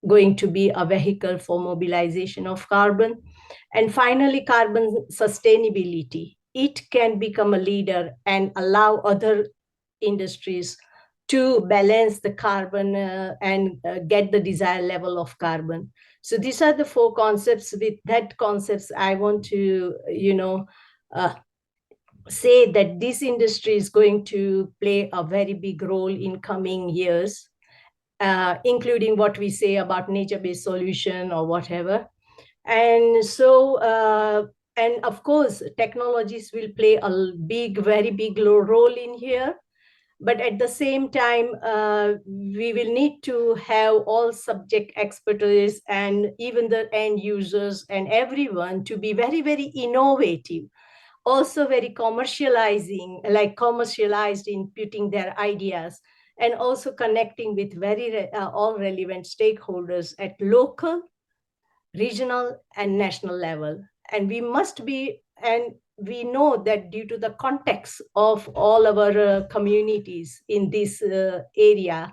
going to be a vehicle for mobilization of carbon. And finally, carbon sustainability. It can become a leader and allow other industries to balance the carbon and get the desired level of carbon. So these are the 4 concepts. With that concepts, I want to, say that this industry is going to play a very big role in coming years, including what we say about nature-based solution or whatever. And so, and of course, technologies will play a very big role in here. But at the same time, we will need to have all subject expertise and even the end users and everyone to be very, very innovative, also very commercialized in putting their ideas, and also connecting with all relevant stakeholders at local, regional, and national level. And we must be, and we know that due to the context of all our communities in this area,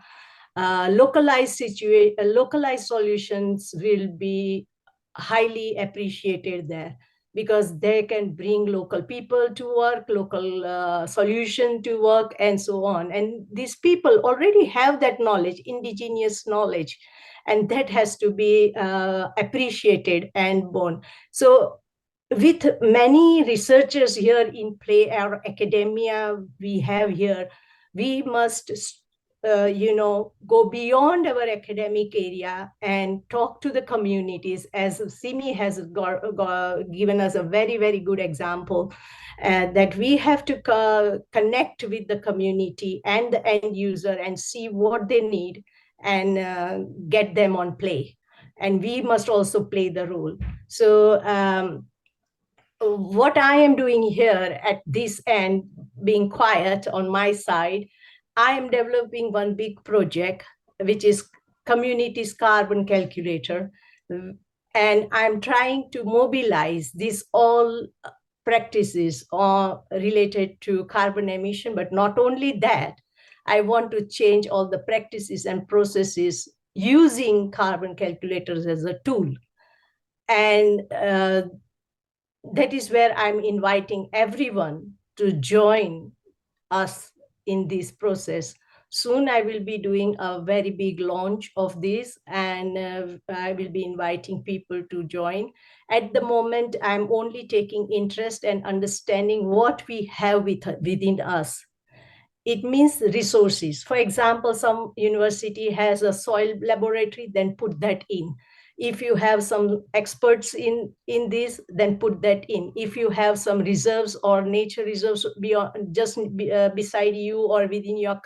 localized solutions will be highly appreciated there, because they can bring local people to work, local solution to work, and so on. And these people already have that knowledge, indigenous knowledge, and that has to be appreciated and borne. So with many researchers here in play, our academia we have here, we must go beyond our academic area and talk to the communities, as Simi has given us a very, very good example, that we have to connect with the community and the end user and see what they need and get them on play. And we must also play the role. So what I am doing here at this end, being quiet on my side, I am developing one big project, which is Community's Carbon Calculator. And I'm trying to mobilize these all practices related to carbon emission. But not only that, I want to change all the practices and processes using carbon calculators as a tool. And that is where I'm inviting everyone to join us in this process. Soon I will be doing a very big launch of this, and I will be inviting people to join. At the moment, I'm only taking interest and understanding what we have within us. It means resources. For example, some university has a soil laboratory, then put that in. If you have some experts in this, then put that in. If you have some reserves or nature reserves beside you or within your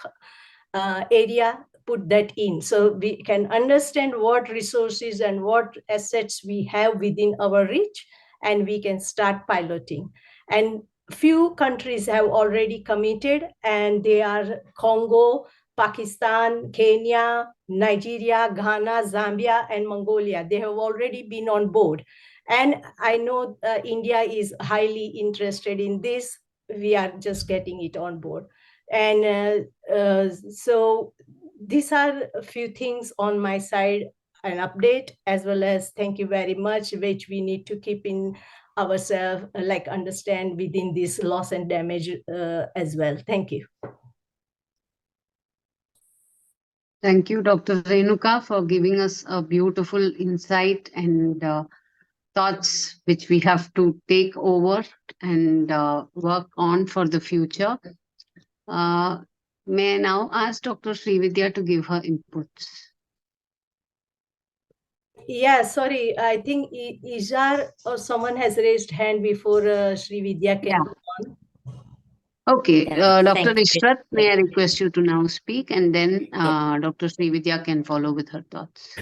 area, put that in, so we can understand what resources and what assets we have within our reach, and we can start piloting. And few countries have already committed, and they are Congo, Pakistan, Kenya, Nigeria, Ghana, Zambia, and Mongolia. They have already been on board. And I know India is highly interested in this. We are just getting it on board. And so these are a few things on my side, an update, as well as thank you very much, which we need to keep in ourselves, like understand within this loss and damage as well. Thank you. Thank you, Dr. Renuka, for giving us a beautiful insight and thoughts which we have to take over and work on for the future. May I now ask Dr. Srividhya to give her inputs? Yeah, sorry, I think Ijar or someone has raised hand before Srividhya can go on. Okay, Dr. Thank you. Ishrat, may I request you to now speak, and then Dr. Srividhya can follow with her thoughts.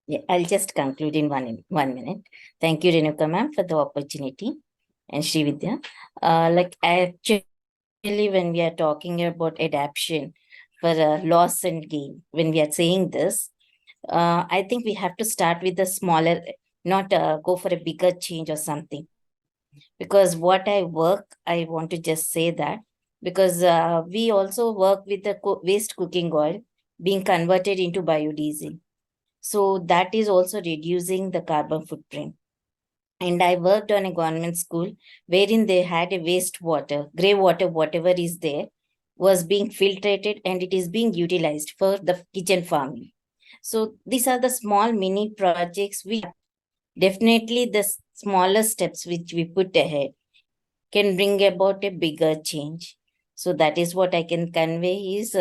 Yeah, I'll just conclude in one minute. Thank you, Renuka ma'am, for the opportunity, and Srividhya. Like actually, when we are talking about adaptation for loss and gain, when we are saying this, I think we have to start with the smaller, not go for a bigger change or something. Because what I work, I want to just say that, because we also work with the waste cooking oil being converted into biodiesel. So that is also reducing the carbon footprint. And I worked on a government school wherein they had a wastewater, grey water, whatever is there, was being filtrated and it is being utilized for the kitchen farming. So these are the small mini projects. We definitely the smaller steps which we put ahead can bring about a bigger change. So that is what I can convey is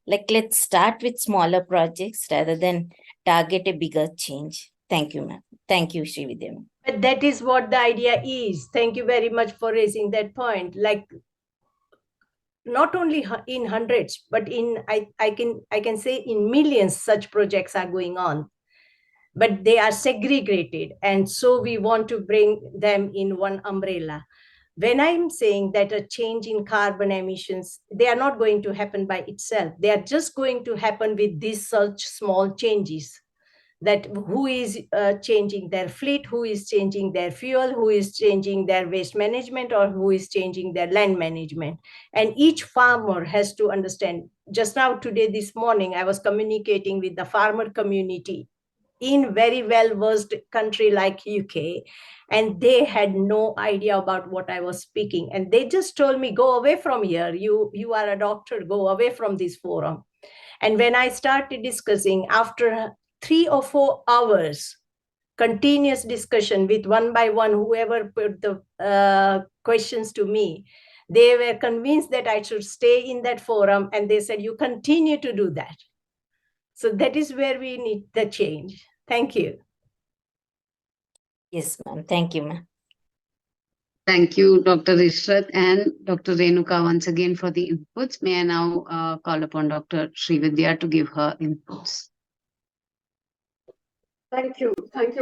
like, let's start with smaller projects rather than target a bigger change. Thank you, ma'am. Thank you, Srividhya. But that is what the idea is. Thank you very much for raising that point. Like, not only in hundreds, but in I can say in millions such projects are going on, but they are segregated, and so we want to bring them in one umbrella. When I'm saying that a change in carbon emissions, they are not going to happen by itself. They are just going to happen with these such small changes. That who is changing their fleet, who is changing their fuel, who is changing their waste management, or who is changing their land management. And each farmer has to understand. Just now, today, this morning, I was communicating with the farmer community in very well-versed country like UK, and they had no idea about what I was speaking. And they just told me, go away from here. You are a doctor, go away from this forum. And when I started discussing, after 3 or 4 hours, continuous discussion with one by one, whoever put the questions to me, they were convinced that I should stay in that forum. And they said, you continue to do that. So that is where we need the change. Thank you. Yes, ma'am. Thank you, ma'am. Thank you, Dr. Ishrat and Dr. Renuka once again for the inputs. May I now call upon Dr. Srividhya to give her inputs. Thank you,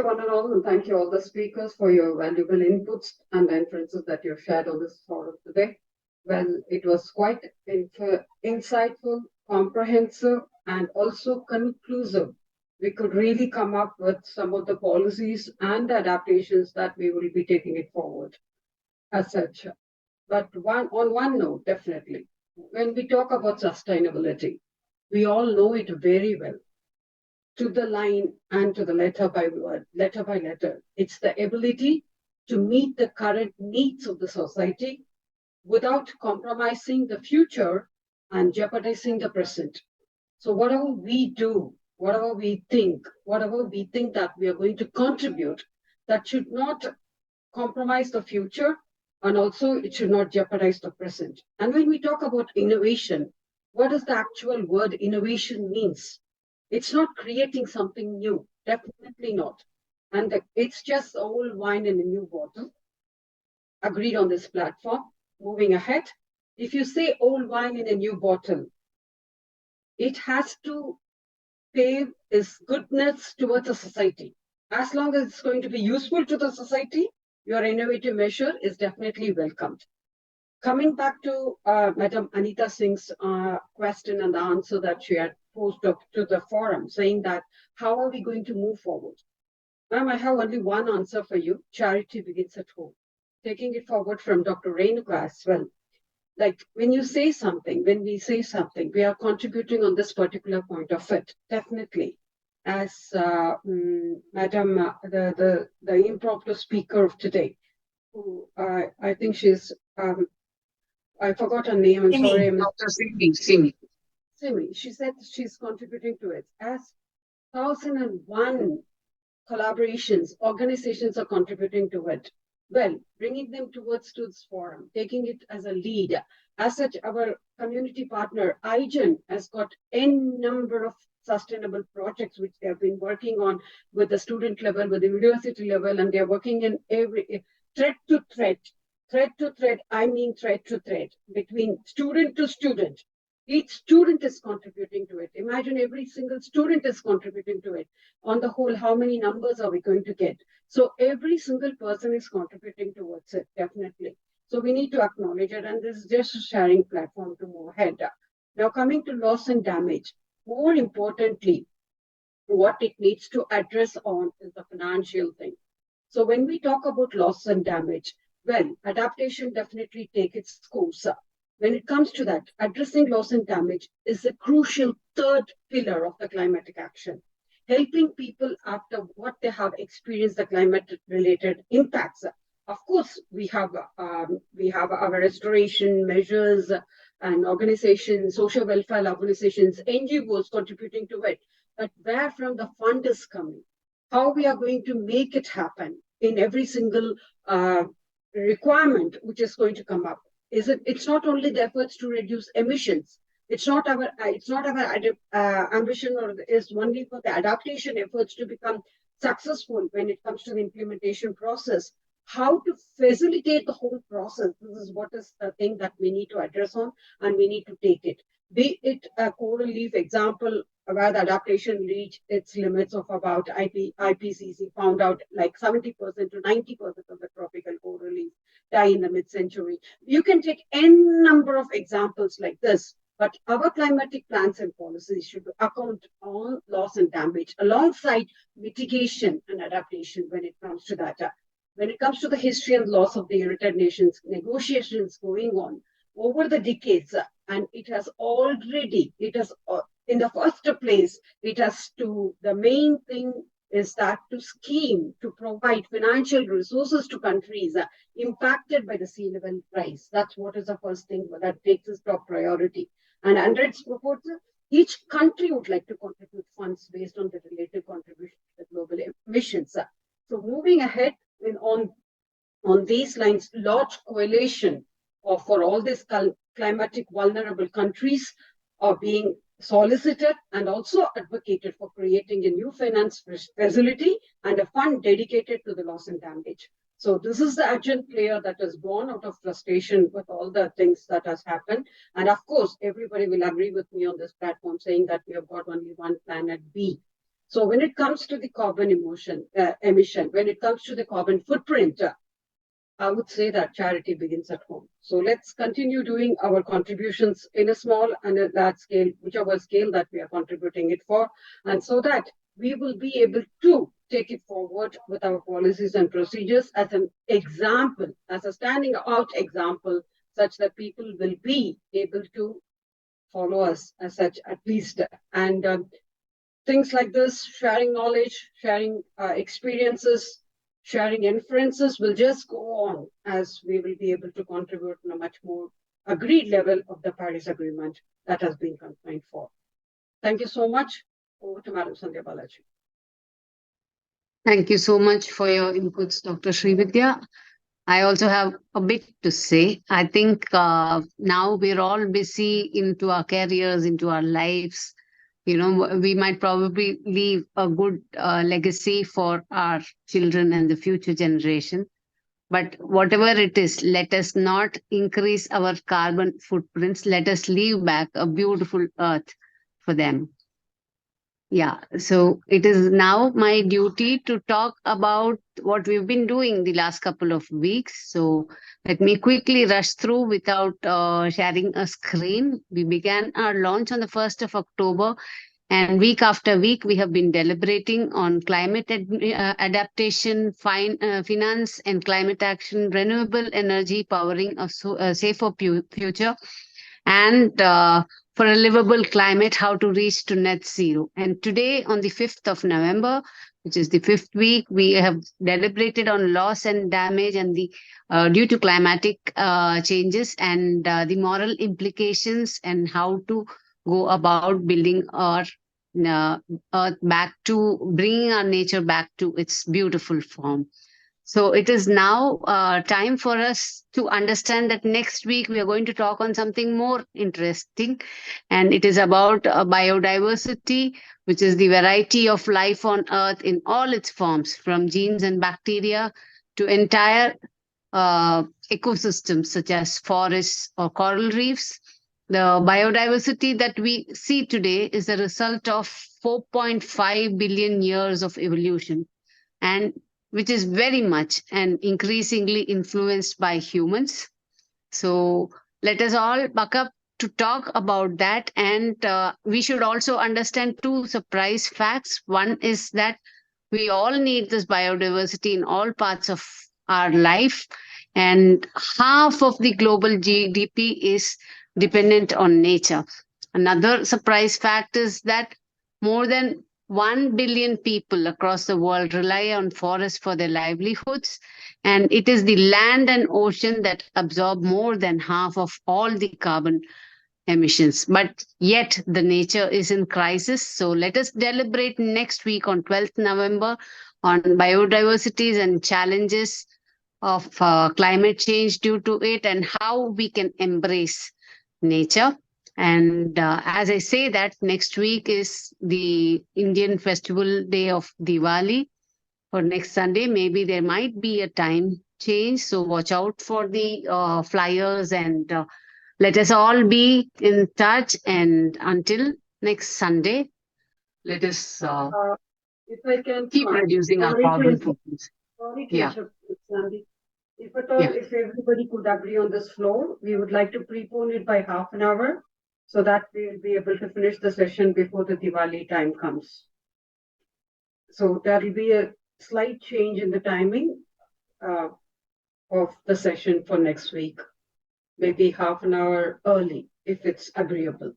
one and all, and thank you all the speakers for your valuable inputs and the inferences that you've shared on this forum today. Well, it was quite insightful, comprehensive, and also conclusive. We could really come up with some of the policies and adaptations that we will be taking it forward as such. But on one note, definitely, when we talk about sustainability, we all know it very well. To the line and to the letter by letter. It's the ability to meet the current needs of the society without compromising the future and jeopardizing the present. So whatever we do, whatever we think that we are going to contribute, that should not compromise the future, and also it should not jeopardize the present. And when we talk about innovation, what does the actual word innovation means? It's not creating something new, definitely not. And it's just old wine in a new bottle. Agreed on this platform. Moving ahead, If you say old wine in a new bottle, it has to pay its goodness towards a society. As long as it's going to be useful to the society, your innovative measure is definitely welcomed. Coming back to Madam Anita Singh's question and the answer that she had posed to the forum, saying that how are we going to move forward? Ma'am, I have only one answer for you. Charity begins at home. Taking it forward from Dr. Renuka as well. Like when we say something, we are contributing on this particular point of it, definitely. As Madam, the impromptu speaker of today, who I think she's, I forgot her name, I'm sorry. Dr. Simi. Simi, she said she's contributing to it. As 1001 collaborations, organizations are contributing to it. Well, bringing them towards to this forum, taking it as a lead. As such, our community partner, IGEN, has got n number of sustainable projects which they have been working on with the student level, with the university level, and they're working in every thread to thread. Thread to thread, I mean thread to thread, between student to student. Each student is contributing to it. Imagine every single student is contributing to it. On the whole, how many numbers are we going to get? So every single person is contributing towards it, definitely. So we need to acknowledge it, and this is just a sharing platform to move ahead. Now coming to loss and damage, more importantly, what it needs to address on is the financial thing. So when we talk about loss and damage, well, adaptation definitely take its course. When it comes to that, addressing loss and damage is a crucial third pillar of the climatic action, helping people after what they have experienced the climate-related impacts. Of course, we have our restoration measures and organizations, social welfare organizations, NGOs contributing to it. But where from the fund is coming, how we are going to make it happen in every single requirement which is going to come up. It's not only the efforts to reduce emissions. It's not our ambition, or is only for the adaptation efforts to become successful when it comes to the implementation process. How to facilitate the whole process. This is what is the thing that we need to address on, and we need to take it. Be it a coral reef example where the adaptation reached its limits of about IPCC found out like 70% to 90% of the tropical coral reef die in the mid-century. You can take n number of examples like this, but our climatic plans and policies should account on loss and damage alongside mitigation and adaptation when it comes to that. When it comes to the history and loss of the United Nations, negotiations going on over the decades, and it has in the first place, the main thing is that to scheme to provide financial resources to countries impacted by the sea level rise. That's what is the first thing that takes its top priority. And under its proposal, each country would like to contribute funds based on the relative contribution to the global emissions. So moving ahead on these lines, large coalition for all these climatic vulnerable countries are being solicited and also advocated for creating a new finance facility and a fund dedicated to the loss and damage. So this is the urgent player that is born out of frustration with all the things that has happened. And of course, everybody will agree with me on this platform saying that we have got only one planet B. So when it comes to the carbon emission, when it comes to the carbon footprint, I would say that charity begins at home. So let's continue doing our contributions in a small and a large scale, whichever scale that we are contributing it for, and so that we will be able to take it forward with our policies and procedures as an example, as a standing out example, such that people will be able to follow us as such at least. And things like this, sharing knowledge, sharing experiences, sharing inferences will just go on as we will be able to contribute on a much more agreed level of the Paris Agreement that has been campaigned for. Thank you so much. Over to Madam Sandhya Balaji. Thank you so much for your inputs, Dr. Srividhya. I also have a bit to say. I think now we're all busy into our careers, into our lives. You know, we might probably leave a good legacy for our children and the future generation. But whatever it is, let us not increase our carbon footprints. Let us leave back a beautiful earth for them. Yeah, so it is now my duty to talk about what we've been doing the last couple of weeks. So let me quickly rush through without sharing a screen. We began our launch on the 1st of October, and week after week, we have been deliberating on climate adaptation, finance and climate action, renewable energy powering a safer future, and for a livable climate, how to reach to net zero. And today, on the 5th of November, which is the 5th week, we have deliberated on loss and damage and the due to climatic changes and the moral implications and how to go about building our earth back to bringing our nature back to its beautiful form. So it is now time for us to understand that next week we are going to talk on something more interesting, and it is about biodiversity, which is the variety of life on Earth in all its forms, from genes and bacteria to entire ecosystems such as forests or coral reefs. The biodiversity that we see today is a result of 4.5 billion years of evolution, and which is very much and increasingly influenced by humans. So let us all buck up to talk about that. And we should also understand two surprise facts. One is that we all need this biodiversity in all parts of our life. And half of the global GDP is dependent on nature. Another surprise fact is that more than 1 billion people across the world rely on forests for their livelihoods, and it is the land and ocean that absorb more than half of all the carbon emissions. But yet the nature is in crisis. So let us deliberate next week on 12th November on biodiversities and challenges of climate change due to it and how we can embrace nature. And as I say that, next week is the Indian festival day of Diwali. For next Sunday, maybe there might be a time change. So watch out for the flyers, and let us all be in touch. And until next Sunday, let us if I can keep reducing our carbon footprints. Sorry to Yeah. interrupt, Sandy. If at all, if everybody could agree on this floor, we would like to prepone it by half an hour so that we will be able to finish the session before the Diwali time comes. So there will be a slight change in the timing of the session for next week, maybe half an hour early, if it's agreeable.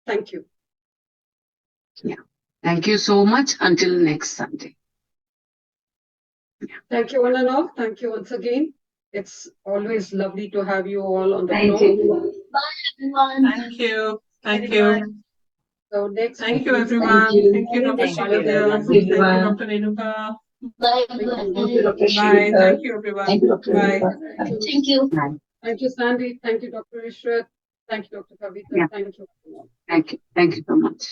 Thank you. Yeah. Thank you so much. Until next Sunday. Thank you, one and all. Thank you once again. It's always lovely to have you all on the Thank floor. you. Bye, everyone. Thank you. Thank you. So next Thank week you, we everyone. Thank you, Dr. Thank you, Srividhya. everyone. Thank you, Dr. Renuka. Bye, Thank you. everyone. Bye. Thank you, everyone. Thank you, Dr. Bye. Thank you. Thank you, Sandy. Thank you, Dr. Ishrat. Thank you, Dr. Kavita. Yeah. Thank you. Thank you. Thank you so much.